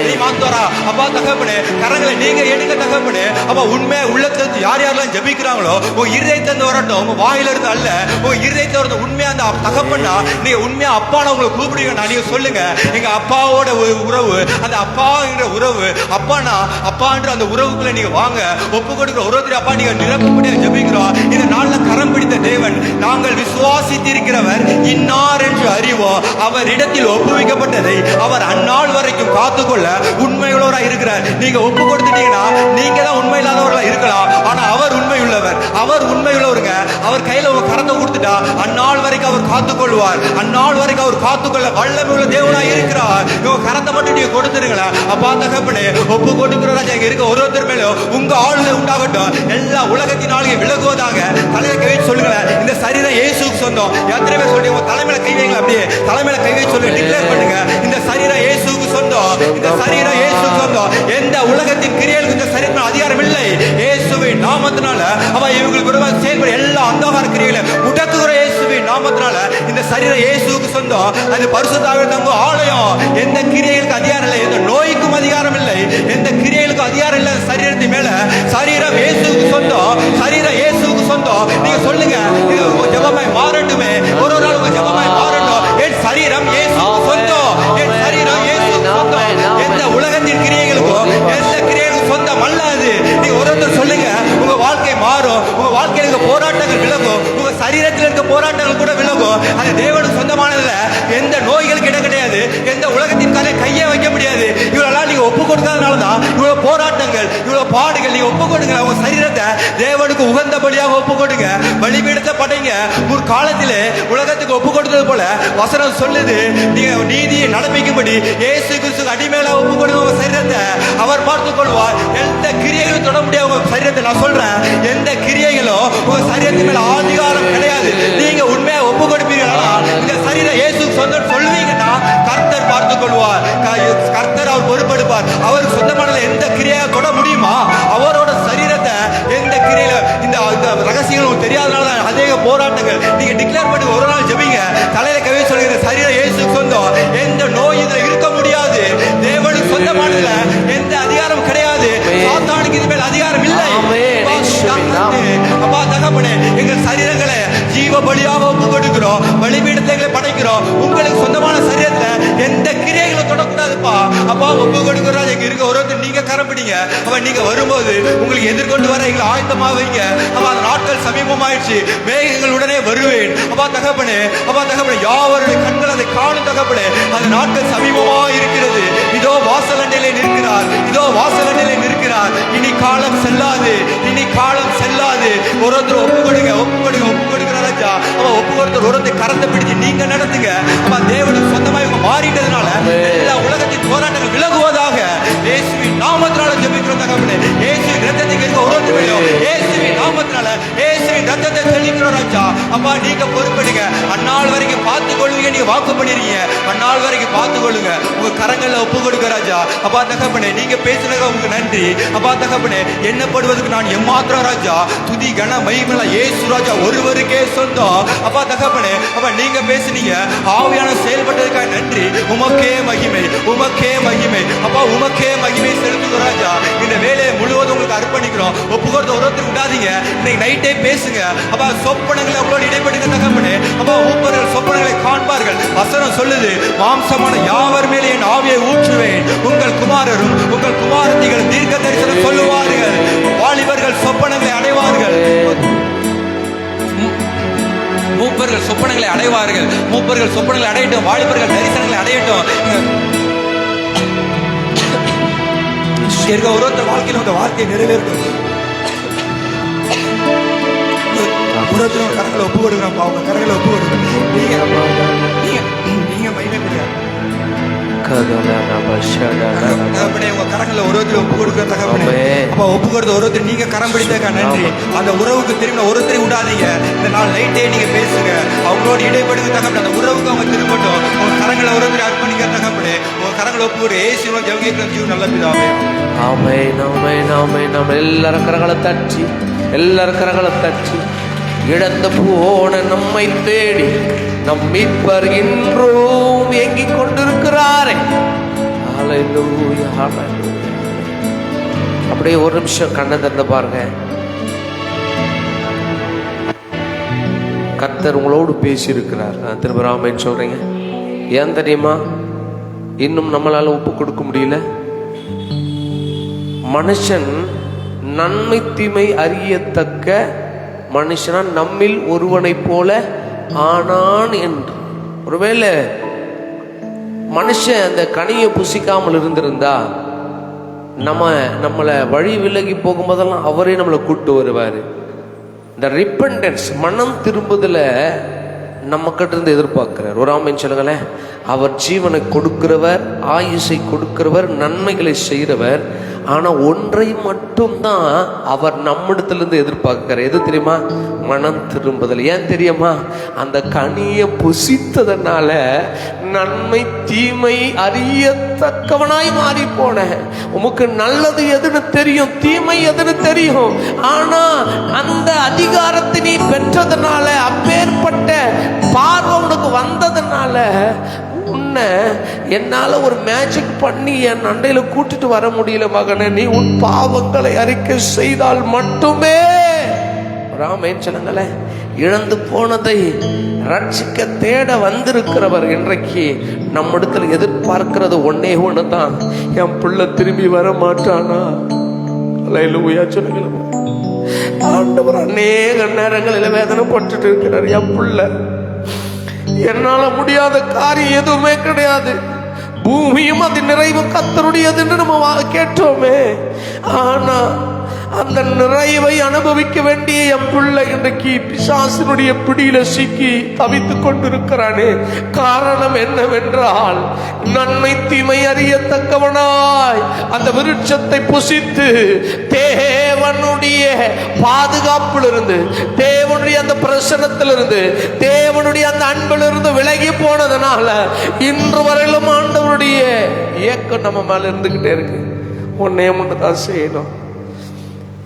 நீ மாத்தோரா. அப்பா தகப்பனே கரங்களை நீங்க எடுக்க தகப்பனே. அப்ப உண்மையா உள்ளத்திலிருந்து யார் யாரெல்லாம் ஜெபிக்கிறாங்களோ உங்க இருதயத்திலிருந்து வரட்டும், உங்க வாயில இருந்து அல்ல. உங்க இருதயத்துல இருந்து உண்மையா அந்த தகப்பன்னா நீங்க உண்மையா அப்பான உங்களை கூப்பிடுவீங்க. நீங்க சொல்லுங்க, எங்க அப்பாவோட உறவு, அந்த அப்பாங்கிற உறவு, அப்பானா அப்பான்ற அந்த உறவுக்குள்ள நீங்க வாங்க. ஒப்பு கொடுக்கிற ஒருத்தர் அப்பா நீங்க நிரப்பப்படியா ஜெபிக்கிறோம். இந்த நாள்ல கரம் பிடித்த தேவன், நாங்கள் விசுவாசித்திருக்கிறவர் இன்னார் என்று அறிவோம். அவர் இடத்தில் ஒப்புவிக்கப்பட்டதை அவர் அந்நாள் வரைக்கும் காத்துக்கொள்ள உண்மையுள்ளவராக இருக்கிறார். நீங்க ஒப்பு கொடுத்துட்டீங்கன்னா நீங்க தான் உண்மை இல்லாதவர்களா இருக்கலாம், ஆனா அவர் உண்மையுள்ளவர். அவர் உண்மையுள்ளவருங்க. அவர் கையில உங்க கரத்தை கொடுத்துட்டா அந்நாள் வரைக்கும் அவர் காத்துக்கொள்வார். அந்நாள் வரைக்கும் அவர் காத்துக்கொள்ள வல்லமை உள்ள தேவனா இருக்கிறார். உங்க கரத்தை மட்டும் நீங்க கொடுத்துருங்களா. அப்பா தகப்பனே ஒப்பு கொடுக்கிற ராஜா இங்க இருக்க ஒருத்தர் மேலும் உங்க ஆளுநர் உண்டாகட்டும். எல்லா உலகத்தின் ஆளுகை விலகுவதாக. தலையில கை வச்சு சொல்லுங்களேன், இந்த சரீரம் இயேசுக்கு சொந்தம். எத்தனை பேர் சொல்லி உங்க தலைமையில கை வைங்க. அப்படியே தலைமையில கை வச்சு சொல்லி டிக்ளேர் பண்ணுங்க, இந்த சரீரம் இயேசுக்கு சொந்தம். இந்த சரீரம் இயேசுக்கு சொந்தம். எந்த உலகத்தின் கிரியைகளுக்கு இந்த சரீரம் அதிகாரம் இல்லை. இயேசுவின் நாமத்தினால அவன் இவங்களுக்கு விரோதமாக செயல்பட எல்லா அந்தகார கிரியைகளை முடக்குகிற இயேசுவின் நாமத்தினால இந்த சரீரம் இயேசுக்கு சொந்தம். அது பரிசுத்த தங்க ஆலயம். எந்த கிரியைகளுக்கு அதிகாரம் இல்லை, எந்த நோய்க்கும் அதிகாரம் இல்லை, எந்த கிரியைகளுக்கும் அதிகாரம் இல்லை. சரீரத்தின் மேல சரீரம் இயேசுக்கு சொந்தம். சரீரம் இயேசுக்கு சொந்தம். நீங்க சொல்லுங்க, இது உங்க ஜெபமாய் மாறட்டுமே. ஒரு நாள் உங்க ஜெபமாய் மாறட்டும். என் சரீரம் இயேசுக்கு சொந்தம். என் சரீரம் இயேசுக்கு சொந்தம். எந்த உலகத்தின் கிரியைகளுக்கும் எந்த கிரியைகளுக்கும் சொந்தம் அல்லாது. நீங்க ஒருத்தர் சொல்லுங்க, உங்க வாழ்க்கை மாறும். உங்க வாழ்க்கையில இருக்க போராட்டங்கள் விலகும். உங்க சரீரத்தில் இருக்க போராட்டங்கள் கூட விலகும். அது தேவனுக்கு சொந்தமானதுல. எந்த நோய்களுக்கு இடம் கிடையாது. எந்த உலகத்தின் காலை கையை வைக்க முடியாது. இவ்வளவு நீங்க ஒப்பு கொடுக்காதனாலதான் இவ்வளவு போராட்டங்கள், இவ்வளவு பாடுகள். நீங்க ஒப்பு கொடுங்க. உங்க சரீரத்தை தேவனுக்கு உகந்தபடியாக ஒப்பு கொடுங்க. பலிபீடத்தை படைங்க. ஒரு காலத்திலே உலகத்துக்கு ஒப்பு கொடுத்தது போல வசனம் சொல்லுது, நீங்க நீதியை நடப்பிக்கும்படி இயேசு கிறிஸ்துக்கு அடிமையில ஒப்பு கொடுங்க. உங்க சரீரத்தை அவர் பார்த்துக் கொள்வார். எந்த கிரியைகளும் தொட முடியாது உங்க சரீரத்தை. நான் சொல்றேன், எந்த கிரியைகளும் உங்க சரீரத்தின் மேல அதிகாரம் கிடையாது. நீங்க உண்மையா ஒப்பு கொடுப்பீர்களா? இந்த சரீரம் இயேசுக்கு சொந்தம் சொல்வீங்கன்னா கர்த்தர் பார்த்துக் கொள்வார். கர்த்தர் அவர் பொறுப்பெடுப்பார். அவருக்கு சொந்தமான எந்த கிரியை தொட முடியுமா? அவரோட சரீரத்தை எந்த கிரியையில இந்த ரகசியங்கள் தெரியாதனால அதிக போராட்டங்கள். நீங்க டிக்ளேர் பண்ணி ஒரு நாள் ஜெபிங்க. தலையில கவி சொல்லுகிற சரீரம் இயேசுக்கு சொந்தம். எந்த நோய் இதுல இருக்க முடியாது. தேவனுக்கு சொந்தமானதுல எந்த அதிகாரம் கிடையாது. சாத்தானுக்கு இது மேல் அதிகாரம் இல்லை. அப்பா தகப்பனே எங்கள் சரீரங்களை ஜீவ பலியாக ஒப்பு கொடுக்கிறோம். பலிபீடத்தை படைக்கிறோம். உங்களுக்கு சொந்தமான சரீரத்துல எந்த கிரியைகளை தொடக்கூடாதுப்பா. அப்பா ஒப்பு கொடுக்கிறோம். எங்க இருக்க ஒருத்தர் நீங்க கரம் பிடிங்க. அப்ப நீங்க வரும்போது உங்களுக்கு எதிர்கொண்டு வர எங்களை ஆயத்தமா வைங்க. அப்ப அந்த நாட்கள் சமீபமாயிடுச்சு. மேகங்கள் உடனே வருவேன். அப்பா தகப்பனே, அப்பா தகப்பனே யாவருடைய கண்கள் அதை காணும் தகப்பனே. அந்த நாட்கள் சமீபமா இருக்கிறது. இதோ வாசலண்டையிலே நிற்கிறார். இதோ வாசலண்டையிலே நிற்கிறார். இனி காலம் செல்லாது. இனி காலம் செல்லாது. ஒருத்தர் ஒப்பு கொடுங்க. ஒப்பு கொடுங்க. ஒப்பு கொடுக்கிற ராஜா. அவ ஒப்பு கொடுத்த ஒருத்தர் கரத்தை பிடிச்சு நீங்க நடத்துங்க. அப்ப தேவனுக்கு சொந்தமா இவங்க மாறிட்டதுனால எல்லா உலகத்தின் போராட்டங்கள் விலகுவதாக இயேசுவின் நாமத்தினால ஜெபிக்கிறோம் தகப்பனே. இயேசுவின் இரத்தத்துக்கு இருக்க ஒருத்தர் இயேசுவின் நாமத்தினால இயேசுவின் ரத்தத்தை தெளிக்கிறோம் ராஜா. அப்பா நீங்க பொறுப்படுங்க. அந்நாள் வரைக்கும் பார்த்து கொள்ளுங்க. நீங்க வாக்கு பண்ணிருக்கீங்க, அந்நாள் வரைக்கும் பார்த்து கொள்ளுங்க. உங்க கரங்கள்ல ஒப்பு கொடுக்க ராஜா. அப்பா தகப்பனே நீங்க பேசுனது உங்களுக்கு நன்றி. அப்பா தகப்பனே எண்ணப்படுவதற்கு நான் எம்மாத்திரம் ராஜா. துதி கன மகிமை இயேசு ராஜா ஒருவருக்கே சொந்தம். அப்பா தகப்பனே அப்பா நீங்க பேசுனீங்க, ஆவியான செயல்பட்டதுக்காக நன்றி. உமக்கே மகிமை, உமக்கே மகிமை. அப்பா உமக்கே மகிமை செலுத்துகிறோம் ராஜா. இந்த வேலையை முழுவதும் உங்களுக்கு அர்ப்பணிக்கிறோம். ஒப்புக்கொடுத்த ஒருத்தர் விடாதீங்க. இன்னைக்கு நைட்டே பேசுங்க. அப்பா சொப்பனங்களை அவங்களோட இடைப்படுங்க தகப்பனே. அப்பா மூப்பர்கள் சொப்பனங்களை காண்பார்கள். வசனம் சொல்லுது, மாம்சமான யாவர் மேலே என் ஆவியை ஊற்றுவேன், உங்கள் குமாரரும் உங்கள் குமாரத்திகள் தீர்க்க தரிசனம் சொல்லுவார்கள், வாலிபர்கள் சொப்பனங்களை அடைவார்கள், மூப்பர்கள் சொப்பனங்களை அடைவார்கள். மூப்பர்கள் சொப்பனங்களை அடையட்டும், வாலிபர்கள் தரிசனங்களை அடையட்டும். ஒருத்தர் வாழ்க்கையில் உங்க வாழ்க்கையை நிறைவேற்றும். ஒருத்தர் கரங்களை ஒப்பு கொடுக்குறப்பா, உங்க கரங்களை ஒப்பு கொடுங்க. நீங்க மகிமைப்படுங்க. உங்க கரங்களை ஒருத்தர் ஒப்பு கொடுக்க தகப்பனே. அப்ப ஒப்பு கொடுத்த ஒருத்தர் நீங்க கரம் பிடித்தக்க நன்றி. அந்த உறவுக்கு திரும்ப ஒருத்தரை விடாதீங்க. இந்த நாள் நைட்டே நீங்க பேசுங்க, அவங்களோட இடைப்படுங்க தகப்பனே. அந்த உறவுக்கு அவங்க திரும்பட்டும். உங்க கரங்களை ஒருத்தர் அர்ப்பணிக்க தகப்பனே. உங்க கரங்களை ஒப்பு கொடு. ஏசுவின் ஜெபம் ஜீவன் நல்ல பிதாவே. ஆமென் ஆமென் ஆமென். நம்ம எல்லாரும் கரங்களை தட்டி, எல்லாரும் கரங்களை தட்டி, இழந்து போன நம்மை தேடி நம் மீட்பர் இன்றும் ஏங்கிக் கொண்டிருக்கிறாரே. ஹல்லேலூயா ஹல்லேலூயா. அப்படியே ஒரு நிமிஷம் கண்ணை திறந்து பாருங்க. கர்த்தர் உங்களோடு பேசியிருக்கிறார். திரும்ப ஆமென் சொல்றீங்க. ஏன் தெரியுமா இன்னும் நம்மளால ஒப்பு கொடுக்க முடியல? மனுஷன் நன்மை தீமை அறியத்தக்க மனுஷனா நம்மில் ஒருவனை போல ஆனான் என்று. ஒருவேளை மனுஷன் அந்த கனியை புசிக்காமல் இருந்திருந்தா நம்மளை வழி விலகி போகும்போதெல்லாம் அவரே நம்மளை கூட்டு வருவார். இந்த ரிப்பண்டன்ஸ் மனம் திரும்புதல நம்ம கிட்ட இருந்து எதிர்பார்க்கிறார். ஒரு ஆமென் சொல்லுங்களேன். அவர் ஜீவனை கொடுக்கிறவர், ஆயுசை கொடுக்கிறவர், நன்மைகளை செய்கிறவர். ஆனா ஒன்றை மட்டும்தான் அவர் நம்மிடத்திலிருந்து எதிர்பார்க்கிறார். எது தெரியுமா? மனம் திரும்புதல். ஏன் தெரியுமா? அந்த கனியை புசித்ததனால நன்மை தீமை அறியத்தக்கவனாய் மாறி போன. உமக்கு நல்லது எதுன்னு தெரியும், தீமை எதுன்னு தெரியும். ஆனா அந்த அதிகாரத்தை நீ பெற்றதுனால, அப்பேற்பட்ட பார்வை உனக்கு வந்ததுனால உன்னை என்னால ஒரு மேஜிக் பண்ணி என் அண்டையில கூட்டிட்டு வர முடியல மகனே. நீ உன் பாவங்களை அறிக்கை செய்தால் மட்டுமே. ராமேன் சொன்னாங்களே, இழந்து போனதை ரட்சிக்க தேட வந்திருக்கிறவர் இன்றைக்கு நம்மிடத்துல எதிர்பார்க்கிறது ஒன்னே ஒண்ணுதான். என் பிள்ளை திரும்பி வர மாட்டானா? அல்லேலூயா சொல்லுங்க. ஆண்டவர் அநேக நேரங்களில் வேதனை பட்டுட்டு இருக்கிறார். என் பிள்ளை, என்னால முடியாத காரியம் எதுவுமே கிடையாது, பூமியும் அது நிறைவு கர்த்தருடையது என்று நம்ம கேட்டோமே. ஆனா அந்த நிறைவை அனுபவிக்க வேண்டிய என் பிள்ளை இன்றைக்கு பிசாசினுடைய பிடியில சிக்கி தவித்துக் கொண்டிருக்கிறானே. காரணம் என்னவென்றால், நன்மை தீமை அறியத்தக்கவனாய் அந்த விருட்சத்தை புசித்து தேவனுடைய பாதுகாப்பிலிருந்து, தேவனுடைய அந்த பிரசன்னத்திலிருந்து, தேவனுடைய அந்த அன்பிலிருந்து விலகி போனதுனால இன்று வரையிலும் ஆண்டவருடைய இயக்கம் நம்ம மேல இருந்துகிட்டே இருக்கு. ஒன்னே ஒண்ணுதான் செய்யணும்.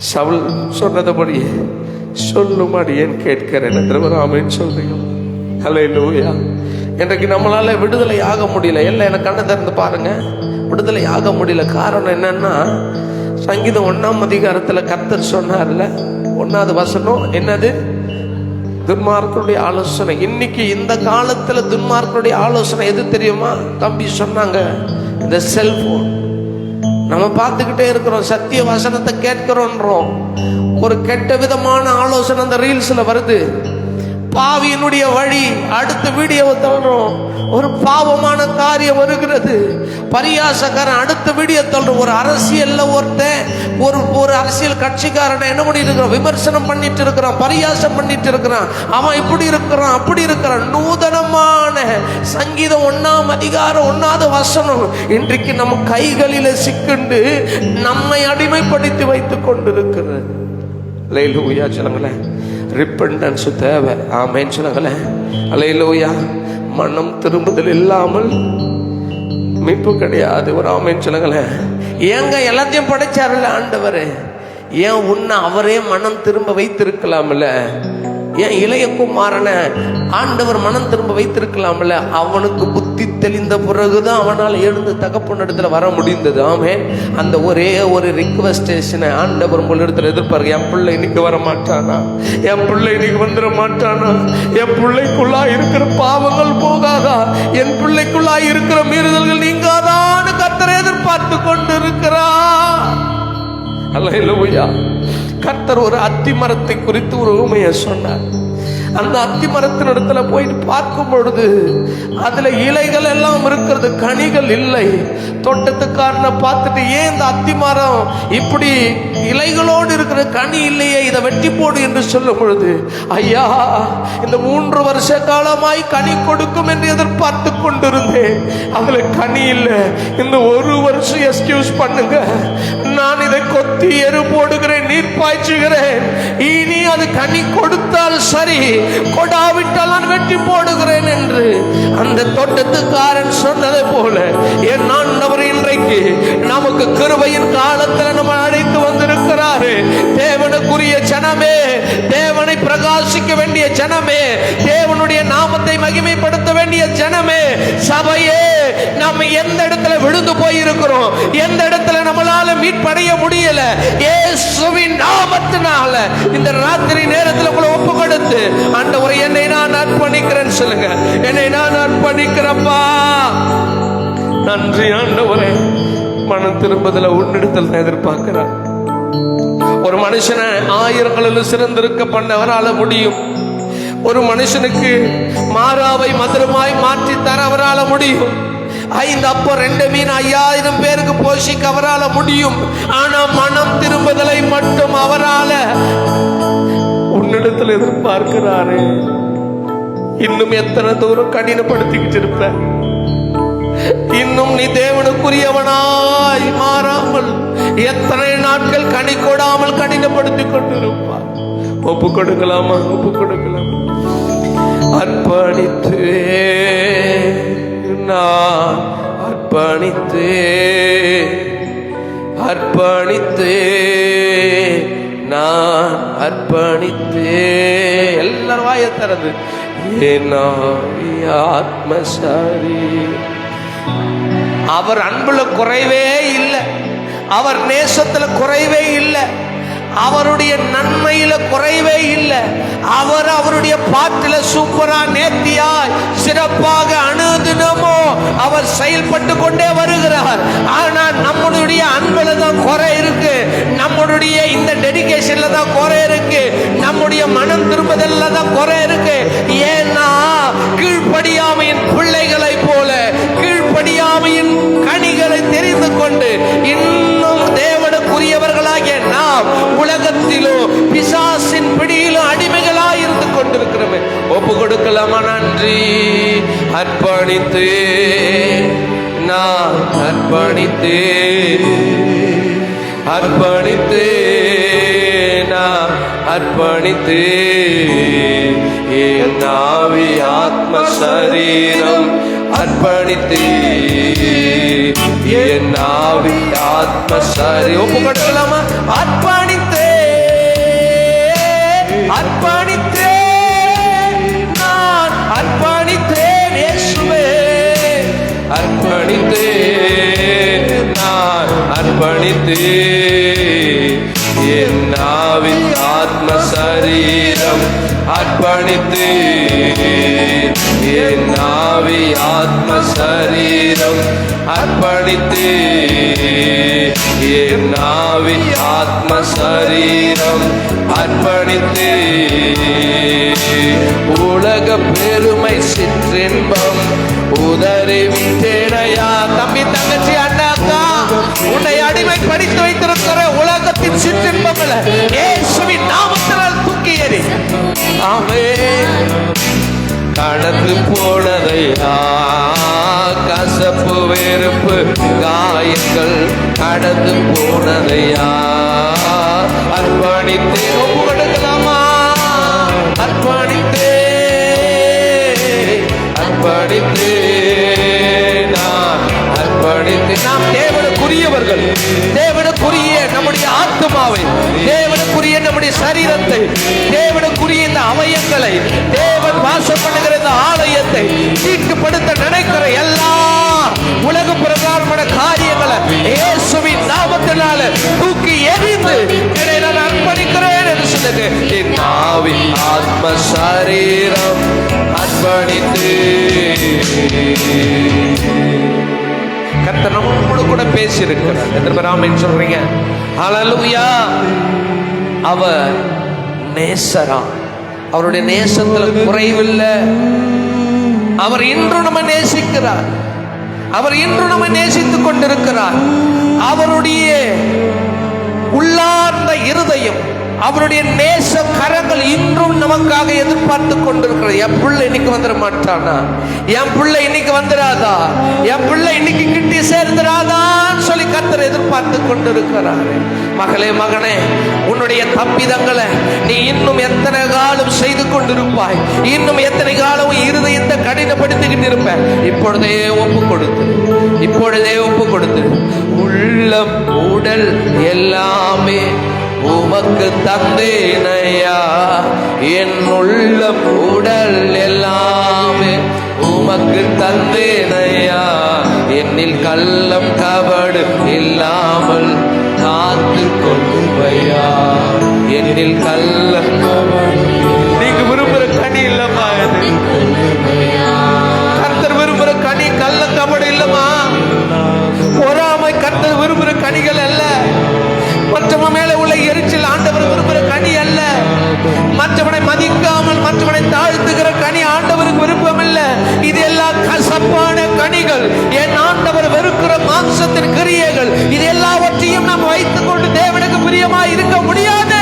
சவுல் சொன்னதுபடி சொல்லும்படி ஏன் கேட்கிறேன் ஆமென் சொல்றீங்க. ஹல்லேலூயா. இன்றைக்கு நம்மளால விடுதலை ஆக முடியல. எல்லாம் எனக்கு கண்ணை திறந்து பாருங்க, விடுதலை ஆக முடியல. காரணம் என்னன்னா, சங்கீதம் 1ஆம் அதிகாரத்துல கர்த்தர் சொன்னார்ல, 1வது வசனம் என்னது? துன்மார்க்கருடைய ஆலோசனை. இன்னைக்கு இந்த காலத்துல துன்மார்க்கருடைய ஆலோசனை எது தெரியுமா? தம்பி சொன்னாங்க, இந்த செல்போன். நம்ம பார்த்துக்கிட்டே இருக்கிறோம், சத்திய வசனத்தை கேட்கிறோன்றோம், ஒரு கெட்ட விதமான ஆலோசனை அந்த ரீல்ஸ்ல வருது. பாவியினுடைய வழி, அடுத்த வீடியோவை தள்ளுறோம், ஒரு பாவமான காரியம் வருகிறது. பரியாசக்காரன் அடுத்த வீடியோ தள்ளுறோம். ஒரு அரசியல்ல ஒரு அரசியல் காரனை என்ன பண்ணிட்டு இருக்கிறான்? விமர்சனம் பண்ணிட்டு இருக்கிறான், பரியாசம் பண்ணிட்டு இருக்கிறான். அவன் இப்படி இருக்கிறான், அப்படி இருக்கிறான். நூதனமான சங்கீதம் 1ஆம் அதிகாரம் 1வது வசனம் இன்றைக்கு நம்ம கைகளில சிக்கண்டு நம்மை அடிமைப்படுத்தி வைத்துக் கொண்டிருக்கிறது. அல்லேலூயா சொல்லுங்களேன். ரிப்பண்டன்ஸ் தேவை. ஆமென் சொல்லுங்களேன். அல்லேலூயா. மனம் திரும்புதல் இல்லாமல் மீட்பு கிடையாது. ஒரு ஆமென் சொல்லுங்களேன். ஏங்க எல்லாத்தையும் படைச்சாருல்ல ஆண்டவர், ஏன் உன்னை அவரே மனம் திரும்ப வைத்திருக்கலாம்ல? ஏன் இளைய குமாரனை ஆண்டவர் மனம் திரும்ப வைத்திருக்கலாம்ல? அவனுக்கு புத்தி தெளிந்த பிறகுதான் அவனால் எழுந்து தகப்பன் இடத்துல வர முடிந்தது. ஆமே. அந்த ஒரே ஒரு ரிக்வெஸ்டேஷனை ஆண்டவர் உங்கள் இடத்துல எதிர்பார்க்க, என் பிள்ளை இன்னைக்கு வர மாட்டானா, என் பிள்ளை இன்னைக்கு வந்துட மாட்டானா, என் பிள்ளைக்குள்ளா இருக்கிற பாவங்கள் போகாதா, என் பிள்ளைக்குள்ளா இருக்கிற மீறுதல்கள் நீங்காதான்னு கர்த்தர் எதிர்பார்த்து கொண்டு இருக்கிறார். அல்லேலூயா. கர்த்தர் ஒரு அத்தி மரத்தை குறித்து ஒரு உண்மையை சொன்னார். அந்த அத்தி மரத்தின் இடத்துல போயிட்டு பார்க்கும் பொழுது அதுல இலைகள் எல்லாம் இருக்கிறது, கனிகள் இல்லை. தோட்டத்துக்காரனை பார்த்துட்டு, ஏன் இந்த அத்தி மரம் இப்படி இலைகளோடு இருக்கிற, கனி இல்லையே, இதை வெட்டி போடு என்று சொல்லும் பொழுது, ஐயா இந்த 3 வருஷ காலமாய் கனி கொடுக்கும் என்று எதிர்பார்த்து கொண்டிருந்தேன், அதுல கனி இல்லை. இந்த 1 வருஷம் எக்ஸ்கியூஸ் பண்ணுங்க, நான் இதை கொத்தி எரு போடுகிறேன், நீர் பாய்ச்சுகிறேன், இனி அது கனி கொடுத்தால் சரி, கொடாவிட்டால் நான் வெட்டி போடுகிறேன் என்று அந்த தோட்டத்துக்காரன் சொன்னதை போல என் ஆண்டவர் இன்றைக்கு நமக்கு கிருபையின் காலத்தில் நம்ம அழைத்து வந்திருக்கிறாரு. தேவனுக்குரிய ஜனமே, தேவனை பிரகாசிக்க வேண்டிய ஜனமே, தேவனுடைய நாமத்தை மகிமைப்படுத்த வேண்டிய ஜனமே, சபையே, நம்ம எந்த இடத்துல விழுந்து போயிருக்கிறோம், எந்த இடத்துல நம்மளால மீட்படைய முடியல, இயேசுவின் நாமத்தினால இந்த ராத்திரி நேரத்தில் உங்களை ஒப்பு கொடுத்து, ஆண்டவரே என்னை நான் அர்ப்பணிக்கிறேன் சொல்லுங்க. என்னை நான் அர்ப்பணிக்கிறப்பா. நன்றி ஆண்டவரே. மனம் திரும்புதல உன்னிடத்தில் தான் எதிர்பார்க்கிறார். ஒரு மனுஷனை ஆயிரங்களில் சிறந்திருக்க பண்ண அவரால முடியும். ஒரு மனுஷனுக்கு மாறாவை மதுரமாய் மாற்றி தர அவரால முடியும். 5 அப்பம் 2 மீன் 5000 பேருக்கு போஷிக்க அவரால முடியும். ஆனா மனம் திரும்புதலை மட்டும் அவரால உன்னிடத்தில் எதிர்பார்க்கிறாரு. இன்னும் எத்தனை தூரம் கடினப்படுத்திக்கிட்டு இருப்ப? இன்னும் நீ தேவனுக்குரியவனாய் மாறாமல் எத்தனை நாட்கள் கனி கொடாமல் கடினப்படுத்திக் கொண்டிருப்பார்? ஒப்பு கொடுக்கலாமா? ஒப்பு கொடுக்கலாமா? அர்ப்பணித்து நான் அர்ப்பணித்து அர்ப்பணித்து நான் அர்ப்பணித்து, எல்லாரும் வாயை திறந்து, ஆத்மசாரி. அவர் அன்புல குறைவே இல்லை, அவர் நேசத்துல குறைவே இல்லை, அவருடைய நன்மையில குறைவே இல்லை. அவர் அவருடைய பாட்டில சூப்பரா நேர்த்தியாய் சிறப்பாக அனுதினமோ அவர் செயல்பட்டு கொண்டே வருகிறார். ஆனா நம்மளுடைய அன்புல தான் குறை இருக்கு, நம்மளுடைய இந்த டெடிகேஷன்ல தான் குறை இருக்கு, நம்முடைய மனம் திரும்புதல்ல தான் குறை இருக்கு. ஏன்னா கீழ்ப்படியாமையின் பிள்ளைகளை போல கீழ்ப்படியாமையின் கனிகளை தெரிந்து கொண்டு இன்னும் தேவனுக்குரியவர்களாகிய நாம் உலகத்திலோ பிசாசின் பிடியிலோ அடிமைகளாய் இருந்து கொண்டிருக்கிறோமே. ஒப்பு கொடுக்கலாமா? நன்றி. அர்ப்பணித்து நான் அர்ப்பணித்து அர்ப்பணித்து நான் அர்ப்பணித்து என் ஆவி ஆத்ம சரீரம் அர்ப்பணித்து என் ஆவி ஆத்ம சரீரம். ஒப்பு கொடுக்கலாமா? அர்ப்பணித்து அர்ப்பணித்து நான் அர்ப்பணித்தேன் இயேசுவே, அர்ப்பணித்து நான் அர்ப்பணித்து என் ஆவி ஆத்ம சரீரம் அர்ப்பணித்து என் ஆவி ஆத்ம சரீரம் அர்ப்பணித்து என் ஆவி ஆத்ம சரீரம் அர்ப்பணித்து உலக பெருமை சிற்றின்பம் உதறி விட்டேனையா. தம்பி தங்கச்சி அண்ணாக்கா, உன்னை அடிமைப்படுத்தி வைத்திருக்கிற உலகத்தின் சிற்றின்பங்களை இயேசுவின் நாமத்தினால் தூக்கி எறி. ஆமென். கடந்து போனதையா கசப்பு வெறுப்பு காயங்கள் கடந்து போனதையா அர்ப்பணித்து. ஒப்பு கொடுக்கலாமா? குடும்பத்தை தீட்டுப்படுத்த நினைக்கிற எல்லா உலக பிரகாரமான காரியங்களை இயேசுவின் நாமத்தினால தூக்கி எறிந்து என்னை நான் அர்ப்பணிக்கிறேன் என்று சொல்லுங்க. என் ஆவி ஆத்ம சரீரம் அர்ப்பணித்து. கர்த்தர் நம்மோடு கூட பேசி இருக்கிறார். எத்தனை பேர் ஆமென் சொல்றீங்க? ஹல்லேலூயா. அவர் நேசரா, அவருடைய நேசத்துல குறைவில்லை. அவர் இன்று நம்ம நேசிக்கிறார். அவர் இன்று நம்ம நேசித்துக் கொண்டிருக்கிறார். அவருடைய உள்ளார்ந்த இருதயம், அவருடைய நேச கரங்கள் இன்றும் நமக்காக எதிர்பார்த்து கொண்டிருக்கிறது. என் பிள்ளை இன்னைக்கு வந்துட மாட்டானா? என் பிள்ளை இன்னைக்கு வந்துடாதா? என் பிள்ளை இன்னைக்கு கிட்டி சேர்ந்துடாதான்னு சொல்லி கர்த்தர் எதிர்பார்த்து கொண்டிருக்கிறார். மகளே, மகனே, உன்னுடைய தப்பிதங்களை நீ இன்னும் எத்தனை காலம் செய்து கொண்டிருப்பாய்? இன்னும் எத்தனை காலம் இருதயத்தை கடினப்படுத்திக்கிட்டு இருப்ப? இப்பொழுதே ஒப்பு கொடுத்து, இப்பொழுதே ஒப்பு கொடுத்து. உள்ளம் உடல் எல்லாமே உமக்கு தந்தேனையா, என் உள்ளம் உடல் எல்லாமே உமக்கு தந்தேனையா, என்னில் கள்ளம் கபடு இல்லாமல் காத்து கொள்ளுமையா, என்னில் கள்ளம் கபடு. நீங்க விரும்புற கனி இல்லம்மா இது. கர்த்தர் விரும்புற கனி கள்ளம் கபடு இல்லம்மா. பொறாமை கர்த்தர் விரும்புற கனிகள் அல்ல. மற்றவன் மேல உள்ள எரிச்சல் ஆண்டவர் விரும்புகிற கனி அல்ல. மற்றவனை மதிக்காமல் மற்றவனை தாழ்த்துகிற கனி ஆண்டவருக்கு விருப்பம் இல்ல. இது எல்லாம் கசப்பான கனிகள். என் ஆண்டவர் வெறுக்கிற மாம்சத்தின் கிரியைகள். இது எல்லாவற்றையும் நாம் வைத்துக் கொண்டு தேவனுக்கு பிரியமாய் இருக்க முடியாது.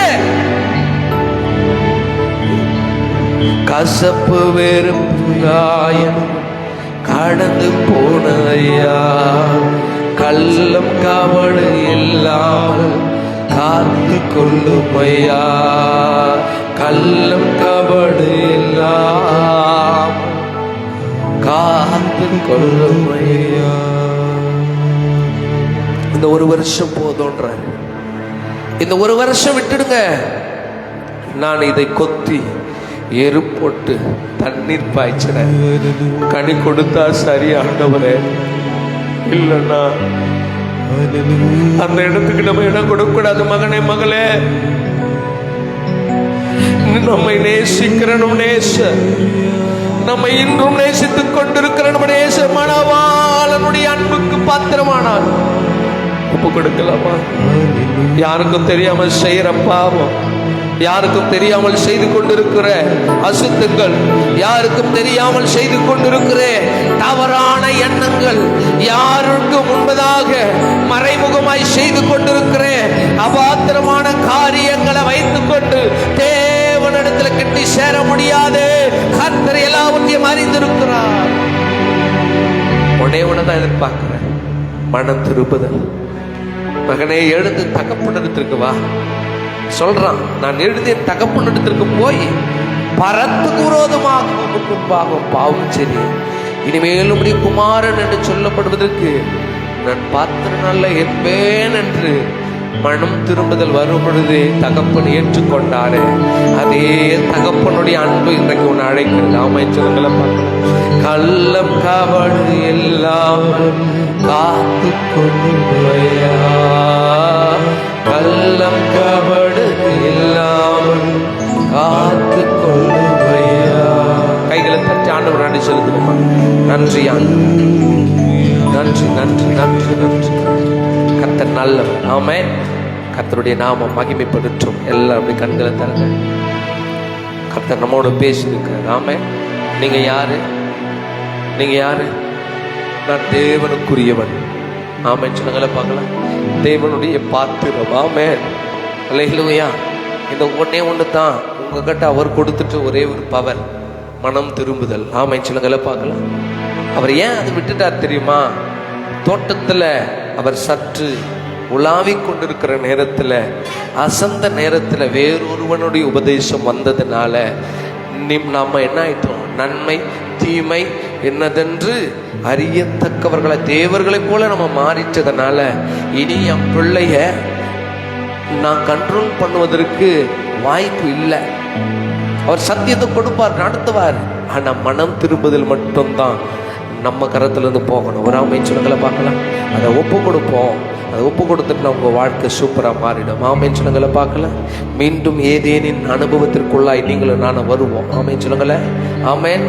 கசப்பு வெறுப்பு காயம் கடந்து போனையா, கள்ளம் கவடு இல்லாமல் காத்து கொள்ளுமையா, கள்ளம் கபடு எல்லாம் காத்து கொள்ளுமையா. இந்த ஒரு வருஷம் போதும்ன்ற, இந்த ஒரு வருஷம் விட்டுடுங்க. நான் இதை கொத்தி எரு போட்டு தண்ணீர் பாய்ச்சினேன், கனி கொடுத்தா சரி ஆண்டவரே, இல்லைன்னா அந்த இடத்துக்கு நம்ம இடம் கொடுக்க கூடாது. மகனே, மகளே, நம்மை நேசிக்கிற நம் நேச, நம்மை இன்றும் நேசித்துக் கொண்டிருக்கிற நம்ம நேச மணவாளனுடைய அன்புக்கு பாத்திரமானார். ஒப்பு கொடுக்கலாமா? யாருக்கும் தெரியாமல் செய்யற பாவம், யாருக்கும் தெரியாமல் செய்து கொண்டிருக்கிற அசுத்தங்கள், யாருக்கும் தெரியாமல் செய்து கொண்டிருக்கிற தவறான எண்ணங்கள், யாருக்கு முன்பதாக மறைமுகமாய் செய்து கொண்டிருக்கிற அபாத்திரமான காரியங்களை வைத்துக் கொண்டு தேவனிடத்துல கிட்டி சேர முடியாது. கர்த்தர் எல்லாவற்றையும் அறிந்திருக்கிறார். உடனே உனதான் எதிர்பார்க்கிறேன், மனம் திருப்புதல். மகனே, எழுந்து தகப்பனிடத்திற்கு வா சொல்றான். நான் எழுதிய தகப்பனிடத்திற்கு போய் பரத்துக்கு விரோதமாக முன்பாக பாவம் சரி, இனிமேலும் இப்படி குமாரன் என்று சொல்லப்படுவதற்கு நான் பாத்திரனல்ல என்பேன் என்று மனம் திரும்புதல் வரும் பொழுது தகப்பன் ஏற்றுக்கொண்டாரு. அதே தகப்பனுடைய அன்பு இன்றைக்கு உன்னை அழைக்கிறது. அமைச்சர்களை பார்க்கணும். கள்ளம் கபடு எல்லாம் காத்து கொள்ளுமையா, கள்ளம் கபடு இல்லாமல் காத்து கொள்ளுமையா. கைகளை தட்டி ஆண்டவர் நன்றி செலுத்துமா. நன்றி ஆண்டவர், நன்றி நன்றி நன்றி நன்றி. கர்த்தர் நல்லவர். ஆமென். கர்த்தருடைய நாமம் மகிமைப்படட்டும். எல்லாருடைய கண்களை தருங்க. கர்த்தர் நம்மோட பேசியிருக்கார். ஆமென். நீங்க யாரு? நீங்க யாரு? நான் தேவனுக்குரியவன். ஆமென் சொல்லுங்கள பார்க்கலாம். தேவனுடைய பாத்திரம். ஆமென். அல்லேலூயா. இந்த ஒன்னே ஒன்று தான் உங்ககிட்ட அவர் கொடுத்துட்டு ஒரே ஒரு பவர், மனம் திரும்புதல். ஆமென் சொல்லுங்கள பார்க்கலாம். அவர் ஏன் அதை விட்டுட்டார் தெரியுமா? தோட்டத்தில் அவர் சற்று உலாவிக் கொண்டிருக்கிற நேரத்தில், அசந்த நேரத்தில் வேறொருவனுடைய உபதேசம் வந்ததுனால நம்ம என்ன ஆயிட்டோம்? நன்மை தீமை என்னதென்று அறியத்தக்கவர்களை தேவர்களைப் போல நம்ம மாறிட்டதுனால இனி என் பிள்ளைய நான் கண்ட்ரோல் பண்ணுவதற்கு வாய்ப்பு இல்லை. அவர் சத்தியத்தை கொடுப்பார், நடத்துவார். ஆனா மனம் திரும்புதல் மட்டும்தான் நம்ம கரத்துல இருந்து போகணும். ஒரு ஆமை சொல்லுங்களை பார்க்கலாம். அதை ஒப்பு கொடுப்போம். அதை ஒப்பு கொடுத்துட்டு உங்க வாழ்க்கை சூப்பராக மாறிடும். ஆமேன் சொல்லுங்களை பார்க்கலாம். மீண்டும் ஏதேனின் அனுபவத்திற்குள்ளாய் நீங்களும் நானும் வருவோம். ஆமேன் சொல்லுங்களே. ஆமேன்.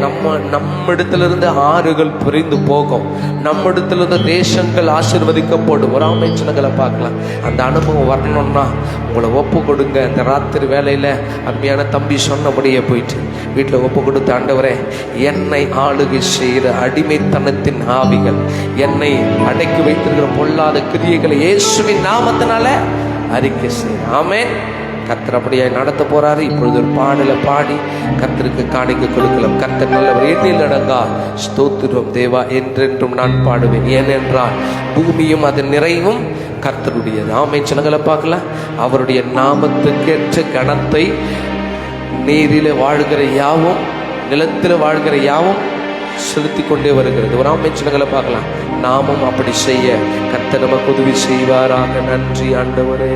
நம்மிடத்திலிருந்து ஆறுகள் பிரிந்து போகும். நம்மிடத்திலிருந்து தேசங்கள் ஆசீர்வதிக்கப்படும். ஒரு ஆமேன் சொல்லுங்களை பார்க்கலாம். அந்த அனுபவம் வரணும்னா உங்களை ஒப்பு கொடுங்க. இந்த ராத்திரி வேலையில் அருமையான தம்பி சொன்னபடியே போயிட்டு வீட்டில் ஒப்பு கொடுத்து, ஆண்டவரே, என்னை ஆளுகை செய்கிற அடிமைத்தனத்தின் ஆவிகள், என்னை அடக்கி வைத்திருக்கிற பொல்லாத கிரியைகளை இயேசுவின் நாமத்தினால அறிக்கை செய்ய. ஆமென். கர்த்தர் அப்படியே நடத்த போறாரு. இப்பொழுது ஒரு பாடலை பாடி கர்த்தருக்கு காணிக்கை கொடுக்கலாம். கர்த்தர் நல்லவர், எண்ணில் அடங்கா ஸ்தோத்திரம் தேவா, என்றென்றும் நான் பாடுவேன். ஏனென்றால் பூமியும் அதன் நிறைவும் கர்த்தருடையது. ஆமென். சின்னங்களை பார்க்கலாம். அவருடைய நாமத்துக்கேற்ற கணத்தை நீரில் வாழ்கிற யாவும், நிலத்தில் வாழ்கிற யாவும் செலுத்தி கொண்டே வருகிறது. ஒரு ஆமென். சின்னங்களை பார்க்கலாம். நாமும் அப்படி செய்ய கர்த்தர் நமக்கு உதவி செய்வாராக. நன்றி ஆண்டவரே.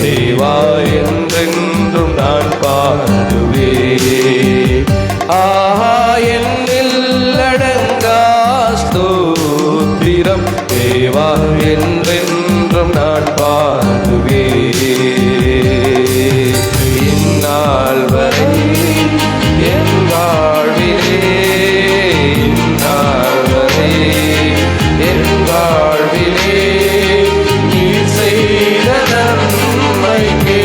தேவா, என்றென்றும் நான் பாடுவேன். ஆஹா, என்னில் அடங்கா ஸ்தோத்திரம் தேவா, என்றென்றும் நான் பாடுவேன். இந்நாள் வரை என் வாழ்விலே, இந்நாள் வரை என் வாழ்விலே நீ செய்த நன்மைக்கே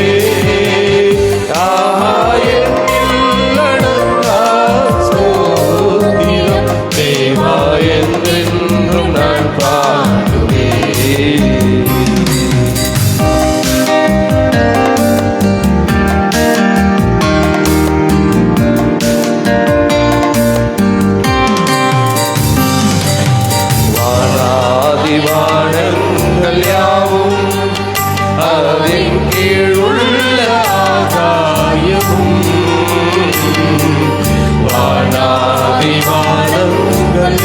ஸ்தோத்திரம் தேவா, என்றென்றும் நான் பாடுவேன். வானாதிவானங்கள் யாவும் அதன் கீழுள்ள ஆகாயமும், வானாதிவானங்கள்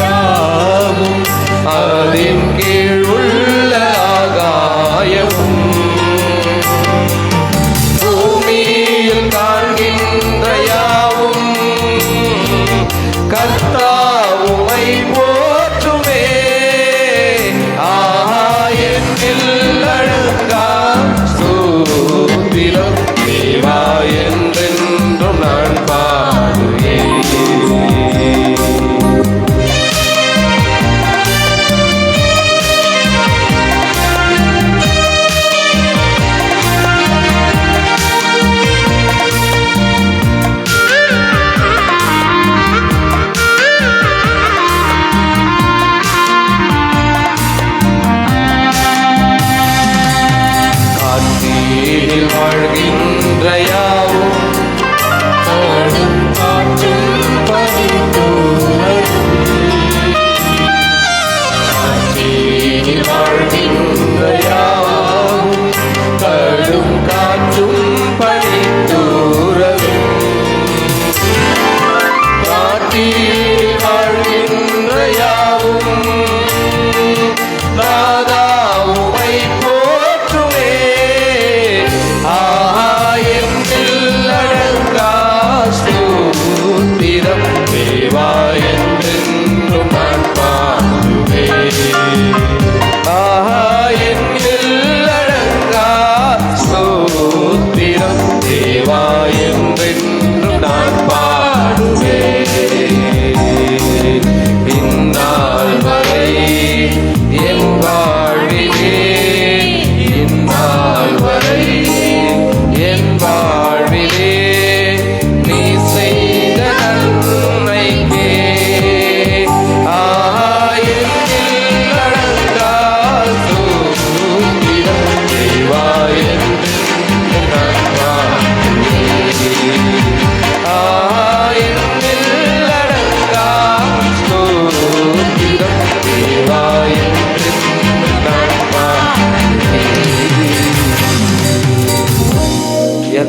யாவும் அதன் கீழுள்ள ஆகாயமும், பூமியில் காண்கின்ற யாவும் கர்த்தா உம்மை போற்றுமே. ஆஹா, என்னில் அடங்கா ஸ்தோத்திரம் தேவா, என்றென்றும் நான் பாடுவேன். காற்றில் வாழ்கின்ற யாவும் கடும் காற்றும் பனித்தூறலும், காற்றில் வாழ்கின்ற யாவும் கடும் காற்றும் பனித்தூறலும், காற்றில் வாழ்கின்ற யாவும் நாதா உம்மை போற்றுமே. ஆஹா,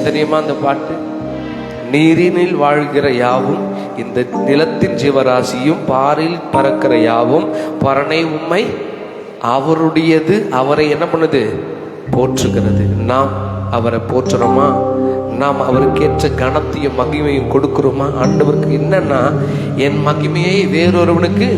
தெரியுமா அந்த பாட்டு? நீரினில் வாழ்கிற யாவும், இந்த நிலத்தின் ஜீவராசியும், பாரில் பறக்கிற யாவும் பரனை உம்மை அவருடையது, அவரை என்ன பண்ணுது? போற்றுகிறது. நாம் அவரை போற்றுறோமா? நாம் அவருக்கேற்ற கனத்தையும் மகிமையும் கொடுக்கிறோமா? ஆண்டவருக்கு என்னன்னா, என் மகிமையை வேறொருவனுக்கு,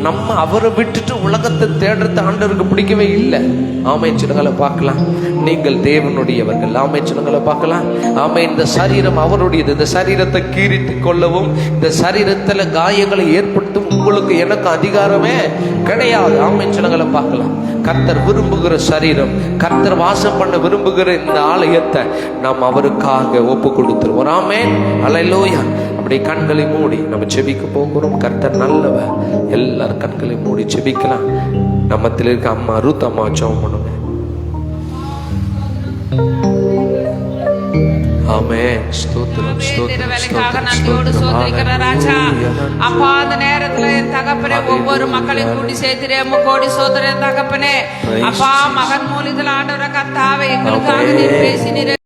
நம்ம அவரை விட்டுட்டு உலகத்தை தேடுறது ஆண்டவருக்கு பிடிக்கவே இல்லை. ஆமென் சொல்லுங்களை பார்க்கலாம். நீங்கள் தேவனுடையவர்கள். ஆமென் சொல்லுங்களை பார்க்கலாம். ஆமென். இந்த சரீரம் அவருடையது. இந்த சரீரத்தை கீறிட்டு கொள்ளவும், இந்த சரீரத்துல காயங்களை ஏற்படுத்தும் உங்களுக்கு எனக்கு அதிகாரமே கிடையாது. ஆமென் சொல்லுங்களை பார்க்கலாம். கர்த்தர் விரும்புகிற சரீரம், கர்த்தர் வாசம் பண்ண விரும்புகிற இந்த ஆலயத்தை நாம் அவருக்காக ஒப்பு கொடுத்துருவோம். ஆமென். அல்லேலூயா. அப்படியே கண்களை மூடி நம்ம செபிக்க போகிறோம். கர்த்தர் நல்லவர். எல்லாரும் கண்களை மூடி செபிக்கலாம். நம்மத்தில் இருக்க அம்மா ரூத் அம்மா ஜெபம் பண்ணுங்க. ஆமென். ஸ்தோத்திரம், ஸ்தோத்திரம், நன்றியோடு சோதரிக்கிற ராஜா. அப்பா, அந்த நேரத்துல என் தகப்பனே ஒவ்வொரு மக்களையும் கூட்டி சேர்த்திரேன். கோடி சோதரன் தகப்பனே. அப்பா, மகன் மூலிதல் ஆண்டவர கர்த்தாவே எங்களுக்காக நீர் பேசினீரே